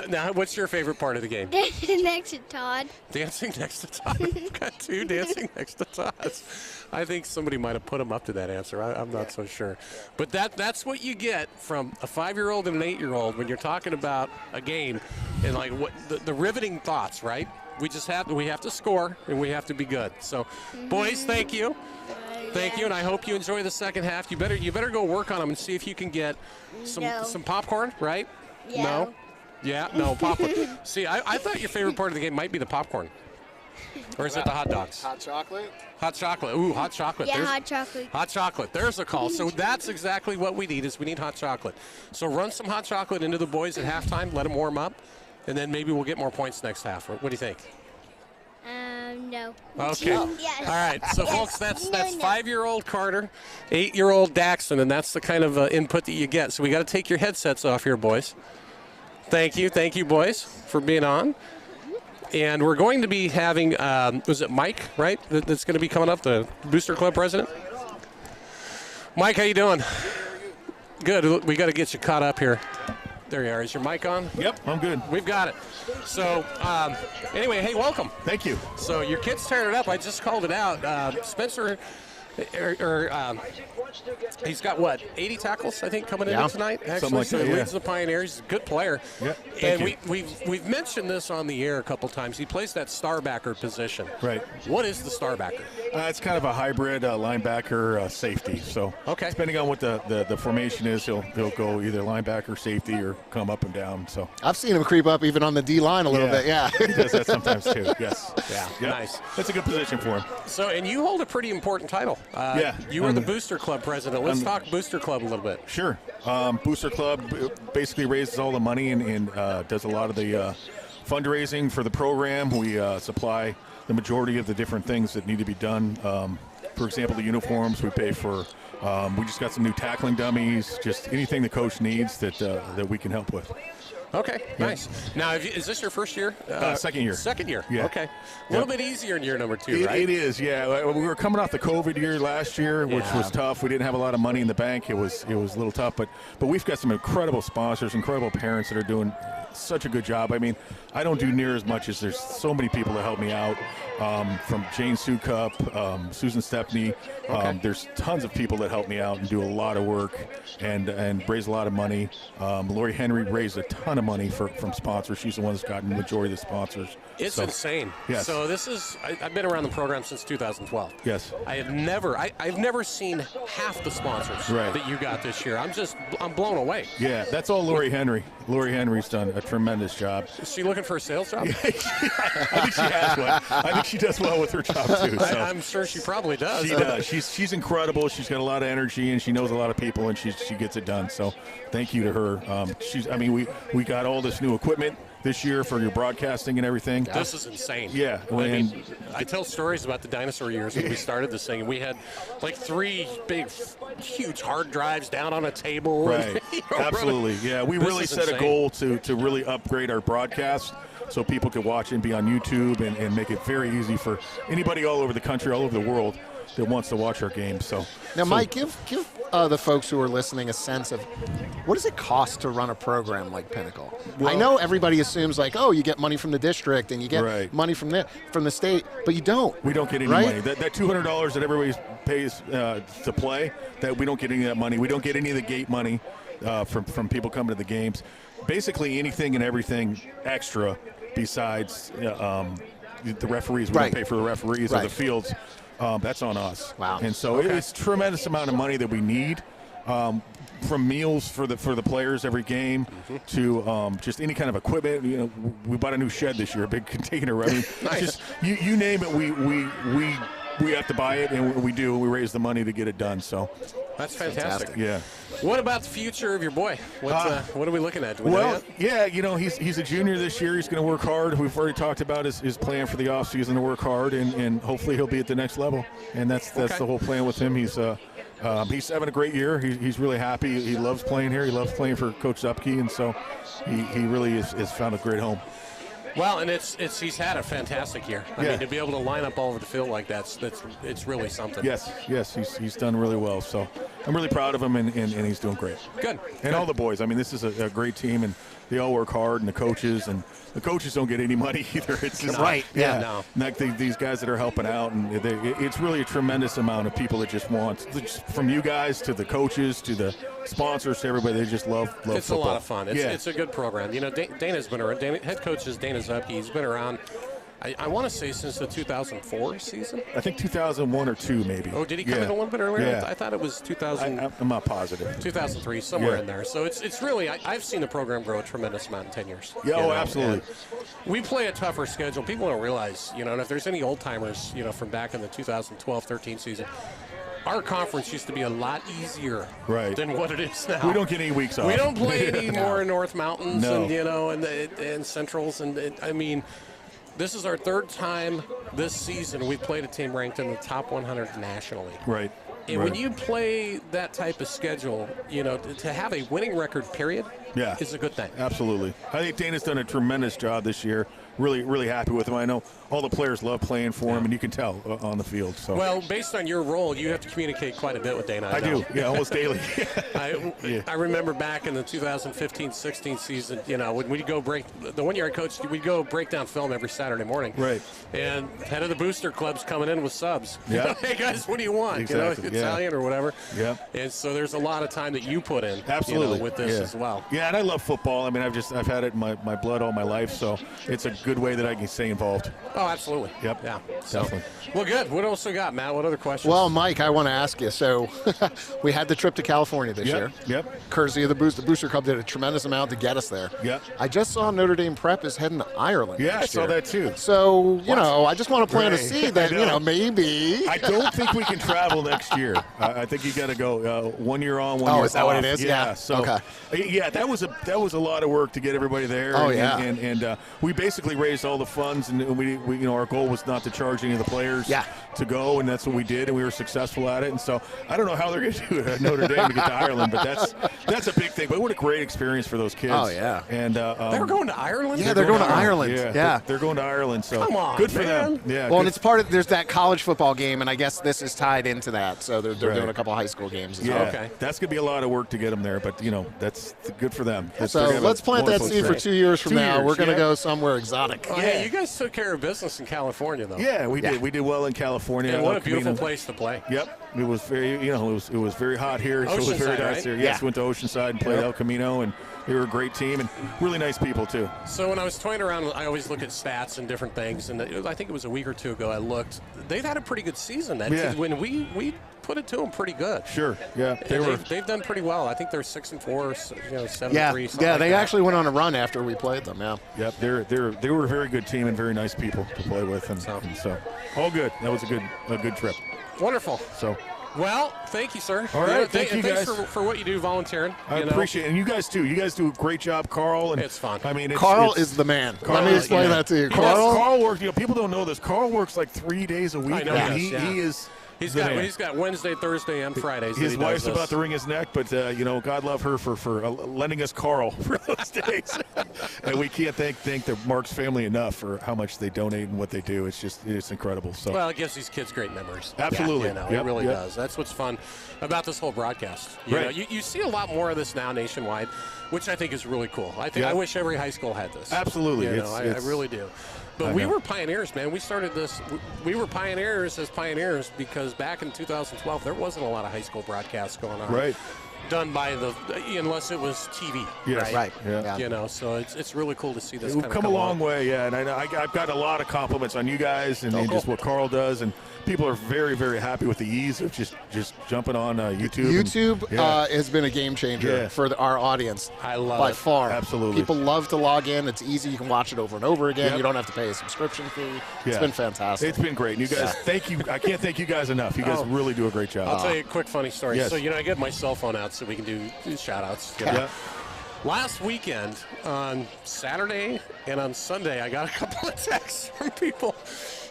Now, what's your favorite part of the game? Dancing next to Todd. Dancing next to Todd. Got two dancing next to Todd. I think somebody might have put him up to that answer. I'm not so sure. But that's what you get from a 5-year-old and an 8-year-old when you're talking about a game and like what the riveting thoughts, right? We have to score and we have to be good. So, boys, thank you. Thank you, and I hope you enjoy the second half. You better go work on them and see if you can get some popcorn, right? Yeah. No? Yeah, no, popcorn. See, I thought your favorite part of the game might be the popcorn. Or is it the hot dogs? Hot chocolate? Hot chocolate. Ooh, hot chocolate. Yeah, hot chocolate. Hot chocolate. There's a call. So that's exactly what we need we need hot chocolate. So run some hot chocolate into the boys at halftime. Let them warm up. And then maybe we'll get more points next half. What do you think? No. Okay. Yes. All right. So, folks, that's 5-year-old Carter, 8-year-old Daxton, and that's the kind of input that you get. So we got to take your headsets off here, boys. Thank you, boys, for being on. And we're going to be having, was it Mike, right, that's going to be coming up, the Booster Club president? Mike, how you doing? Good. We got to get you caught up here. There you are. Is your mic on? Yep, I'm good. We've got it. So, anyway, hey, welcome. Thank you. So your kid's tearing it up. I just called it out. Spencer, he's got, 80 tackles, I think, coming in tonight? Actually, something like so that, he leads the Pioneers. He's a good player. Yeah, and we've mentioned this on the air a couple times. He plays that starbacker position. Right. What is the starbacker? It's kind of a hybrid linebacker safety. So depending on what the formation is, he'll go either linebacker, safety, or come up and down. So I've seen him creep up even on the D line a little bit. Yeah, he does that sometimes too. Yes. Yeah. Yep. Nice. That's a good position for him. So, and you hold a pretty important title. You are the Booster Club president. Let's talk Booster Club a little bit. Sure. Booster Club basically raises all the money and does a lot of the fundraising for the program. We supply the majority of the different things that need to be done. For example, the uniforms we pay for. We just got some new tackling dummies, just anything the coach needs that we can help with. Okay, nice. Now, is this your first year? Second year. Second year. Yeah. Okay. A little bit easier in year number 2, right? It is, yeah. We were coming off the COVID year last year, which was tough. We didn't have a lot of money in the bank. It was a little tough, but we've got some incredible sponsors, incredible parents that are doing such a good job. I mean, I don't do near as much as there's so many people that help me out. From Jane Sukup, Susan Stepney. There's tons of people that help me out and do a lot of work and raise a lot of money. Lori Henry raised a ton of money from sponsors. She's the one that's gotten the majority of the sponsors. It's insane. Yes. So this is, I've been around the program since 2012. Yes. I've never seen half the sponsors that you got this year. I'm blown away. Yeah, that's all Lori Henry. Lori Henry's done a tremendous job. Is she looking for a sales job? I think she has one. I think she does well with her job too. So. I'm sure she probably does. She does. She's incredible. She's got a lot of energy and she knows a lot of people and she gets it done. So thank you to her. We got all this new equipment this year for your broadcasting and everything. This is insane. Yeah. I tell stories about the dinosaur years when we started this thing. We had like 3 big, huge hard drives down on a table. Right. Absolutely. Yeah. We really set a goal to really upgrade our broadcast so people could watch and be on YouTube and make it very easy for anybody all over the country, all over the world. wants to watch our games. So now, Mike, give the folks who are listening a sense of what does it cost to run a program like Pinnacle? Well, I know everybody assumes like, oh, you get money from the district and you get money from the state, but you don't. We don't get any money. That $200 that everybody pays to play, that we don't get any of that money. We don't get any of the gate money from people coming to the games. Basically, anything and everything extra besides the referees. We don't pay for the referees or the fields. That's on us. Wow. And so it's a tremendous amount of money that we need, from meals for the players every game to just any kind of equipment. You know, we bought a new shed this year, a big container. I mean, just you name it, we have to buy it, and we do. We raise the money to get it done. So that's fantastic. Yeah. What about the future of your boy? What are we looking at? Do we know Well, yet? yeah, he's a junior this year. He's going to work hard. We've already talked about his plan for the offseason to work hard, and hopefully he'll be at the next level. And that's the whole plan with him. He's having a great year. He's really happy. He loves playing here. He loves playing for Coach Zupke, and so he really has found a great home. Well, and he's had a fantastic year. I mean, to be able to line up all over the field like it's really something. Yes, he's done really well. So I'm really proud of him, and he's doing great. Good. And all the boys. I mean, this is a great team, and they all work hard, and the coaches don't get any money either. It's just, No. Like these guys that are helping out, and it's really a tremendous amount of people that just want, from you guys to the coaches to the sponsors to everybody. They just love It's football. a lot of fun. It's a good program. You know, Dana's been around. Head coach is Dana Zupke. He's been around, I want to say, since the 2004 season. I think 2001 or 2 maybe. Oh, did he come in a little bit earlier? Yeah. I thought it was 2000. I'm not positive. 2003, somewhere in there. So it's really, I've seen the program grow a tremendous amount in 10 years. Yeah, absolutely. And we play a tougher schedule. People don't realize, and if there's any old timers, from back in the 2012-13 season, our conference used to be a lot easier than what it is now. We don't get any weeks off. We don't play any more North Mountains No. and Centrals. I mean, this is our third time this season we've played a team ranked in the top 100 nationally. Right. And when you play that type of schedule, to have a winning record, period, is a good thing. Absolutely. I think Dana's done a tremendous job this year. Really, really happy with him. I know all the players love playing for him, and you can tell on the field. So. Well, based on your role, you have to communicate quite a bit with Dana. I do, almost daily. I remember back in the 2015-16 season, when we'd go the 1 year I coached, we'd go break down film every Saturday morning. Right. And head of the booster club's coming in with subs. Yeah. Hey, guys, what do you want? Exactly. Italian or whatever. Yeah. And so there's a lot of time that you put in with this as well. Yeah, and I love football. I mean, I've had it in my blood all my life, so it's a good way that I can stay involved. Oh, absolutely. Yep. Yeah. Definitely. Well, good. What else we got, Matt? What other questions? Well, Mike, I want to ask you. So we had the trip to California this year. Yep. Courtesy of the Booster Club did a tremendous amount to get us there. Yep. I just saw Notre Dame Prep is heading to Ireland. Yeah, next I saw year. that too. So, I just want to plant a seed that, maybe. I don't think we can travel next year. I think you got to go 1 year on, 1 year off. Oh, is that what it is? Yeah. So, yeah, that was a lot of work to get everybody there. Oh, And we basically raised all the funds, and we our goal was not to charge any of the players to go, and that's what we did, and we were successful at it. And so I don't know how they're going to do it at Notre Dame to get to Ireland, but that's a big thing. But what a great experience for those kids. Oh, yeah. And they're going to Ireland? Yeah, they're going to Ireland. Yeah. They're going to Ireland. So come on, good for them. Yeah. Well, and it's there's that college football game, and I guess this is tied into that. So they're doing a couple high school games as well. Okay. That's going to be a lot of work to get them there, but, that's good for them. So let's plant that seed for 2 years from now. We're going to go somewhere exotic. Oh, hey, you guys took care of business in California, though. Yeah, we did. We did well in California. And what a beautiful place to play. Yep. It was very, it was very hot here. So it was very nice here. Yes, went to Oceanside and played El Camino, and they were a great team and really nice people too. So when I was toying around, I always look at stats and different things, and I think it was a week or two ago I looked. They've had a pretty good season. When we put it to them pretty good. Sure. Yeah. They've done pretty well. I think they're 6-4, 7-3. Yeah. They actually went on a run after we played them. Yeah. Yep. They were a very good team and very nice people to play with, and so all good. That was a good trip. Wonderful. So. Well, thank you, sir. All right, thank you guys. Thanks for what you do volunteering. I appreciate it. And you guys too. You guys do a great job, Carl. And it's fun. I mean, Carl is the man. Let me explain that to you. Carl works. People don't know this. Carl works like 3 days a week. I know. He is. He's the man. got Wednesday, Thursday, and Fridays. His that he wife's does about this. to wring his neck, but God love her for lending us Carl for those days. And we can't thank the Marks family enough for how much they donate and what they do. It's incredible. So well, it gives these kids great memories. Absolutely, It really does. That's what's fun about this whole broadcast. You see a lot more of this now nationwide, which I think is really cool. I wish every high school had this. Absolutely, I really do. But we were pioneers, man. We started this. We were pioneers because back in 2012 there wasn't a lot of high school broadcasts going on. Right. Done by unless it was TV. Yes. Right. Yeah. So it's really cool to see this. We've come a long way, and I know I've got a lot of compliments on you guys and just what Carl does, and people are very, very happy with the ease of just jumping on YouTube. YouTube has been a game changer for our audience. I love by it. far. Absolutely. People love to log in. It's easy. You can watch it over and over again. You don't have to pay a subscription fee. It's been fantastic. It's been great. And you guys, thank you. I can't thank you guys enough. You guys really do a great job. I'll tell you a quick funny story. Yes. So I get my cell phone out so we can do shout-outs. Last weekend on Saturday and on Sunday, I got a couple of texts from people.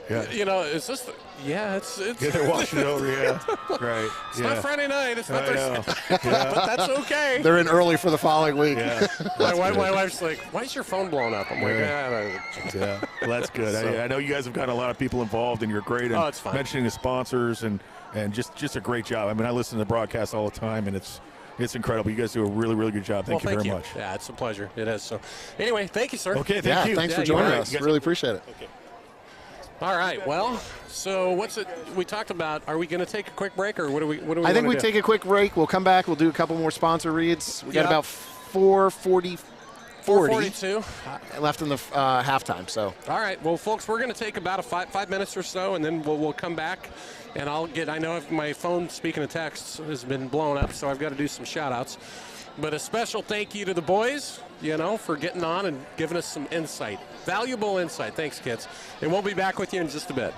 Yeah. Is this? It's. They're watching it over. Yeah. Right. It's not Friday night. It's not Thursday. But that's okay. They're in early for the following week. Yeah. My wife's like, "Why is your phone blowing up?" I'm like, "Yeah, well, that's good." So, I know you guys have got a lot of people involved, and you're great at it's fine. mentioning the sponsors and just a great job. I mean, I listen to the broadcast all the time, and it's incredible. You guys do a really, really good job. Thank you very much. Yeah, it's a pleasure. It is. So, anyway, thank you, sir. Okay, thank you. Thanks for joining us. Really appreciate it. Okay. All right. Well, so what's it? We talked about. Are we going to take a quick break, or what do we? I think we take a quick break. We'll come back. We'll do a couple more sponsor reads. We got about 4:42 left in the halftime. So. All right. Well, folks, we're going to take about 5 minutes or so, and then we'll come back. And I know if my phone, speaking of texts, has been blown up, so I've got to do some shout-outs. But a special thank you to the boys, for getting on and giving us some insight. Valuable insight. Thanks, kids. And we'll be back with you in just a bit.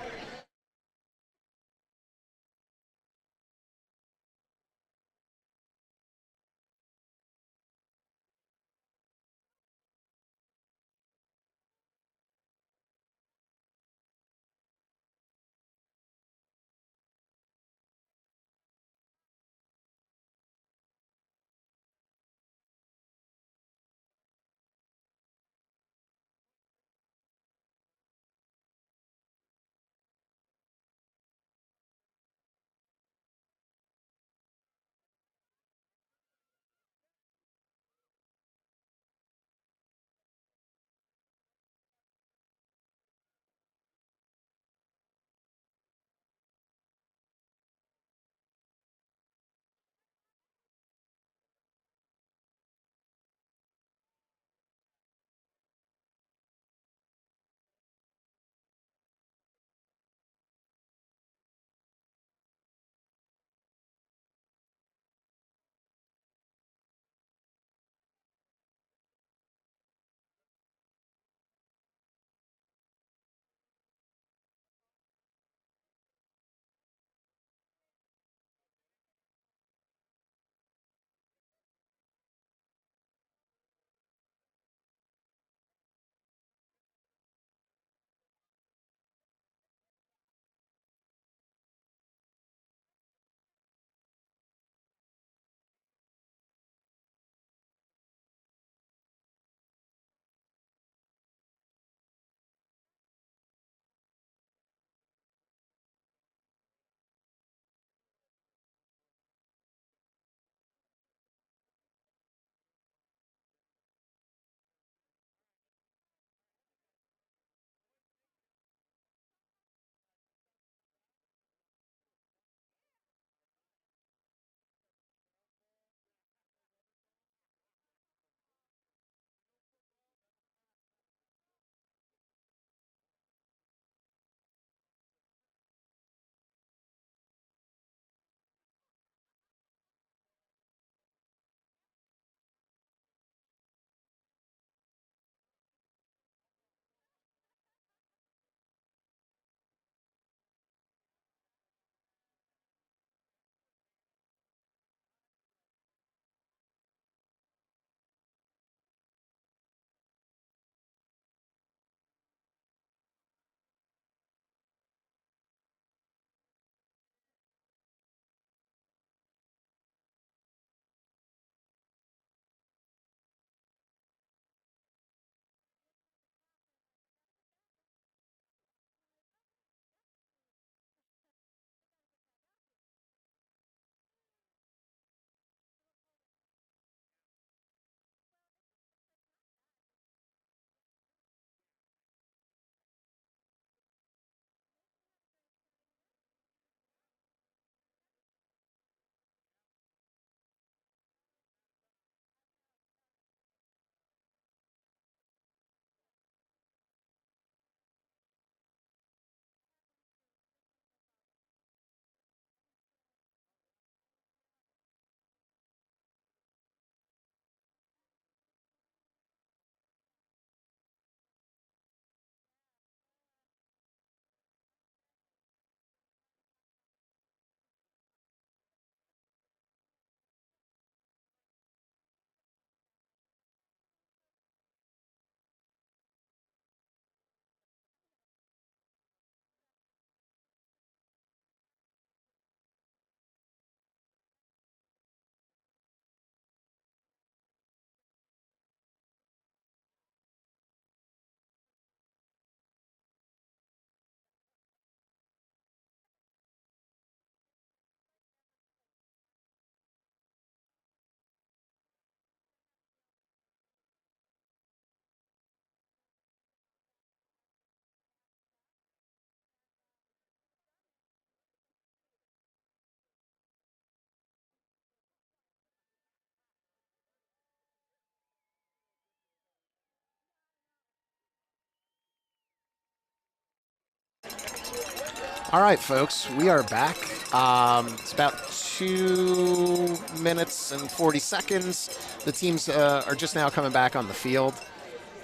All right, folks, we are back. It's about 2 minutes and 40 seconds. The teams are just now coming back on the field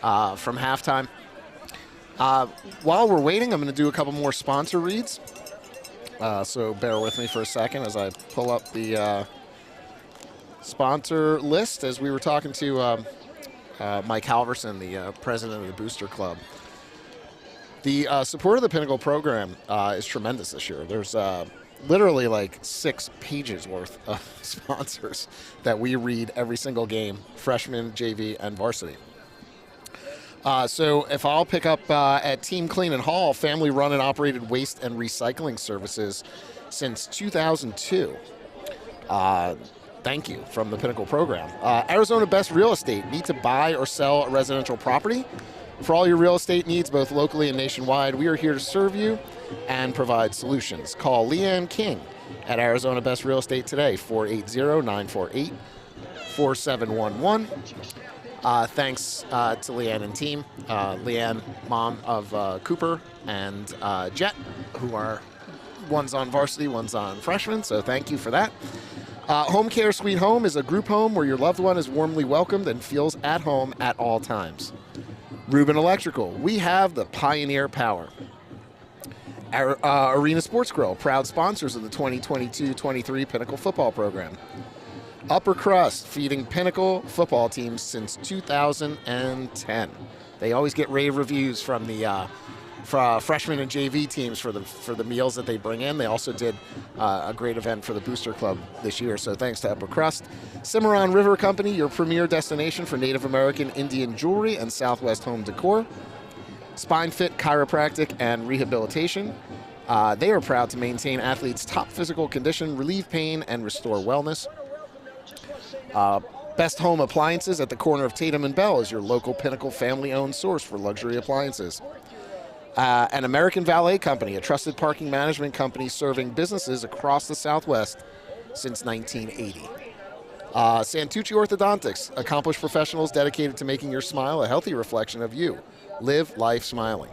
from halftime. While we're waiting, I'm going to do a couple more sponsor reads. So bear with me for a second as I pull up the sponsor list. As we were talking to Mike Halverson, the president of the Booster Club. The support of the Pinnacle program is tremendous this year. There's literally like 6 pages worth of sponsors that we read every single game, freshman, JV, and varsity. So if I'll pick up at Team Clean and Haul, family run and operated waste and recycling services since 2002. Thank you from the Pinnacle program. Arizona Best Real Estate. Need to buy or sell a residential property? For all your real estate needs, both locally and nationwide, we are here to serve you and provide solutions. Call Leanne King at Arizona Best Real Estate today, 480-948-4711. Thanks to Leanne and team. Leanne, mom of Cooper and Jet, who are one's on varsity, one's on freshman, so thank you for that. Home Care Sweet Home is a group home where your loved one is warmly welcomed and feels at home at all times. Rubin Electrical, we have the Pioneer Power. Our, Arena Sports Grill, proud sponsors of the 2022-23 Pinnacle football program. Upper Crust, feeding Pinnacle football teams since 2010. They always get rave reviews from the freshman and JV teams for the meals that they bring in. They also did a great event for the Booster Club this year, so thanks to Upper Crust. Cimarron River Company, your premier destination for Native American Indian jewelry and Southwest home decor. Spine Fit Chiropractic and Rehabilitation. They are proud to maintain athletes' top physical condition, relieve pain, and restore wellness. Best Home Appliances at the corner of Tatum and Bell is your local Pinnacle family-owned source for luxury appliances. An American Valet Company, a trusted parking management company serving businesses across the Southwest since 1980. Santucci Orthodontics, accomplished professionals dedicated to making your smile a healthy reflection of you. Live life smiling.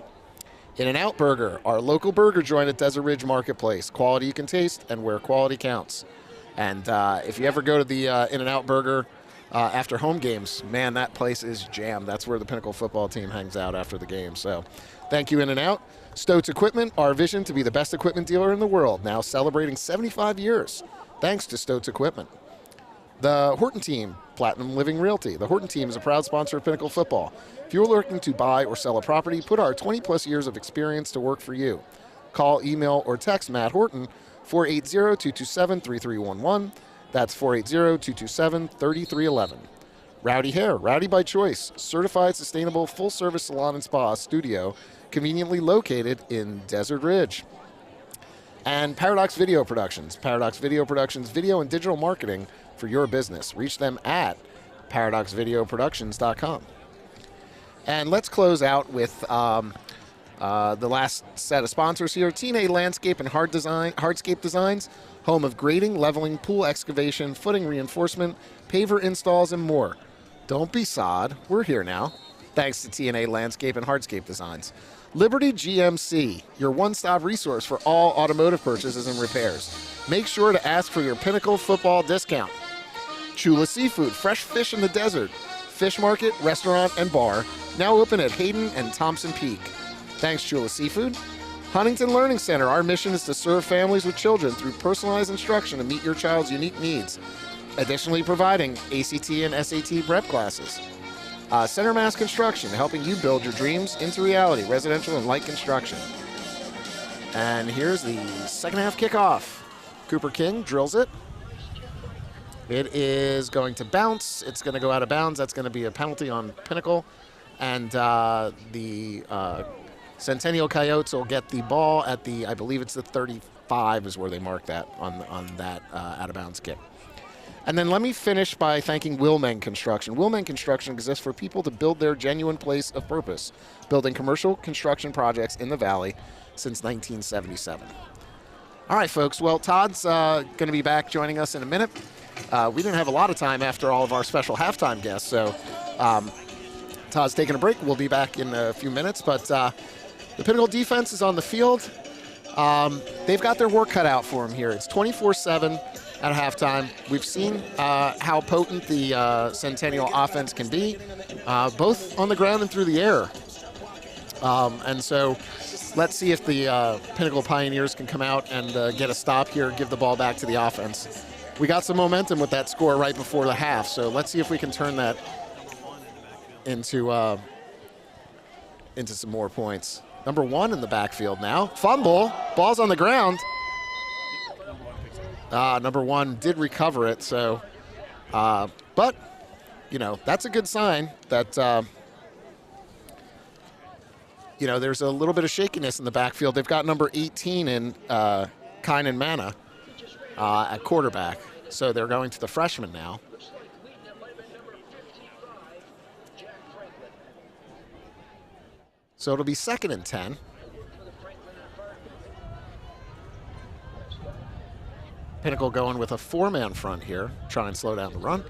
In-N-Out Burger, our local burger joint at Desert Ridge Marketplace. Quality you can taste and where quality counts. And if you ever go to the In-N-Out Burger after home games, man, that place is jammed. That's where the Pinnacle football team hangs out after the game. So thank you, In-N-Out. Stoats Equipment, our vision to be the best equipment dealer in the world, now celebrating 75 years. Thanks to Stoats Equipment. The Horton Team, Platinum Living Realty. The Horton Team is a proud sponsor of Pinnacle football. If you're looking to buy or sell a property, put our 20-plus years of experience to work for you. Call, email, or text Matt Horton, 480-227-3311. That's 480-227-3311. Rowdy Hair, Rowdy by Choice, certified sustainable full-service salon and spa studio, conveniently located in Desert Ridge. And Paradox Video Productions. Paradox Video Productions, video and digital marketing for your business. Reach them at paradoxvideoproductions.com. And let's close out with the last set of sponsors here. TNA Landscape and Hardscape Designs, home of grading, leveling, pool excavation, footing reinforcement, paver installs, and more. Don't be sod. We're here now. Thanks to TNA Landscape and Hardscape Designs. Liberty GMC, your one-stop resource for all automotive purchases and repairs. Make sure to ask for your Pinnacle football discount. Chula Seafood, fresh fish in the desert. Fish market, restaurant, and bar, now open at Hayden and Thompson Peak. Thanks, Chula Seafood. Huntington Learning Center, our mission is to serve families with children through personalized instruction to meet your child's unique needs. Additionally, providing ACT and SAT prep classes. Center Mass Construction, helping you build your dreams into reality, residential and light construction. And here's the second half kickoff. Cooper King drills it. It is going to bounce. It's going to go out of bounds. That's going to be a penalty on Pinnacle. And the Centennial Coyotes will get the ball at the, I believe it's the 35 is where they mark that on that out-of-bounds kick. And then let me finish by thanking Willman Construction. Willman Construction exists for people to build their genuine place of purpose, building commercial construction projects in the Valley since 1977. All right, folks. Well, Todd's going to be back joining us in a minute. We didn't have a lot of time after all of our special halftime guests, so Todd's taking a break. We'll be back in a few minutes, but the Pinnacle defense is on the field. they've got their work cut out for them here. It's 24-7 at halftime. We've seen how potent the Centennial offense can be, both on the ground and through the air. And so let's see if the Pinnacle Pioneers can come out and get a stop here, give the ball back to the offense. We got some momentum with that score right before the half, so let's see if we can turn that into some more points. Number 1 in the backfield now. Fumble. Ball's on the ground. Number 1 did recover it, so, but, you know, that's a good sign that, you know, there's a little bit of shakiness in the backfield. They've got number 18 in Kynan Manna at quarterback, so they're going to the freshman now. So it'll be 2nd and 10. Pinnacle going with a 4-man front here, try and slow down the run.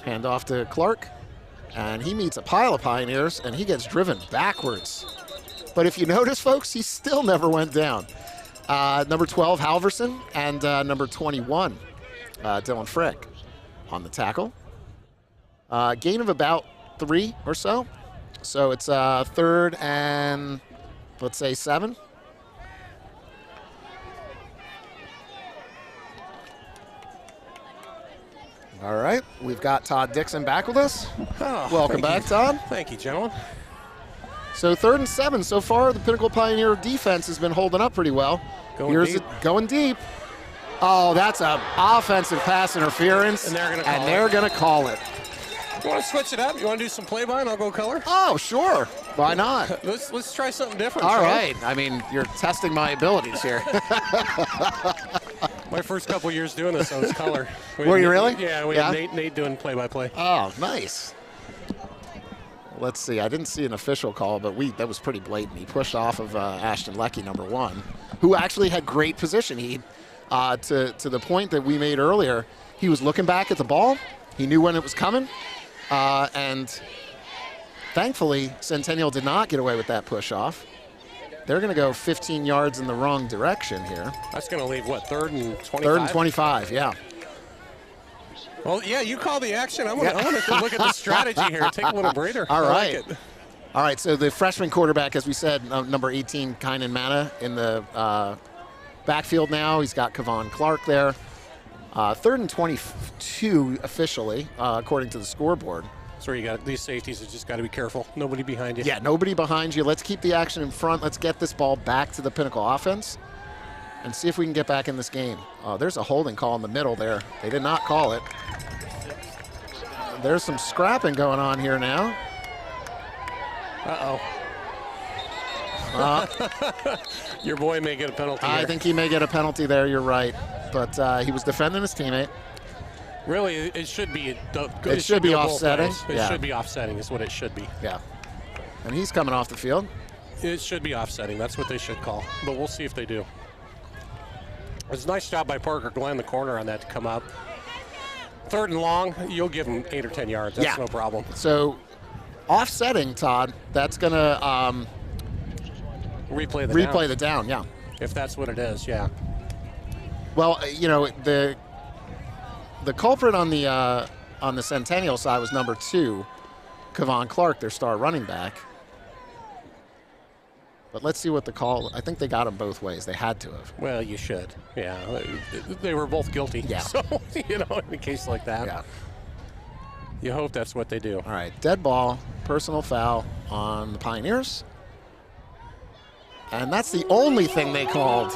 Hand off to Clark, and he meets a pile of Pioneers, and he gets driven backwards. But if you notice, folks, he still never went down. Number 12, Halverson, and number 21, Dylan Frick on the tackle. Gain of about 3 or so. So it's 3rd and, let's say, 7. All right, we've got Todd Dixon back with us. Oh, welcome back, Todd. Thank you, gentlemen. So 3rd and 7 so far. The Pinnacle Pioneer defense has been holding up pretty well. Here's it going deep. Oh, that's an offensive pass interference, and they're going to call it. You want to switch it up? You want to do some play-by and I'll go color? Oh, sure. Why not? Let's try something different. All right. I mean, you're testing my abilities here. My first couple years doing this, I was color. Were you really? Yeah, we had Nate doing play-by-play. Oh, nice. Let's see. I didn't see an official call, but that was pretty blatant. He pushed off of Ashton Leckie, number 1, who actually had great position. He, to the point that we made earlier, he was looking back at the ball. He knew when it was coming. And thankfully, Centennial did not get away with that push-off. They're going to go 15 yards in the wrong direction here. That's going to leave, what, 3rd and 25? 3rd and 25, yeah. Well, yeah, you call the action. I want to look at the strategy here. Take a little breather. All right. Like it. All right, so the freshman quarterback, as we said, number 18, Kynan Manna, in the backfield now. He's got Kevon Clark there. 3rd and 22 officially, according to the scoreboard. So you got these safeties have just got to be careful. Nobody behind you. Yeah, nobody behind you. Let's keep the action in front. Let's get this ball back to the Pinnacle offense and see if we can get back in this game. There's a holding call in the middle there. They did not call it. There's some scrapping going on here now. Your boy may get a penalty I here. think he may get a penalty there. You're right. But he was defending his teammate. Really, it should be. It should be offsetting. It should be offsetting is what it should be. Yeah. And he's coming off the field. It should be offsetting. That's what they should call. But we'll see if they do. It's a nice job by Parker Glenn, the corner on that, to come up. 3rd and long, you'll give him 8 or 10 yards. That's no problem. So offsetting, Todd, that's going to replay the down, yeah. If that's what it is, yeah. Well, you know, the culprit on the Centennial side was number 2, Kevon Clark, their star running back. But let's see what the call. I think they got him both ways. They had to have. Well, you should. Yeah, they were both guilty. Yeah. So in a case like that, yeah. You hope that's what they do. All right, dead ball, personal foul on the Pioneers, and that's the only thing they called.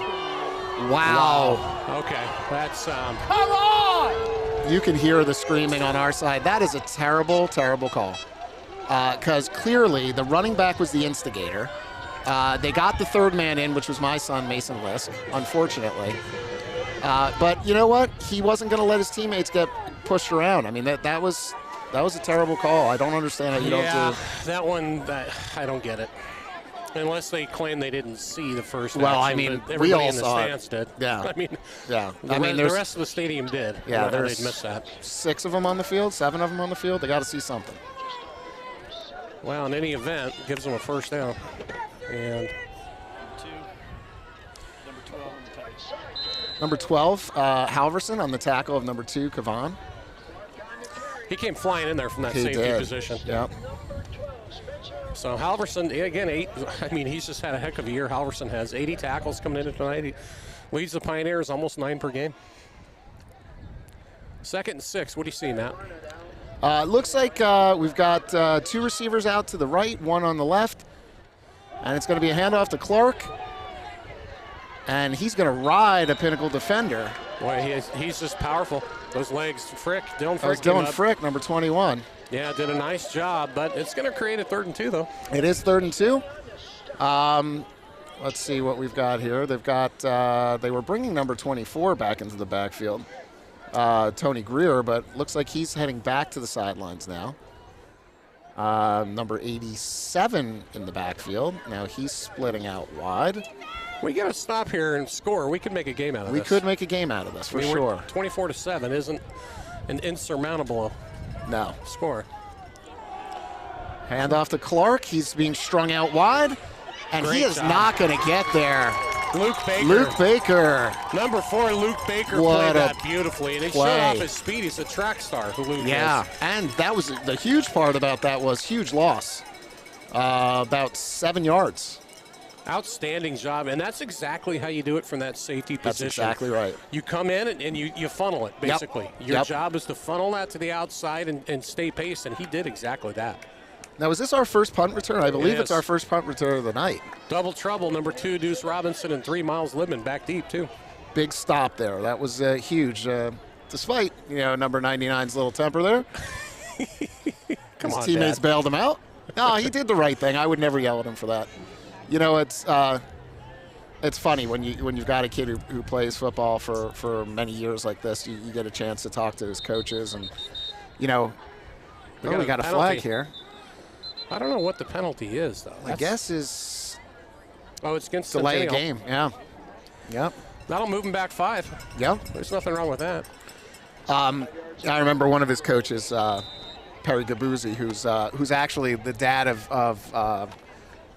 Wow. Okay, that's Come on! You can hear the screaming on our side. That is a terrible, terrible call. Because clearly the running back was the instigator. They got the 3rd man in, which was my son, Mason Lisk, unfortunately. But you know what? He wasn't going to let his teammates get pushed around. I mean, that was a terrible call. I don't understand how you don't do. That one, I don't get it. Unless they claim they didn't see the first well, action, I mean, but we all in the saw stands it. did. Yeah. I mean, yeah. The rest of the stadium did. Yeah, they'd miss that. 6 of them on the field, 7 of them on the field. They got to see something. Well, in any event, gives them a first down. And Number 12, Halverson on the tackle of number 2, Kavan. He came flying in there from that He safety did. position. Yep. So Halverson, again, he's just had a heck of a year. Halverson has 80 tackles coming into tonight. He leads the Pioneers almost 9 per game. 2nd and 6. What do you see, Matt? Looks like we've got 2 receivers out to the right, 1 on the left. And it's going to be a handoff to Clark. And he's going to ride a Pinnacle defender. Boy, he's just powerful. Those legs, Frick, Dylan Frick. That was Dylan Frick, number 21. Yeah, did a nice job, but it's going to create a 3rd and 2, though. It is 3rd and 2. Let's see what we've got here. They've got, they were bringing number 24 back into the backfield, Tony Greer, but looks like he's heading back to the sidelines now. Number 87 in the backfield. Now he's splitting out wide. We got to stop here and score. We could make a game out of We this. could make a game out of this, for sure. 24-7 isn't an insurmountable score. Hand off to Clark. He's being strung out wide, and Great he is job. not going to get there. Luke Baker. Luke Baker. Number 4, Luke Baker What played a that beautifully, and he play. showed off his speed. He's a track star. Luke Yeah, is. and that was the huge part about that was huge loss. About 7 yards. Outstanding job, and that's exactly how you do it from that safety That's position. exactly right. You come in and you funnel it, basically. Your job is to funnel that to the outside and stay paced, and he did exactly that. Now, is this our first punt return? I believe It it's is. our first punt return of the night. Double trouble, number 2, Deuce Robinson, and 3, Miles Libman back deep, too. Big stop there. That was huge. Despite, number 99's little temper there. Come His on, teammates Dad. bailed him out. No, he did the right thing. I would never yell at him for that. It's funny when you've got a kid who plays football for many years like this. You get a chance to talk to his coaches, and we got a penalty. flag here. I don't know what the penalty is, though. I guess is it's against delay a Centennial. game. Yeah. Yep. That'll move him back 5. Yep. There's nothing wrong with that. I remember one of his coaches, Perry Gabuzzi, who's actually the dad of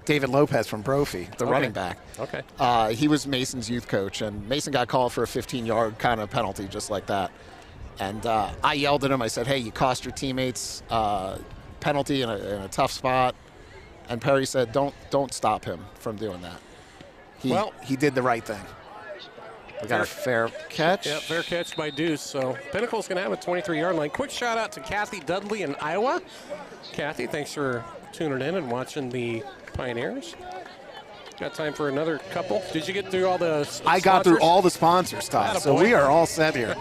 David Lopez from Brophy, the running back. Okay. He was Mason's youth coach, and Mason got called for a 15-yard kind of penalty just like that. And I yelled at him. I said, hey, you cost your teammates penalty in a tough spot. And Perry said, don't stop him from doing that. He did the right thing. We got a fair catch. Yeah, fair catch by Deuce. So Pinnacle's going to have a 23-yard line. Quick shout out to Kathy Dudley in Iowa. Kathy, thanks for tuning in and watching the Pioneers. Got time for another couple. Did you get through all the sponsors? I got through all the sponsors, Todd, so we are all set here.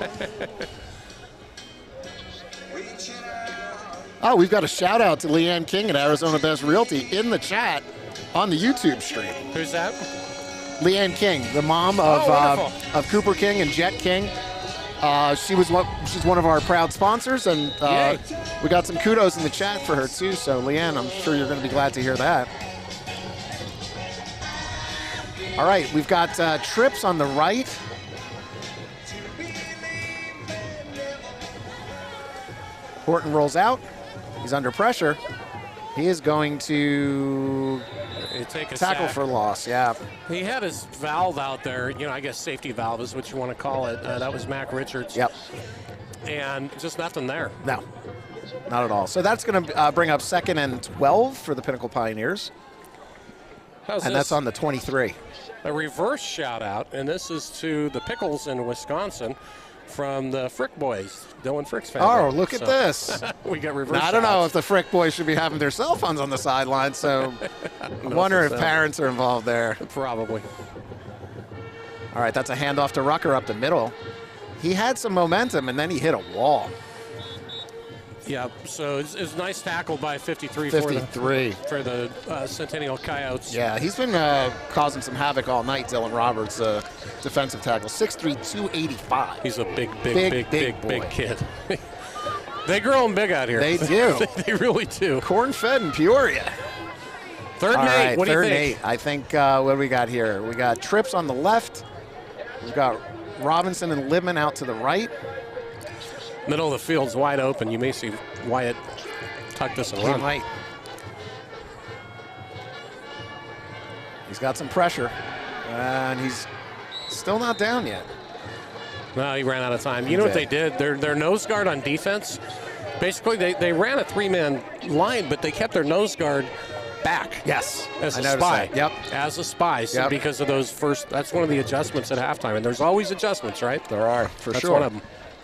We've got a shout out to Leanne King at Arizona Best Realty in the chat on the YouTube stream. Who's that? Leanne King, the mom of Cooper King and Jet King. She's one of our proud sponsors, and we got some kudos in the chat for her too. So Leanne, I'm sure you're going to be glad to hear that. All right, we've got trips on the right. Horton rolls out. He's under pressure. He is going to take a tackle sack for loss. Yeah. He had his valve out there. I guess safety valve is what you want to call it. That was Mac Richards. Yep. And just nothing there. No, not at all. So that's going to bring up 2nd and 12 for the Pinnacle Pioneers. That's on the 23. A reverse shout out, and this is to the Pickles in Wisconsin from the Frick Boys, Dylan Frick's family. Oh, look at this. We got reverse I don't know shout-outs. if the Frick boys should be having their cell phones on the sideline, so I wonder if parents are involved there. Probably. All right, that's a handoff to Rucker up the middle. He had some momentum, and then he hit a wall. Yeah, so it's nice tackle by 53 for the Centennial Coyotes. Yeah, he's been causing some havoc all night, Dylan Roberts, defensive tackle, 6'3", 285. He's a big kid. They grow them big out here. They do. They really do. Corn-fed in Peoria. 3rd and 8. Right, What do you 3rd think? and 8. I think, what do we got here? We got Trips on the left. We've got Robinson and Libman out to the right. Middle of the field's wide open. You may see Wyatt tuck this and run. Might. He's got some pressure, and he's Still not down yet. No, he ran out of time. You know what they did? Their nose guard on defense, basically they ran a 3-man line, but they kept their nose guard back. Yes. As I a noticed spy. that. Yep. As a spy. So Yep. because of those first, that's one of the adjustments at halftime. And there's always adjustments, right? There are, for that's sure. One of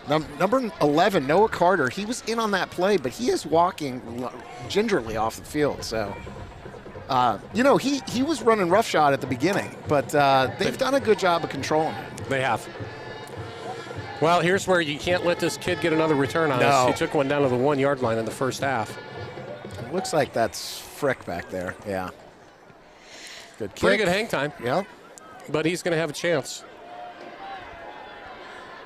them. Number 11, Noah Carter, he was in on that play, but he is walking gingerly off the field. So, he was running roughshod at the beginning, but they've done a good job of controlling him. They have. Well, here's where you can't let this kid get another return on No. us. He took one down to the 1-yard line in the first half. It looks like that's Frick back there. Yeah. Good kick. Pretty good hang time. Yep. But he's going to have a chance.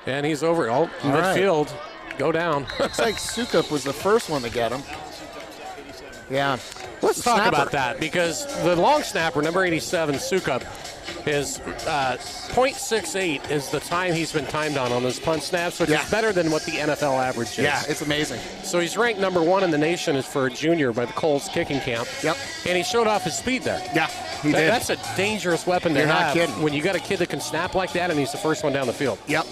And he's over. Oh, All midfield. right. Go down. Looks like Sukup was the first one to get him. Yeah. Let's talk about that because the long snapper, number 87, Sukup, is .68 is the time he's been timed on those punt snaps, which is better than what the NFL average is. Yeah, it's amazing. So he's ranked number 1 in the nation is for a junior by the Coles kicking camp. Yep. And he showed off his speed there. Yeah, he did. That's a dangerous weapon to You're have not kidding. when you got a kid that can snap like that and he's the first one down the field. Yep.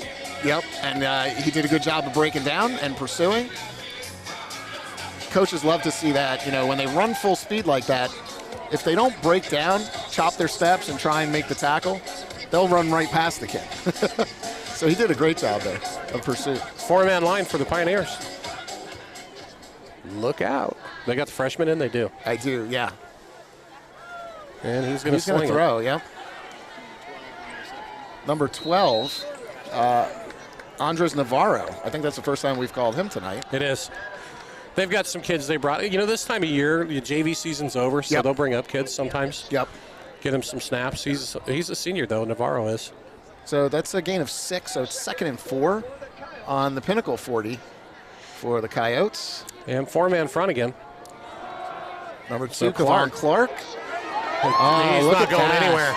And he did a good job of breaking down and pursuing. Coaches love to see that. When they run full speed like that, if they don't break down, chop their steps, and try and make the tackle, they'll run right past the kid. So he did a great job there of pursuit. 4-man line for the Pioneers. Look out. They got the freshman in? They do. I do, yeah. And he's going to sling it. Throw, yep. Number 12, Andres Navarro. I think that's the first time we've called him tonight. It is. They've got some kids they brought. This time of year, the JV season's over, so they'll bring up kids sometimes. Yep. Get him some snaps. He's a senior, though, Navarro is. So that's a gain of 6, so it's 2nd and 4 on the Pinnacle 40 for the Coyotes. And 4-man front again. Number 2, So Kevon Clark. He's not going anywhere.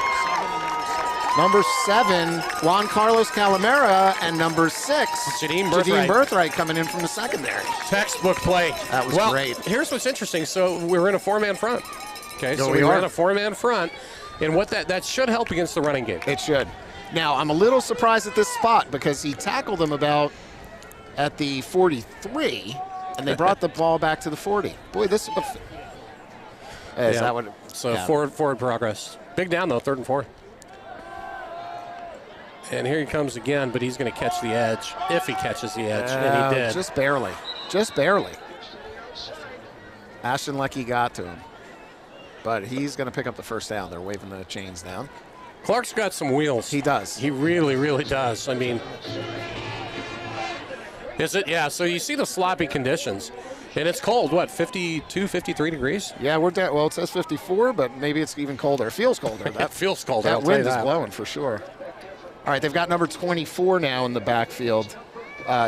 Number 7, Juan Carlos Calamera, and number 6, Jadine Birthright coming in from the secondary. Textbook play. That was great. Here's what's interesting. So we're in a 4-man front. Okay, so we we're are in a 4-man front, and what that should help against the running game. It should. Now, I'm a little surprised at this spot because he tackled him about at the 43, and they brought the ball back to the 40. Boy, this is that what? So forward progress. Big down, though, 3rd and 4. And here he comes again, but he's going to catch the edge, if he catches the edge, and he did. Just barely. Just barely. Ashton Leckie got to him. But he's going to pick up the first down. They're waving the chains down. Clark's got some wheels. He does. He really, really does. I mean, is it? Yeah, so you see the sloppy conditions. And it's cold, 52, 53 degrees? Yeah, we're down. Well, it says 54, but maybe it's even colder. It feels colder. It feels colder. That wind is blowing for sure. All right, they've got number 24 now in the backfield.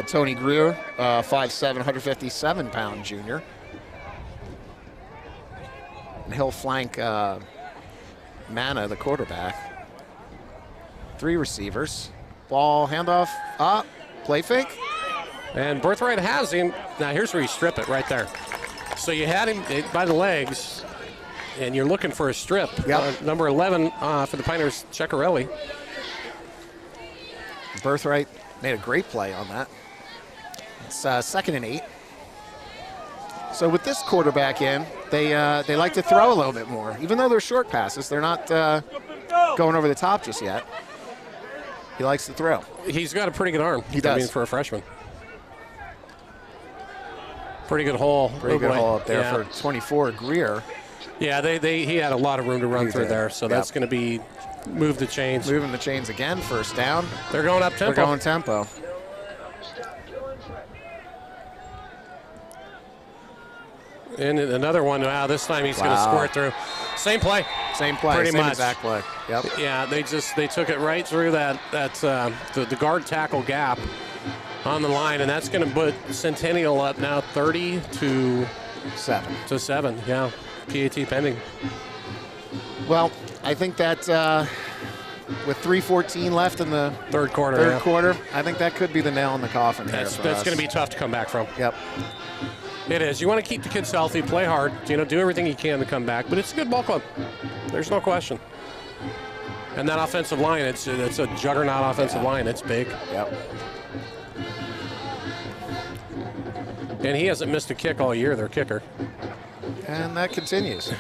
Tony Greer, 5'7", 157-pound junior. And he'll flank Mana, the quarterback. 3 receivers. Ball, handoff, up, play fake. And Birthright has him. Now here's where you strip it right there. So you had him by the legs, and you're looking for a strip. Yep. Number 11 for the Pioneers, Ceccarelli. Birthright made a great play on that. It's 2nd and 8. So with this quarterback in, they like to throw a little bit more. Even though they're short passes, they're not going over the top just yet. He likes to throw. He's got a pretty good arm. He does. I mean, for a freshman. Pretty good hole. Pretty good hole up there for 24, Greer. Yeah, he had a lot of room to run through there, so that's going to be move the chains. Moving the chains again, first down. They're going up tempo. They're going tempo. And another one. Wow, this time he's going to squirt through. Same play. Same play. Pretty same much. exact play. Yep. Yeah, they took it right through the guard tackle gap on the line, and that's going to put Centennial up now 30-7. Yeah, PAT pending. Well, I think that with 3:14 left in the third quarter, I think that could be the nail in the coffin. That's going to be tough to come back from. Yep. It is. You want to keep the kids healthy, play hard, do everything you can to come back. But it's a good ball club. There's no question. And that offensive line, it's a juggernaut offensive line. It's big. Yep. And he hasn't missed a kick all year, their kicker. And that continues.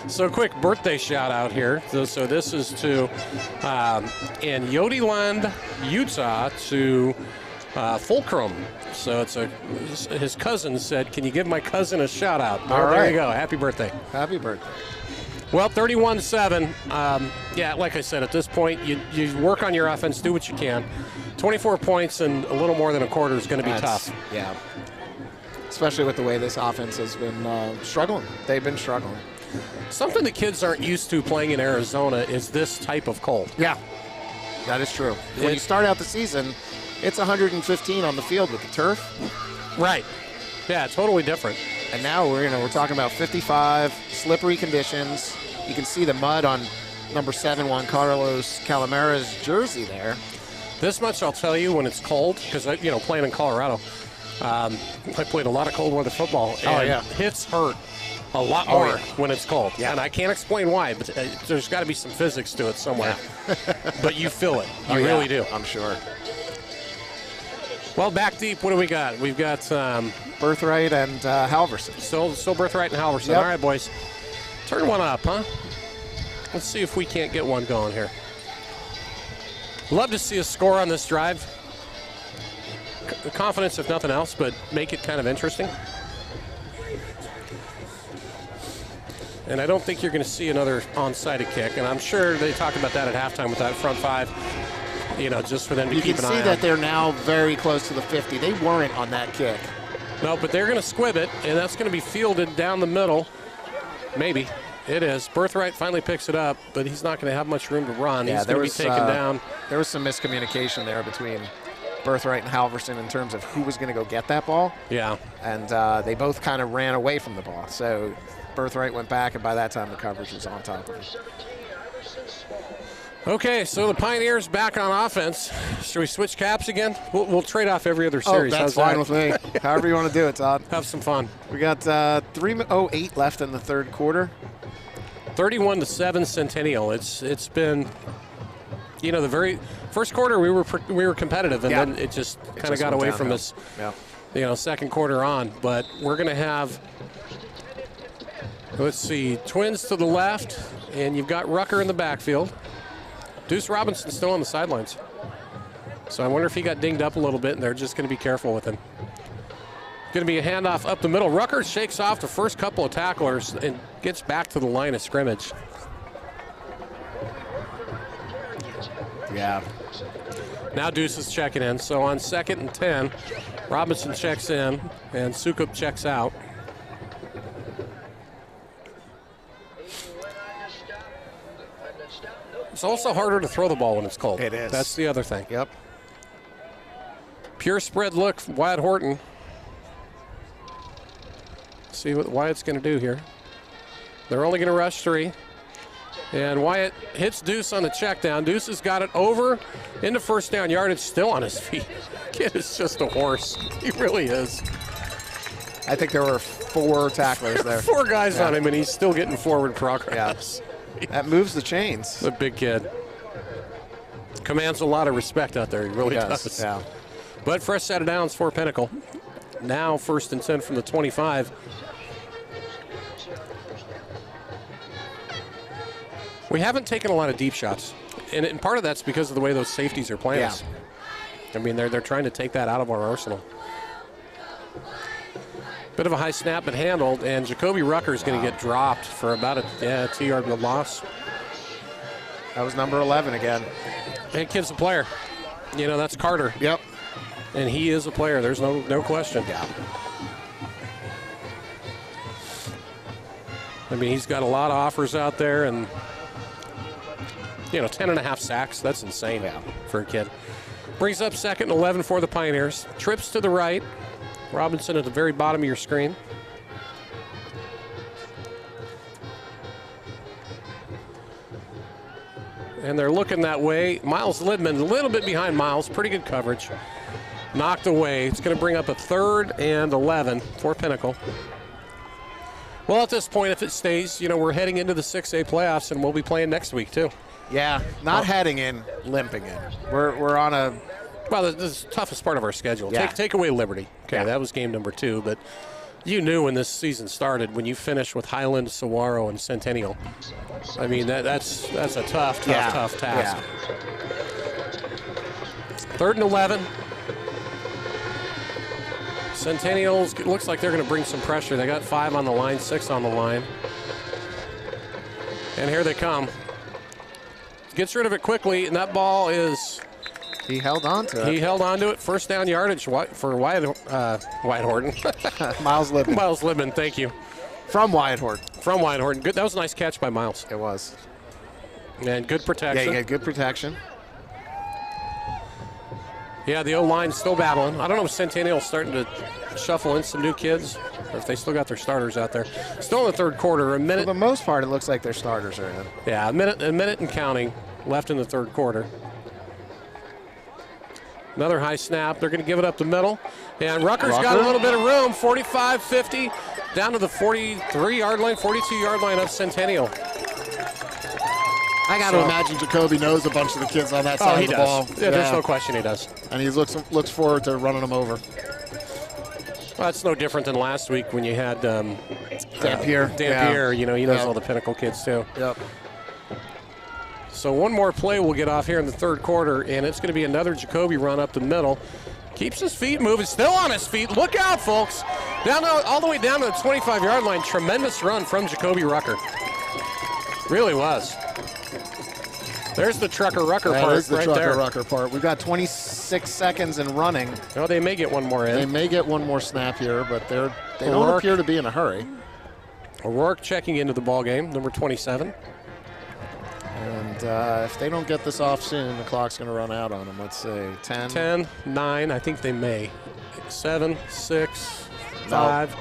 So quick birthday shout out here. So this is to in Yodiland, Utah, to Fulcrum. So it's his cousin said, "Can you give my cousin a shout out?" All right. There you go. Happy birthday. Happy birthday. Well, 31-7. Yeah, like I said, at this point, you work on your offense, do what you can. 24 points and a little more than a quarter is going to be tough. Yeah. Especially with the way this offense has been struggling. They've been struggling. Something the kids aren't used to playing in Arizona is this type of cold. Yeah, that is true. When you start out the season, it's 115 on the field with the turf. Right. Yeah, totally different. And now we're talking about 55, slippery conditions. You can see the mud on number 7 Juan Carlos Calamara's jersey there. This much I'll tell you when it's cold, because playing in Colorado, I played a lot of cold weather football. And hits hurt a lot more when it's cold. Yeah. And I can't explain why, but there's got to be some physics to it somewhere. Yeah. But you feel it. You really do. I'm sure. Well, back deep, what do we got? We've got Birthright and Halverson. Still Birthright and Halverson. Yep. All right, boys. Turn one up, huh? Let's see if we can't get one going here. Love to see a score on this drive. Confidence, if nothing else, but make it kind of interesting. And I don't think you're going to see another onside kick, and I'm sure they talk about that at halftime with that front five, just for them to keep an eye on. You can see that they're now very close to the 50. They weren't on that kick. No, but they're going to squib it, and that's going to be fielded down the middle. Maybe. It is. Birthright finally picks it up, but he's not going to have much room to run. Yeah, he's going to be taken down. There was some miscommunication there between Birthright and Halverson in terms of who was going to go get that ball. Yeah. And they both kind of ran away from the ball. So Birthright went back, and by that time the coverage was on top of him. Okay, so the Pioneers back on offense. Should we switch caps again? We'll trade off every other series. That's fine with me. However you want to do it, Todd. Have some fun. We got 3:08 left in the third quarter. 31-7 Centennial. It's been, the very first quarter we were competitive, and then it just kind of got away from us. Yeah. Second quarter on, but we're going to have. Let's see, Twins to the left, and you've got Rucker in the backfield. Deuce Robinson's still on the sidelines. So I wonder if he got dinged up a little bit, and they're just going to be careful with him. Going to be a handoff up the middle. Rucker shakes off the first couple of tacklers and gets back to the line of scrimmage. Yeah. Now Deuce is checking in. So on 2nd and 10, Robinson checks in, and Sukup checks out. It's also harder to throw the ball when it's cold. It is. That's the other thing. Yep. Pure spread look, Wyatt Horton. See what Wyatt's going to do here. They're only going to rush 3. And Wyatt hits Deuce on the check down. Deuce has got it over into first down yardage, still on his feet. Kid is just a horse. He really is. I think there were 4 tacklers there. 4 guys on him, and he's still getting forward progress. Yeah. That moves the chains. The big kid. Commands a lot of respect out there. He really does. Yeah. But fresh set of downs for Pinnacle. Now 1st and 10 from the 25. We haven't taken a lot of deep shots. And part of that's because of the way those safeties are playing us. I mean, they're trying to take that out of our arsenal. Bit of a high snap but handled, and Jacoby Rucker is going to get dropped for about a 2-yard loss. That was number 11 again. And kid's a player. That's Carter. Yep. And he is a player. There's no question. Yeah. I mean, he's got a lot of offers out there, and 10.5 sacks. That's insane for a kid. Brings up 2nd and 11 for the Pioneers. Trips to the right. Robinson at the very bottom of your screen. And they're looking that way. Miles Lidman, a little bit behind Miles. Pretty good coverage. Knocked away. It's going to bring up a 3rd and 11 for Pinnacle. Well, at this point, if it stays, we're heading into the 6A playoffs, and we'll be playing next week too. Yeah, not heading in, limping in. We're on a. Well, this is the toughest part of our schedule. Yeah. Take away Liberty. Okay, that was game number 2, but you knew when this season started, when you finished with Highland, Saguaro, and Centennial. I mean, that's a tough task. Yeah. 3rd and 11. Centennials, looks like they're going to bring some pressure. They got 5 on the line, 6 on the line. And here they come. Gets rid of it quickly, and that ball is... He held on to it. He held on to it. First down yardage for Wyatt Horton. Miles Libman. Miles Libman, thank you. From Wyatt Horton. From Wyatt Horton. Good. That was a nice catch by Miles. It was. And good protection. Yeah, you got good protection. Yeah, the O-line's still battling. I don't know if Centennial's starting to shuffle in some new kids or if they still got their starters out there. Still in the 3rd quarter. A minute. For the most part, it looks like their starters are in. Yeah, a minute and counting left in the 3rd quarter. Another high snap. They're going to give it up the middle. And Rutgers got a little bit of room. 45-50 down to the 43-yard line, 42-yard line of Centennial. I got to imagine Jacoby knows a bunch of the kids on that side of the ball. Yeah, there's no question he does. And he looks forward to running them over. Well, that's no different than last week when you had Dampier. Dampier, he knows all the Pinnacle kids too. Yep. So one more play we'll get off here in the 3rd quarter, and it's going to be another Jacoby run up the middle. Keeps his feet moving, still on his feet. Look out, folks. All the way down to the 25-yard line. Tremendous run from Jacoby Rucker. Really was. There's the Trucker-Rucker part right there. That is the Trucker-Rucker part. We've got 26 seconds and running. Oh, they may get one more in. They may get one more snap here, but they don't appear to be in a hurry. O'Rourke checking into the ball game, number 27. And if they don't get this off soon, the clock's going to run out on them. Let's say 10. 10, 9, I think they may. 7, 6, 5,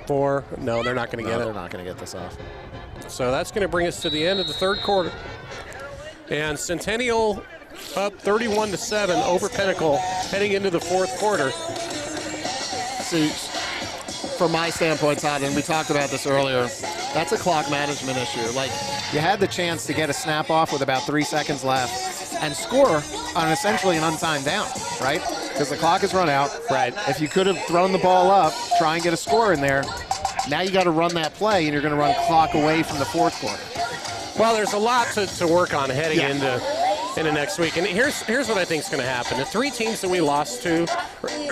4. No, they're not going to get it. They're not going to get this off. So that's going to bring us to the end of the 3rd quarter. And Centennial up 31-7 over Pinnacle heading into the 4th quarter. See, from my standpoint, Todd, and we talked about this earlier, that's a clock management issue. Like, you had the chance to get a snap off with about 3 seconds left and score on essentially an untimed down, right? Because the clock has run out. Right. If you could have thrown the ball up, try and get a score in there, now you got to run that play, and you're going to run clock away from the 4th quarter. Well, there's a lot to work on heading into next week. And here's what I think is going to happen. The 3 teams that we lost to,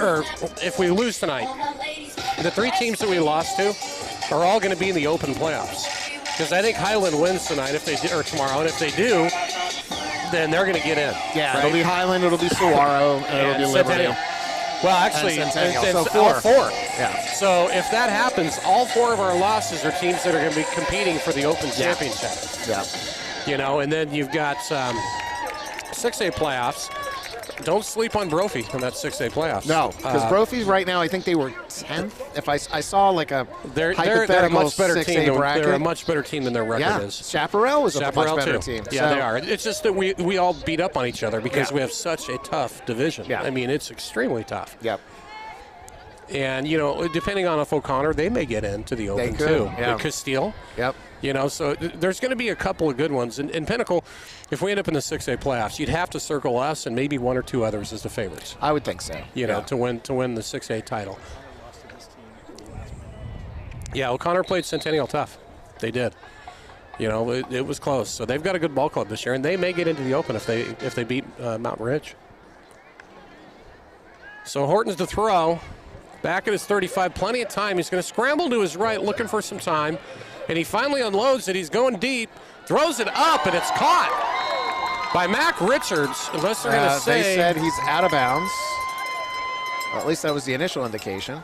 or if we lose tonight, the 3 teams that we lost to are all going to be in the open playoffs. Because I think Highland wins tonight or tomorrow, and if they do, then they're going to get in. Yeah, right? It'll be Highland, it'll be Saguaro, and it'll be Liberty. Well, actually, it's so all 4. Yeah. So if that happens, all 4 of our losses are teams that are going to be competing for the Open Championship. Yeah. And then you've got 6A playoffs. Don't sleep on Brophy in that 6A playoffs. No, because Brophy's right now, I think they were 10th. If I saw like a they're a much better team. They're a much better team than their record is. Chaparral is a much better team. Yeah, they are. It's just that we all beat up on each other because we have such a tough division. Yeah. I mean, it's extremely tough. Yep. And, depending on if O'Connor, they may get into the Open too. Yeah. Castile. Yep. So there's going to be a couple of good ones. And Pinnacle, if we end up in the 6A playoffs, you'd have to circle us and maybe 1 or 2 others as the favorites. I would think so. To win the 6A title. Yeah, O'Connor played Centennial tough. They did. It was close. So they've got a good ball club this year, and they may get into the Open if they beat Mountain Ridge. So Horton's to throw. Back at his 35, plenty of time. He's going to scramble to his right, looking for some time. And he finally unloads it. He's going deep, throws it up, and it's caught by Mac Richards, unless they're going to say. They said he's out of bounds. Well, at least that was the initial indication.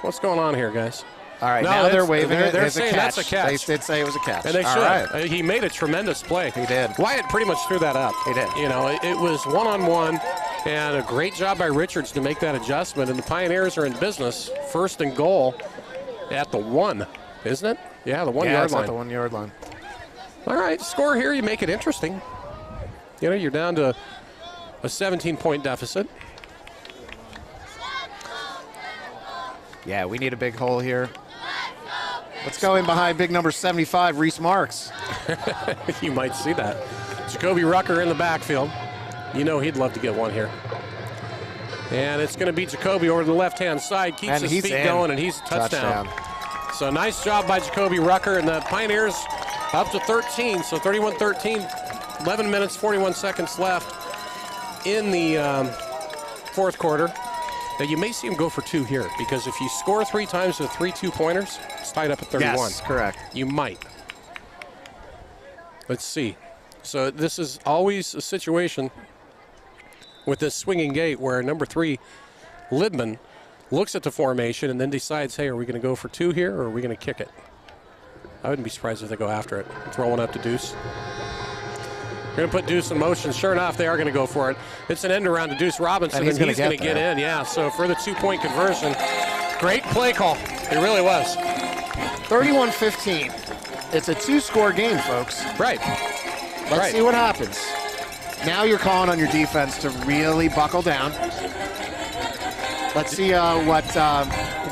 What's going on here, guys? All right, now they're waving it. They're saying that's a catch. They did say it was a catch. And they should. Right. He made a tremendous play. He did. Wyatt pretty much threw that up. He did. It was one-on-one, and a great job by Richards to make that adjustment. And the Pioneers are in business. 1st and goal at the 1, isn't it? Yeah, the 1 yard line. At the 1 yard line. All right, score here. You make it interesting. You're down to a 17-point deficit. Yeah, we need a big hole here. Let's go in behind big number 75, Reese Marks. You might see that. Jacoby Rucker in the backfield. You know he'd love to get one here. And it's going to be Jacoby over to the left-hand side. Keeps his feet going, and he's a touchdown. So nice job by Jacoby Rucker. And the Pioneers up to 13. So 31-13, 11 minutes, 41 seconds left in the fourth quarter. Now, you may see him go for 2 here, because if you score 3 times with 3 2-pointers, it's tied up at 31. Yes, correct. You might. Let's see. So this is always a situation with this swinging gate where number 3, Lidman, looks at the formation and then decides, hey, are we going to go for 2 here, or are we going to kick it? I wouldn't be surprised if they go after it. Throw one up to Deuce. We're going to put Deuce in motion. Sure enough, they are going to go for it. It's an end around to Deuce Robinson, and he's going to get in. Yeah, so for the 2-point conversion, great play call. It really was. 31-15. It's a 2-score game, folks. Right. Let's see what happens. Now you're calling on your defense to really buckle down. Let's see what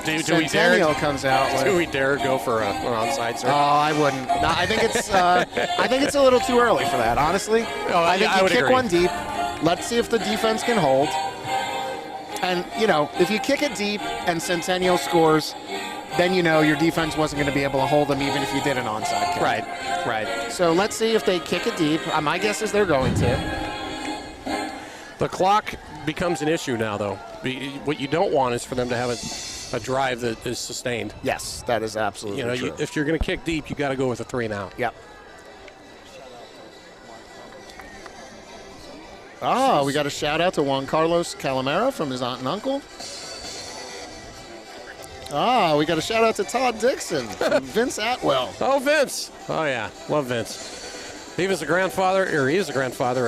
Centennial comes out with. Do we dare go for an onside, sir? Oh, I wouldn't. No, I think it's a little too early for that, honestly. Oh, I think I you would kick agree. one deep. Let's see if the defense can hold. And, if you kick it deep and Centennial scores, then your defense wasn't going to be able to hold them even if you did an onside kick. Right. So let's see if they kick it deep. My guess is they're going to. The clock becomes an issue now, though. What you don't want is for them to have a drive that is sustained. Yes, that is absolutely true. If you're going to kick deep, you got to go with a 3 and out. Yep. Oh, we got a shout out to Juan Carlos Calamera from his aunt and uncle. We got a shout out to Todd Dixon from Vince Atwell. Oh, Vince. Oh, yeah. Love Vince. He is the grandfather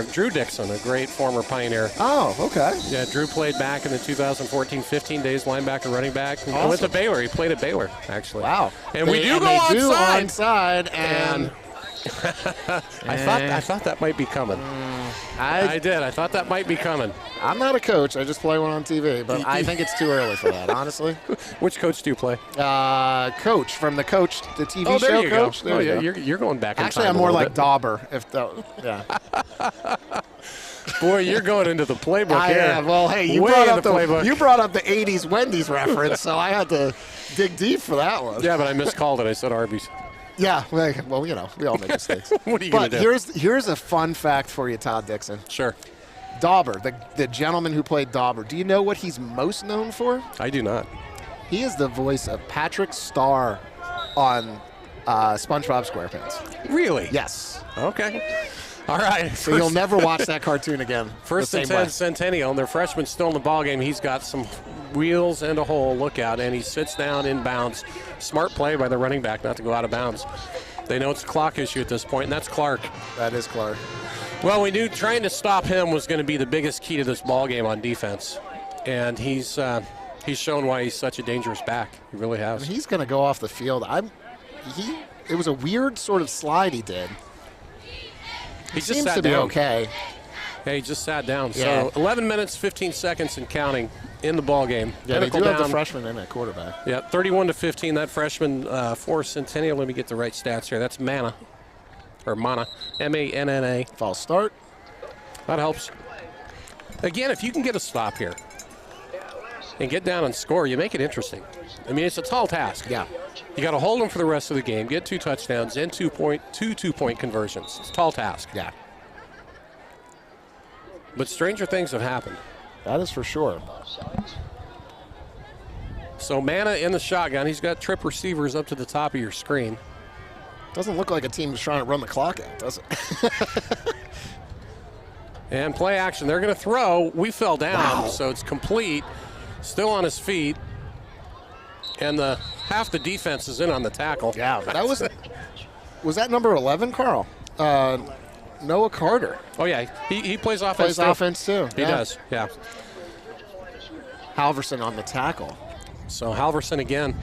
of Drew Dixon, a great former Pioneer. Oh, okay. Yeah, Drew played back in the 2014-15 days, linebacker, running back. Awesome. I went to Baylor. He played at Baylor, actually. Wow. And we do go onside. Onside, and I thought that might be coming. I did. I thought that might be coming. I'm not a coach. I just play one on TV, but I think it's too early for that, honestly. Which coach do you play? Coach from the TV there show you Coach. Go. There you go. You're going back in Actually, time I'm more a like bit. Dauber. Boy, you're going into the playbook here. am. Well, hey, you brought up the 80s Wendy's reference, so I had to dig deep for that one. Yeah, but I miscalled it. I said Arby's. Yeah, well, we all make mistakes. What are you going to do? Here's a fun fact for you, Todd Dixon. Sure. Dauber, the gentleman who played Dauber, do you know what he's most known for? I do not. He is the voice of Patrick Star on SpongeBob SquarePants. Really? Yes. Okay. All right. So you'll never watch that cartoon again. First and 10 Centennial, and their freshman still in the ballgame. He's got some wheels and a hole. Look out, and he sits down in bounds. Smart play by the running back not to go out of bounds. They know it's a clock issue at this point, and that's Clark. That is Clark. Well, we knew trying to stop him was going to be the biggest key to this ballgame on defense, and he's shown why he's such a dangerous back. He really has. He's going to go off the field. It was a weird sort of slide he did. He just seems sat to be down. Okay. Yeah, he just sat down. Yeah. So 11 minutes, 15 seconds and counting in the ball game. Yeah, they Pinnacle do have down. the freshman in at quarterback. Yeah, 31-15. That freshman for Centennial. Let me get the right stats here. That's Mana, M-A-N-N-A. False start. That helps. Again, if you can get a stop here and get down and score, you make it interesting. I mean, it's a tall task. Yeah. You got to hold them for the rest of the game, get 2 touchdowns, and 2 two-point conversions. It's a tall task. Yeah. But stranger things have happened. That is for sure. So Mana in the shotgun. He's got trip receivers up to the top of your screen. Doesn't look like a team is trying to run the clock out, does it? And play action. They're going to throw. We fell down, Wow. so it's complete. Still on his feet. And half the defense is in on the tackle. Yeah, that was that number 11, Carl? Noah Carter. Oh, yeah. He plays offense. Too. He does, yeah. Halverson on the tackle. So Halverson again.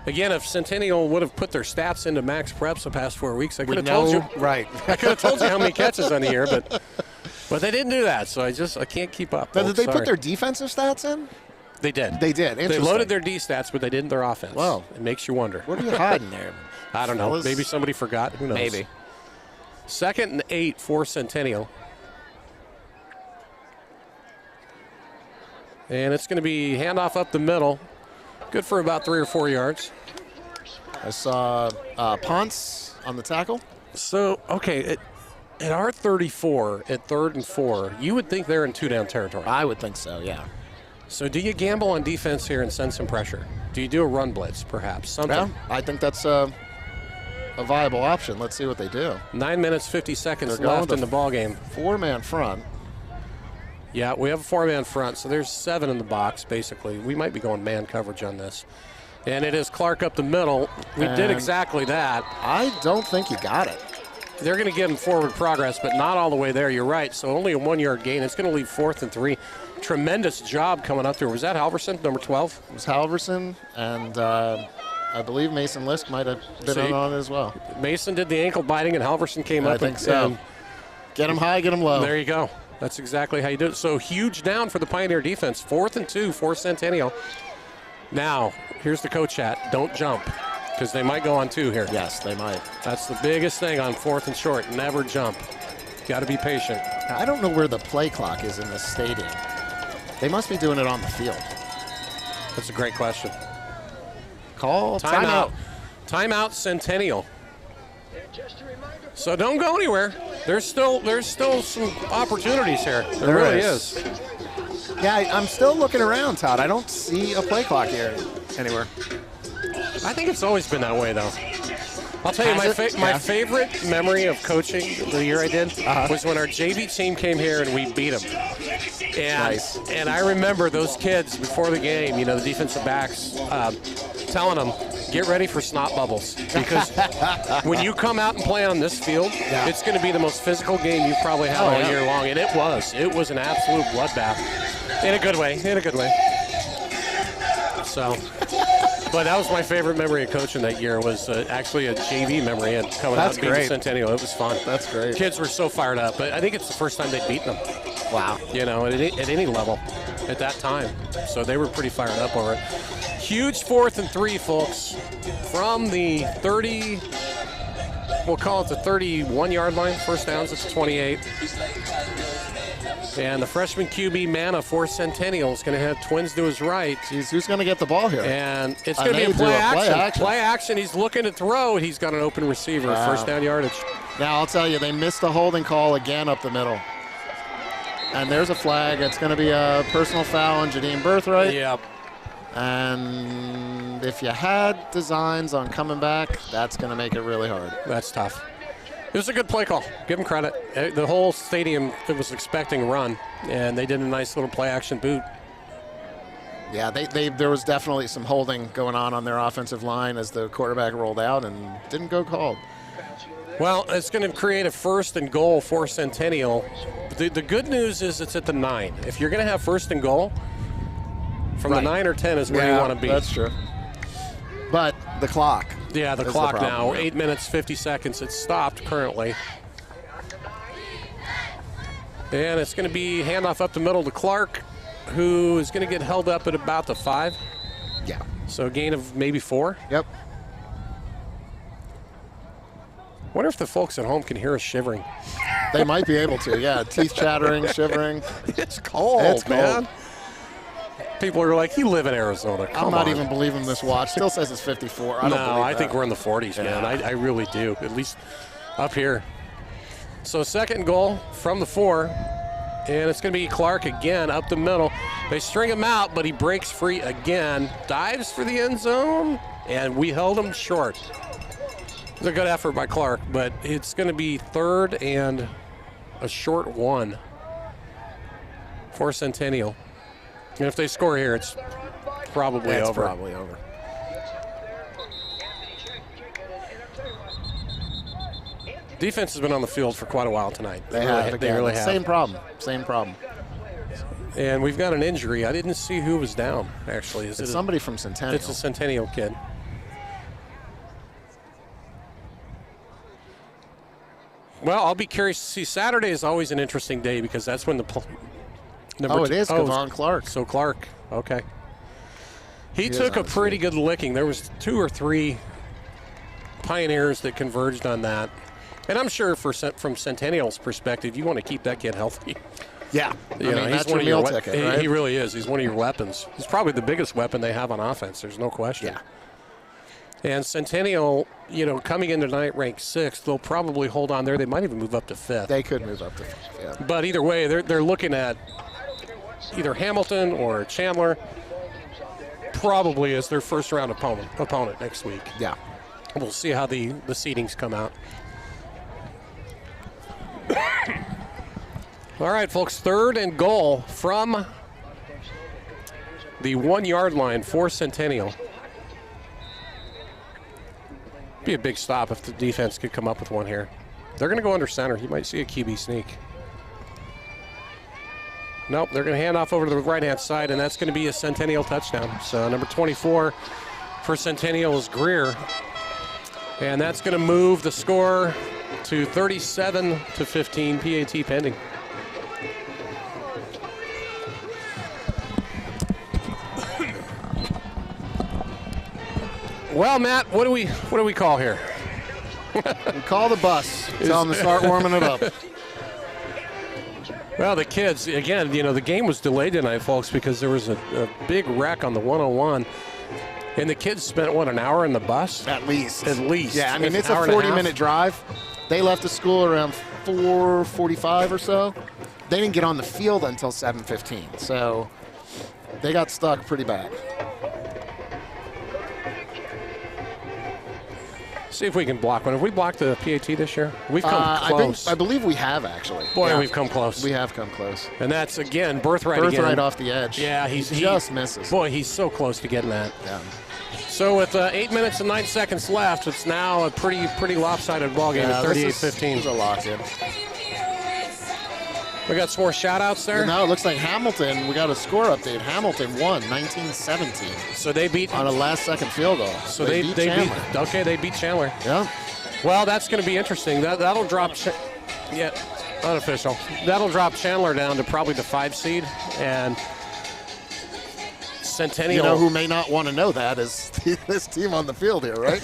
Again, if Centennial would have put their stats into max preps the past 4 weeks, I could have told you. Right. I could have told you how many catches on the year, but they didn't do that, so I can't keep up. Now, did they put their defensive stats in? They did. They did. They loaded their D stats, but they didn't their offense. Well, it makes you wonder. What are you hiding there? I don't know. Maybe somebody forgot. Who knows? Maybe. 2nd and 8 for Centennial. And it's going to be handoff up the middle. Good for about 3 or 4 yards. I saw Ponce on the tackle. So, okay, at our 34, at 3rd and 4, you would think they're in 2-down territory. I would think so, yeah. So do you gamble on defense here and send some pressure? Do you do a run blitz, perhaps? Something? Yeah, I think that's a viable option. Let's see what they do. 9 minutes, 50 seconds left in the ballgame. 4-man front. Yeah, we have a 4-man front, so there's 7 in the box, basically. We might be going man coverage on this. And it is Clark up the middle. We did exactly that. I don't think you got it. They're going to give him forward progress, but not all the way there. You're right. So only a 1-yard gain. It's going to leave 4th and 3. Tremendous job coming up there. Was that Halverson, number 12? It was Halverson, and I believe Mason Lisk might have been on it as well. Mason did the ankle biting, and Halverson came up. I think so. Get him high, get him low. There you go. That's exactly how you do it. So huge down for the Pioneer defense. 4th and 2 for Centennial. Now, here's the coach hat. Don't jump, because they might go on 2 here. Yes, they might. That's the biggest thing on 4th and short. Never jump. Got to be patient. I don't know where the play clock is in the stadium. They must be doing it on the field. That's a great question. Call timeout. Timeout Centennial. So don't go anywhere. There's still some opportunities here. There really is. Yeah, I'm still looking around, Todd. I don't see a play clock here anywhere. I think it's always been that way, though. I'll tell you, my favorite memory of coaching the year I did was when our JV team came here and we beat them. And I remember those kids before the game, the defensive backs, telling them, get ready for snot bubbles. Because when you come out and play on this field, it's going to be the most physical game you've probably had all year long. And it was. It was an absolute bloodbath. In a good way. So, but that was my favorite memory of coaching that year was actually a JV memory and coming out and beating Centennial. It was fun. That's great. Kids were so fired up. But I think it's the first time they'd beaten them. Wow. At any level at that time. So they were pretty fired up over it. Huge 4th and 3, folks, from the 30, we'll call it the 31-yard line. First downs, it's 28. And the freshman QB Manna for Centennial is going to have twins to his right. Jeez, who's going to get the ball here? And it's going to be a play action. Play action. He's looking to throw. He's got an open receiver. Wow. First down yardage. Now, I'll tell you, they missed a holding call again up the middle. And there's a flag. It's going to be a personal foul on Janine Birthright. Yep. And if you had designs on coming back, that's going to make it really hard. That's tough. It was a good play call. Give them credit. The whole stadium was expecting run, and they did a nice little play-action boot. Yeah, there was definitely some holding going on their offensive line as the quarterback rolled out and didn't go called. Well, it's going to create a 1st and goal for Centennial. The good news is it's at the 9. If you're going to have 1st and goal, from the 9 or 10 is where you want to be. That's true. But the clock. Yeah, the clock now. 8 minutes, 50 seconds. It's stopped currently. And it's going to be handoff up the middle to Clark, who is going to get held up at about the 5. Yeah. So a gain of maybe 4. Yep. Wonder if the folks at home can hear us shivering. They might be able to, yeah. Teeth chattering, shivering. It's cold, man. People are like, you live in Arizona. Come I'm not on. Even believing this watch. Still says it's 54. I think we're in the 40s, man. I really do, at least up here. So 2nd and goal from the 4. And it's going to be Clark again up the middle. They string him out, but he breaks free again. Dives for the end zone, and we held him short. It was a good effort by Clark, but it's going to be 3rd and a short 1 for Centennial. And if they score here, it's probably over. It's probably over. Defense has been on the field for quite a while tonight. They really have. Same problem. And we've got an injury. I didn't see who was down, actually. It's somebody from Centennial. It's a Centennial kid. Well, I'll be curious to see. Saturday is always an interesting day because that's when the it is Kavon Clark. So Clark, okay. He took a pretty good licking. There was 2 or 3 Pioneers that converged on that. And I'm sure from Centennial's perspective, you want to keep that kid healthy. Yeah. That's your meal ticket, right? He really is. He's one of your weapons. He's probably the biggest weapon they have on offense. There's no question. Yeah. And Centennial, coming in tonight ranked 6th, they'll probably hold on there. They might even move up to 5th. They could move up to 5th, yeah. But either way, they're looking at either Hamilton or Chandler probably as their first-round opponent next week. Yeah. We'll see how the seedings come out. All right, folks, 3rd and goal from the 1-yard line for Centennial. Be a big stop if the defense could come up with one here. They're going to go under center. You might see a QB sneak. Nope, they're going to hand off over to the right-hand side, and that's going to be a Centennial touchdown. So number 24 for Centennial is Greer. And that's going to move the score to 37-15, PAT pending. Well, Matt, what do we call here? We call the bus. Tell them to start warming it up. Well, the kids, again, the game was delayed tonight, folks, because there was a big wreck on the 101. And the kids spent, an hour in the bus? At least. At least. Yeah, it's a 40-minute drive. They left the school around 4:45 or so. They didn't get on the field until 7:15, so they got stuck pretty bad. See if we can block one. Have we blocked the PAT this year? We've come close. I believe we have, actually. Boy, yeah. We've come close. We have come close. And that's, again, Birthright again. Off the edge. Yeah, he just misses. Boy, he's so close to getting that. Yeah. So with 8 minutes and 9 seconds left, it's now a pretty lopsided ball game at 38-15. This is a lock in. We got some more shout-outs there. No, it looks like Hamilton, we got a score update. Hamilton won 19-17. So they beat on a last-second field goal. So they beat Chandler. Okay, they beat Chandler. Yeah. Well, that's going to be interesting. That'll drop, unofficial. That'll drop Chandler down to probably the 5 seed, and Centennial. You know who may not want to know that is this team on the field here, right?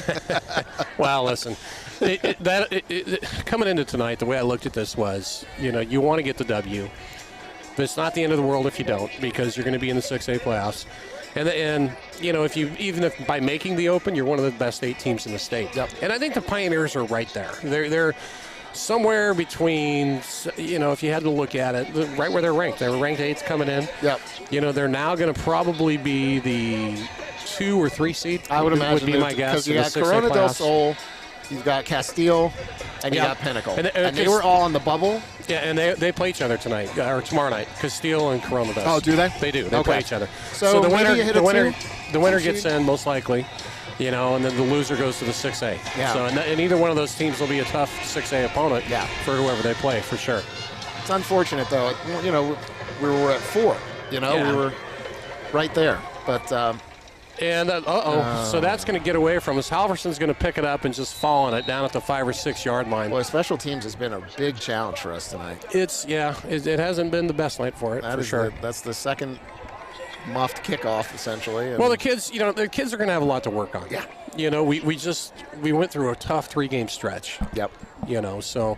Well, listen. Coming into tonight, the way I looked at this was, you want to get the W. But it's not the end of the world if you don't, because you're going to be in the 6A playoffs. And if by making the Open, you're one of the best 8 teams in the state. Yep. And I think the Pioneers are right there. They're somewhere between, if you had to look at it, right where they're ranked. They were ranked 8th coming in. Yep. They're now going to probably be the 2 or 3 seed. I would imagine. Would be my guess. Because you got Corona del Sol, you've got Castile, and you got Pinnacle. And they were all on the bubble. Yeah, and they play each other tonight, or tomorrow night. Castile and Corona does. Oh, do they? They do. They play each other. So the winner gets in, most likely. And then the loser goes to the 6A. Yeah. So, and either one of those teams will be a tough 6A opponent for whoever they play, for sure. It's unfortunate, though. We were at 4. We were right there. But so that's going to get away from us. Halverson's going to pick it up and just fall on it down at the 5 or 6 yard line. Well, special teams has been a big challenge for us tonight. It hasn't been the best night for it, for sure. That's the second muffed kickoff, essentially. Well, the kids are going to have a lot to work on. Yeah. We went through a tough 3-game stretch. Yep. So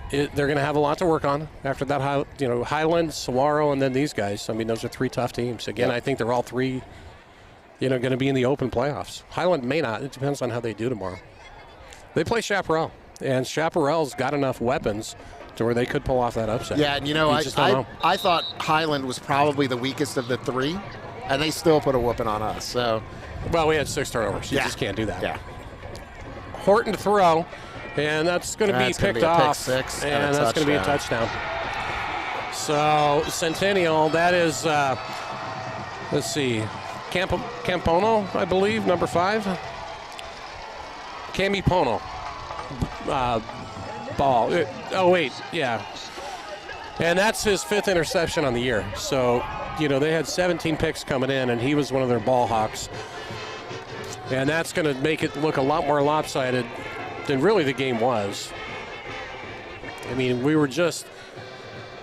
they're going to have a lot to work on after that. Highland, Saguaro, and then these guys. I mean, those are 3 tough teams. Again, I think they're all 3. Going to be in the Open playoffs. Highland may not. It depends on how they do tomorrow. They play Chaparral, and Chaparral's got enough weapons to where they could pull off that upset. Yeah, and I thought Highland was probably the weakest of the 3, and they still put a whooping on us. So, well, we had 6 turnovers. You just can't do that. Yeah. Horton to throw, and that's going to be picked off. Pick 6 and that's going to be a touchdown. So Centennial, that is, let's see. Campono, I believe, number 5. Cami Pono. Ball. And that's his 5th interception on the year. So, they had 17 picks coming in, and he was one of their ball hawks. And that's going to make it look a lot more lopsided than really the game was. I mean, we were just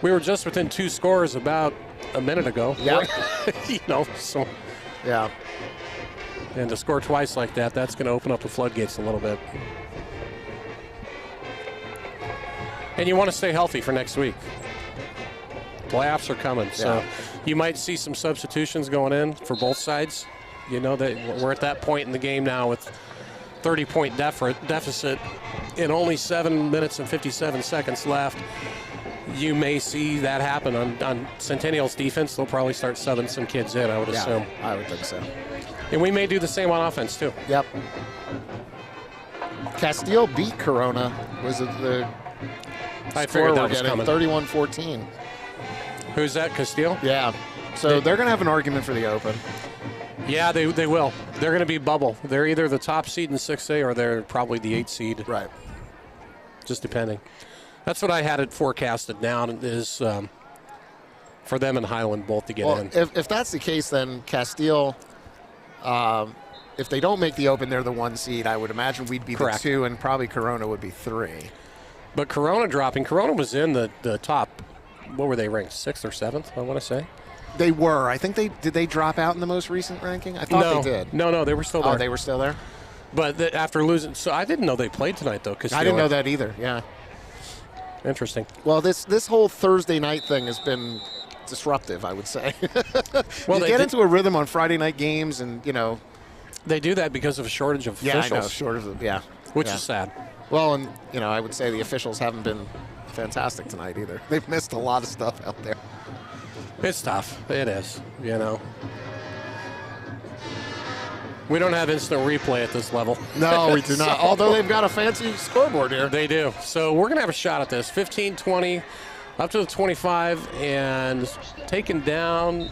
within 2 scores about a minute ago. Yeah. So. Yeah. And to score twice like that, that's going to open up the floodgates a little bit. And you want to stay healthy for next week. Playoffs are coming, so you might see some substitutions going in for both sides. You know that we're at that point in the game now with 30-point deficit and only 7 minutes and 57 seconds left. You may see that happen on Centennial's defense. They'll probably start subbing some kids in, I would assume. I would think so. And we may do the same on offense, too. Yep. Castile beat Corona. Was it the I score figured that we're was getting? coming. 31-14. Who's that, Castile? Yeah. So they're going to have an argument for the Open. Yeah, they will. They're going to be bubble. They're either the top seed in 6A or they're probably the 8th seed. Right. Just depending. That's what I had it forecasted down is for them and Highland both to get in. If that's the case, then Castile, if they don't make the Open, they're the 1 seed. I would imagine we'd be Correct. the 2, and probably Corona would be 3. But Corona dropping. Corona was in the top, what were they ranked, 6th or 7th, I want to say? They were. I think did they drop out in the most recent ranking? I thought they did. No, they were still there. Oh, they were still there? But after losing, so I didn't know they played tonight, though. I didn't know that either, yeah. Interesting. Well, this whole Thursday night thing has been disruptive, I would say. Well, you get into a rhythm on Friday night games, and, you know. They do that because of a shortage of officials. Yeah, I know, shortage of, yeah. Which yeah. is sad. Well, and, you know, I would say the officials haven't been fantastic tonight either. They've missed a lot of stuff out there. It's tough. It is, you know. We don't have instant replay at this level. No, we do not. Although they've got a fancy scoreboard here. They do. So we're going to have a shot at this. 15-20, up to the 25, and taken down.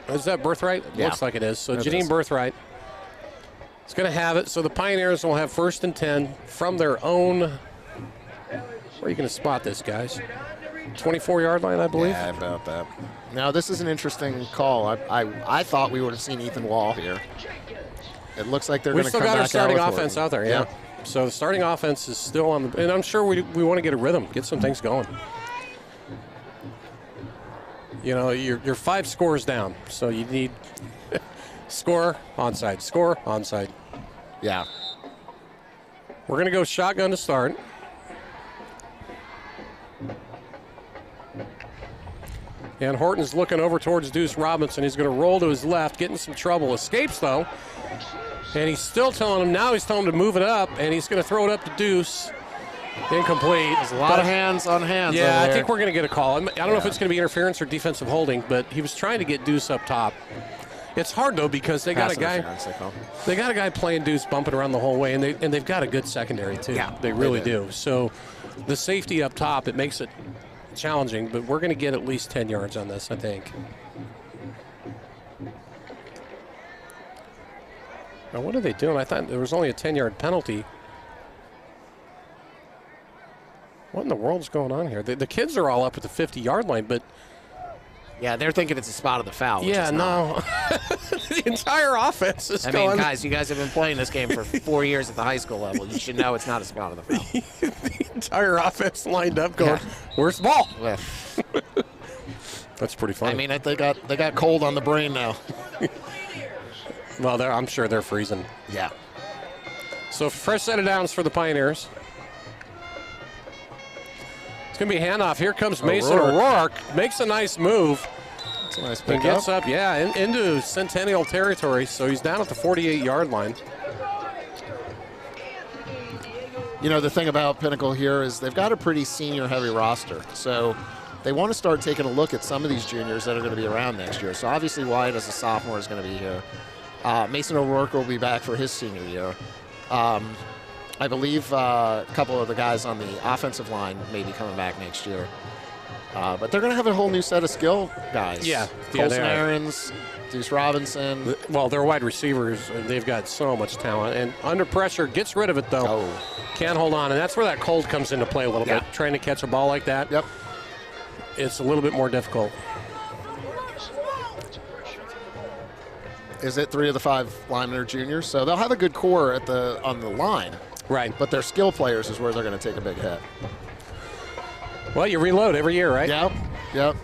Is that Birthright? Yeah. Looks like it is. So It Janine is. Birthright is going to have it. So the Pioneers will have 1st and 10 from their own. Where are you going to spot this, guys? 24-yard line, I believe. Yeah, about that. Now, this is an interesting call. I thought we would have seen Ethan Wall here. It looks like they're going to come back out. We still got our starting with offense Horton. out there, yeah. So the starting offense is still on the, and I'm sure we want to get a rhythm, get some things going. You know, you're 5 scores down, so you need score, onside, score, onside. Yeah. We're going to go shotgun to start. And Horton's looking over towards Deuce Robinson. He's going to roll to his left, get in some trouble. Escapes, though. And he's still telling him, now he's telling him to move it up, and he's going to throw it up to Deuce. Incomplete. There's a lot of hands on hands. Yeah, I think we're going to get a call. I don't know if it's going to be interference or defensive holding, but he was trying to get Deuce up top. It's hard, though, because they got a guy. They got a guy playing Deuce, bumping around the whole way, and they've got a good secondary, too. Yeah, they really do. So the safety up top, it makes it challenging, but we're going to get at least 10 yards on this, I think. Now, what are they doing? I thought there was only a 10-yard penalty. What in the world's going on here? The kids are all up at the 50-yard line, but... Yeah, they're thinking it's a spot of the foul. Which Yeah, is not. no. The entire offense is I mean, guys, you guys have been playing this game for 4 years at the high school level. You should know it's not a spot of the foul. The entire offense lined up going, where's the ball? Yeah. That's pretty funny. I mean, they got cold on the brain now. Well, I'm sure they're freezing. Yeah. So fresh set of downs for the Pioneers. It's going to be a handoff. Here comes Mason O'Rourke. Makes a nice move. That's a nice And pick gets up, into Centennial territory. So he's down at the 48-yard line. You know, the thing about Pinnacle here is they've got a pretty senior-heavy roster. So they want to start taking a look at some of these juniors that are going to be around next year. So obviously Wyatt as a sophomore is going to be here. Mason O'Rourke will be back for his senior year. I believe a couple of the guys on the offensive line may be coming back next year. But they're going to have a whole new set of skill guys. Yeah. Colson Aarons, Deuce Robinson. Well, they're wide receivers. They've got so much talent. And under pressure, gets rid of it, though. Oh. Can't hold on. And that's where that cold comes into play a little bit. Trying to catch a ball like that. Yep. It's a little bit more difficult. Is it 3 of the 5 linemen are juniors? So they'll have a good core on the line. Right. But their skill players is where they're going to take a big hit. Well, you reload every year, right? Yep.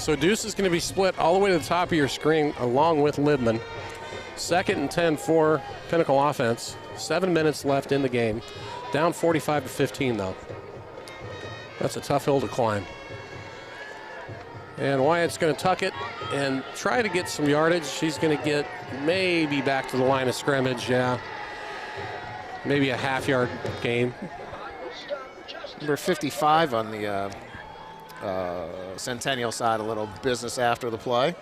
So Deuce is going to be split all the way to the top of your screen along with Libman. 2nd and 10 for Pinnacle offense. 7 minutes left in the game. Down 45-15 though. That's a tough hill to climb. And Wyatt's going to tuck it and try to get some yardage. She's going to get maybe back to the line of scrimmage, yeah. Maybe a half-yard gain. Number 55 on the Centennial side, a little business after the play.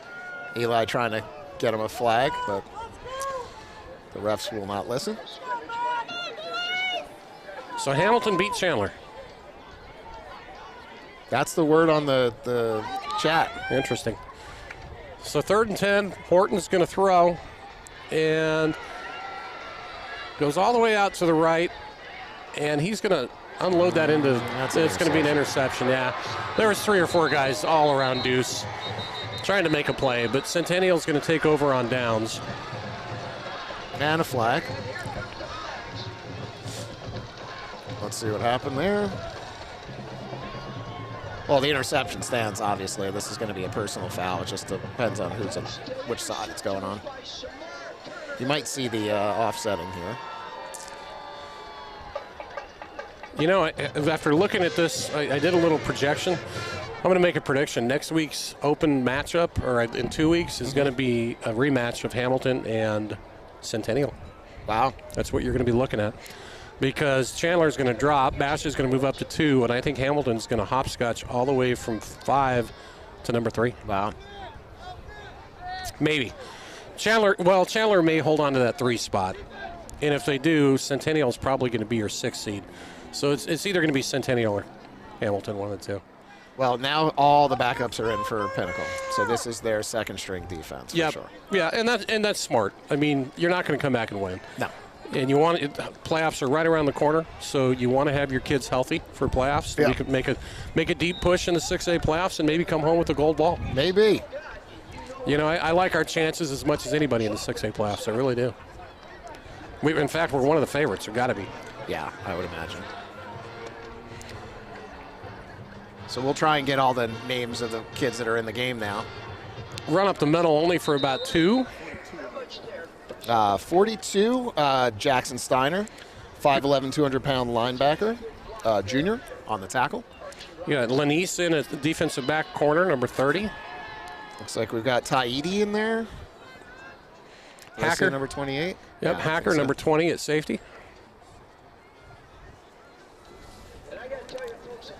Eli trying to get him a flag, but the refs will not listen. So Hamilton beat Chandler. That's the word on the chat. Interesting. So 3rd and 10, Horton's going to throw and goes all the way out to the right, and he's going to unload that into, it's going to be an interception, yeah. There was 3 or 4 guys all around Deuce trying to make a play, but Centennial's going to take over on downs. And a flag. Let's see what happened there. Well, the interception stands, obviously. This is going to be a personal foul. It just depends on which side it's going on. You might see the offsetting here. You know, after looking at this, I did a little projection. I'm going to make a prediction. Next week's open matchup, or in 2 weeks, is going to be a rematch of Hamilton and Centennial. Wow. That's what you're going to be looking at. Because Chandler's going to drop, Bash is going to move up to 2, and I think Hamilton's going to hopscotch all the way from 5 to number 3. Wow. Maybe. Chandler may hold on to that 3 spot. And if they do, Centennial's probably going to be your 6th seed. So it's either going to be Centennial or Hamilton, one of the 2. Well, now all the backups are in for Pinnacle. So this is their 2nd string defense, for sure. Yeah, and that's smart. I mean, you're not going to come back and win. No. And you want playoffs are right around the corner, so you want to have your kids healthy for playoffs. Yeah. You could make a deep push in the 6A playoffs and maybe come home with a gold ball. Maybe. You know, I like our chances as much as anybody in the 6A playoffs. I really do. In fact, we're one of the favorites. We've got to be. Yeah, I would imagine. So we'll try and get all the names of the kids that are in the game now. Run up the middle only for about 2. 42, Jackson Steiner, 5'11", 200-pound linebacker, junior on the tackle. You got Lanice in at the defensive back corner, number 30. Looks like we've got Taidi in there. Hacker, number 28. Yep, Yeah, Hacker, so. number 20 at safety.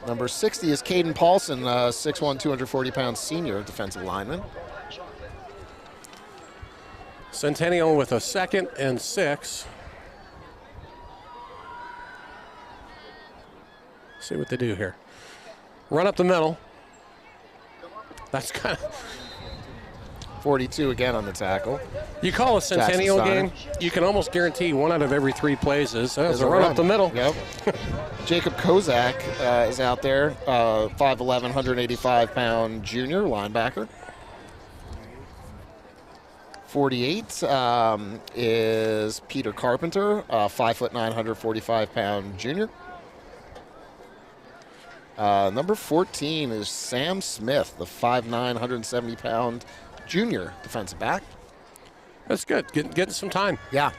Number 60 is Caden Paulson, 6'1", 240-pound senior defensive lineman. Centennial with a 2nd and 6. See what they do here. Run up the middle. That's kind of 42 again on the tackle. You call a Centennial game, you can almost guarantee 1 out of every 3 plays is a run up the middle. Yep. Jacob Kozak is out there, 5'11", 185-pound junior linebacker. 48 is Peter Carpenter, 5'9", 145-pound junior. Number 14 is Sam Smith, the 5'9", 170-pound junior defensive back. That's good. Getting some time. Yeah.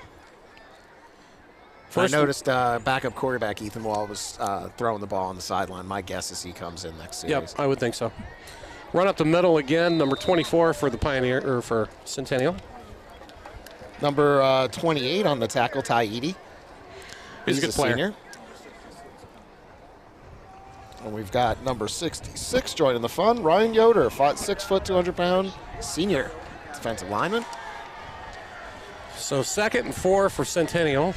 First I noticed backup quarterback Ethan Wall was throwing the ball on the sideline. My guess is he comes in next series. Yep, I would think so. Run up the middle again, number 24 for the Pioneer, or for Centennial. Number 28 on the tackle, Taidi. He's a good player. Senior. And we've got number 66 joining the fun, Ryan Yoder, 6 foot, 200-pound senior defensive lineman. So 2nd and 4 for Centennial.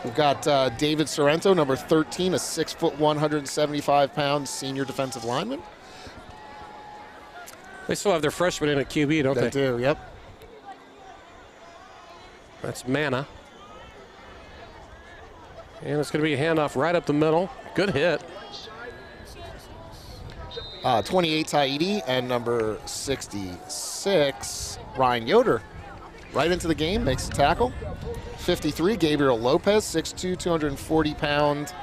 We've got David Sorrento, number 13, a 6 foot, 175-pound senior defensive lineman. They still have their freshman in at QB, don't they? They do, yep. That's Manna. And it's going to be a handoff right up the middle. Good hit. 28, Taidi, and number 66, Ryan Yoder. Right into the game, makes the tackle. 53, Gabriel Lopez, 6'2", 240-pound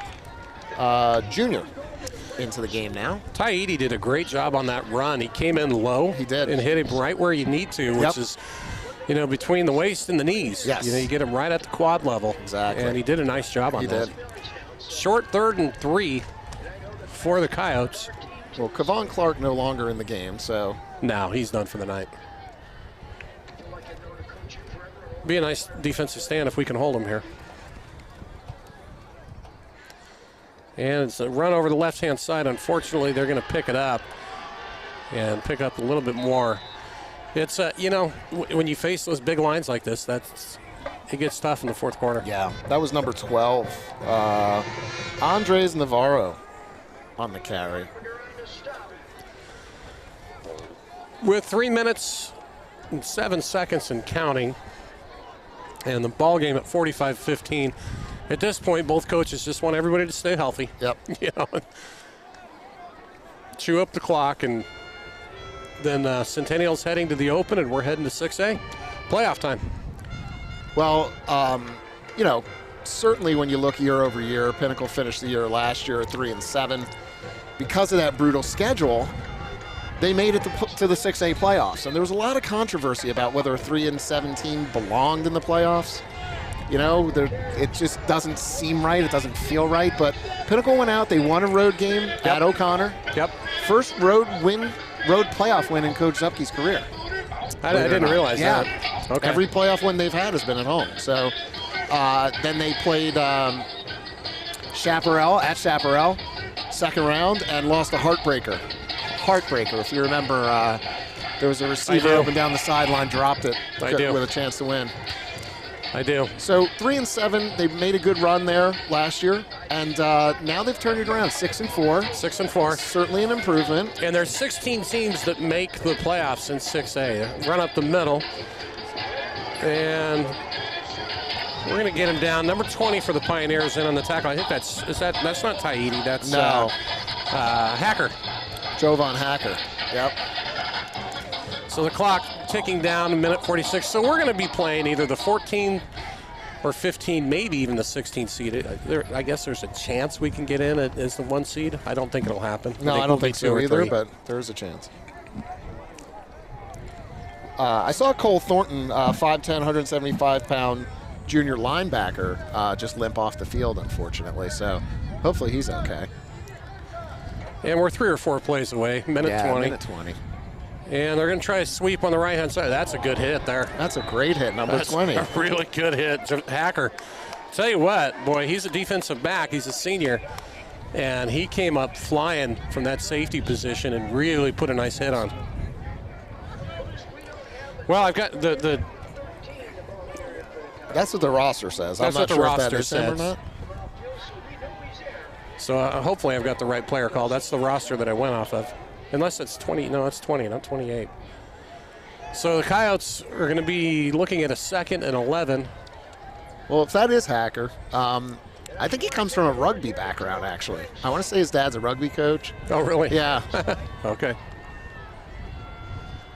junior into the game now. Taiti did a great job on that run. He came in low. He did. And hit him right where you need to, which is, between the waist and the knees. Yes. You get him right at the quad level. Exactly. And he did a nice job on that. He did. Short 3rd and 3 for the Coyotes. Well, Kevon Clark no longer in the game, so. No, he's done for the night. Be a nice defensive stand if we can hold him here. And it's a run over the left-hand side. Unfortunately, they're going to pick it up and pick up a little bit more. It's, when you face those big lines like this, it gets tough in the fourth quarter. Yeah, that was number 12. Andres Navarro on the carry. With 3 minutes and 7 seconds and counting, and the ball game at 45-15. At this point, both coaches just want everybody to stay healthy. Yep. Chew up the clock, and then Centennial's heading to the Open, and we're heading to 6A. Playoff time. Well, certainly when you look year over year, Pinnacle finished the year last year at 3-7. Because of that brutal schedule, they made it to the 6A playoffs, and there was a lot of controversy about whether a 3-7 team belonged in the playoffs. It just doesn't seem right. It doesn't feel right. But Pinnacle went out. They won a road game at O'Connor. Yep. First road playoff win in Coach Zupke's career. I didn't realize that. Okay. Every playoff win they've had has been at home. So then they played Chaparral at Chaparral, second round, and lost a heartbreaker. If you remember, there was a receiver open down the sideline, dropped it with a chance to win. I do. So 3-7, they made a good run there last year, and now they've turned it around. 6-4. 6-4. Certainly an improvement. And there's 16 teams that make the playoffs in 6A. Run up the middle, and we're going to get him down. Number 20 for the Pioneers in on the tackle. I think that's not Taiti. That's Hacker. Jovan Hacker. Yep. So the clock ticking down, a minute 46. So we're going to be playing either the 14 or 15, maybe even the 16 seed. I guess there's a chance we can get in as the 1 seed. I don't think it'll happen. No, I don't think so either, but there's a chance. I saw Cole Thornton, 5'10", 175-pound junior linebacker, just limp off the field, unfortunately. So hopefully he's okay. And we're 3 or 4 plays away, minute 20. Minute 20. And they're going to try a sweep on the right-hand side. That's a good hit there. That's a great hit, number 20. A really good hit. Hacker. Tell you what, boy, he's a defensive back. He's a senior. And he came up flying from that safety position and really put a nice hit on. Well, I've got the That's what the roster says. That's I'm not what the sure roster if that is him or not. So hopefully I've got the right player called. That's the roster that I went off of. Unless it's 20. No, it's 20, not 28. So the Coyotes are going to be looking at a 2nd and 11. Well, if that is Hacker, I think he comes from a rugby background, actually. I want to say his dad's a rugby coach. Oh, really? Yeah. Okay.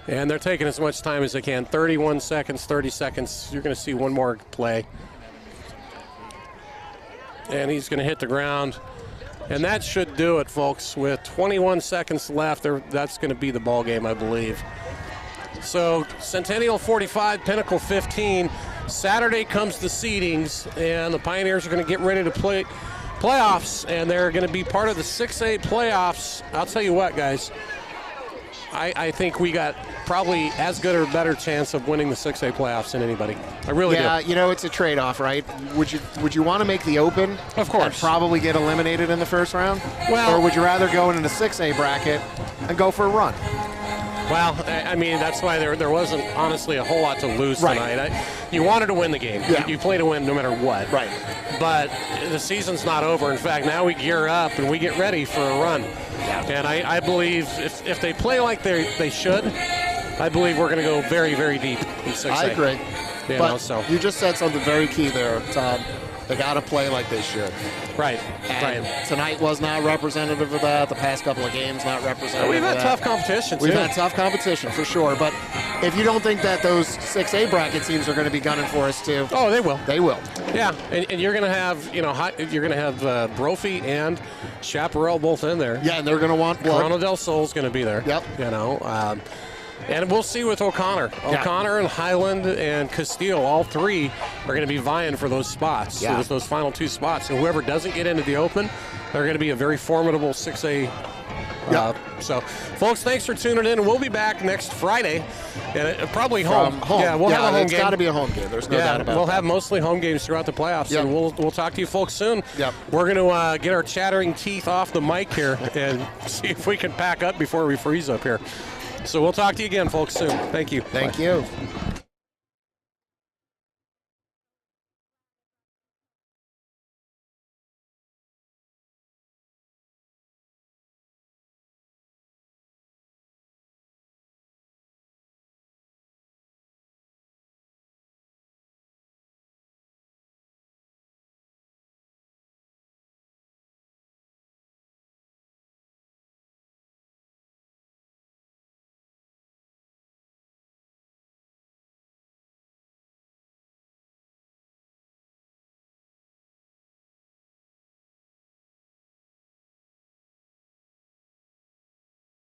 And they're taking as much time as they can. 31 seconds, 30 seconds. You're going to see one more play. And he's going to hit the ground. And that should do it, folks. With 21 seconds left, that's going to be the ball game, I believe. So Centennial 45, Pinnacle 15. Saturday comes the seedings, and the Pioneers are going to get ready to play playoffs, and they're going to be part of the 6A playoffs. I'll tell you what, guys. I think we got probably as good or better chance of winning the 6A playoffs than anybody. I really do. Yeah, it's a trade-off, right? Would you want to make the Open? Of course. And probably get eliminated in the first round? Well, or would you rather go into the 6A bracket and go for a run? Well, I mean, that's why there wasn't, honestly, a whole lot to lose tonight. You wanted to win the game. Yeah. You play to win no matter what. Right. But the season's not over. In fact, now we gear up and we get ready for a run. Yeah. And I believe if they play like they should, I believe we're going to go very, very deep in 6A. I agree. You just said something very key there, Todd. They got to play like they should. Right. And tonight was not representative of that. The past couple of games not representative We've of had that. tough competition, too. We've had tough competition for sure. But if you don't think that those 6A bracket teams are going to be gunning for us too, oh, they will. They will. Yeah, and you're going to have you're going to have Brophy and Chaparral both in there. Yeah, and they're going to want blood. Corona del Sol's going to be there. Yep. And we'll see with O'Connor. Yeah. O'Connor and Highland and Castile, all three are going to be vying for those spots. Yeah. Those final 2 spots. And whoever doesn't get into the Open, they're going to be a very formidable 6A. So, folks, thanks for tuning in. We'll be back next Friday, and probably home. Yeah, we'll have a home game. It's got to be a home game. There's no doubt about it. We'll have mostly home games throughout the playoffs, and we'll talk to you folks soon. Yep. We're going to get our chattering teeth off the mic here and see if we can pack up before we freeze up here. So we'll talk to you again, folks, soon. Thank you. Thank you.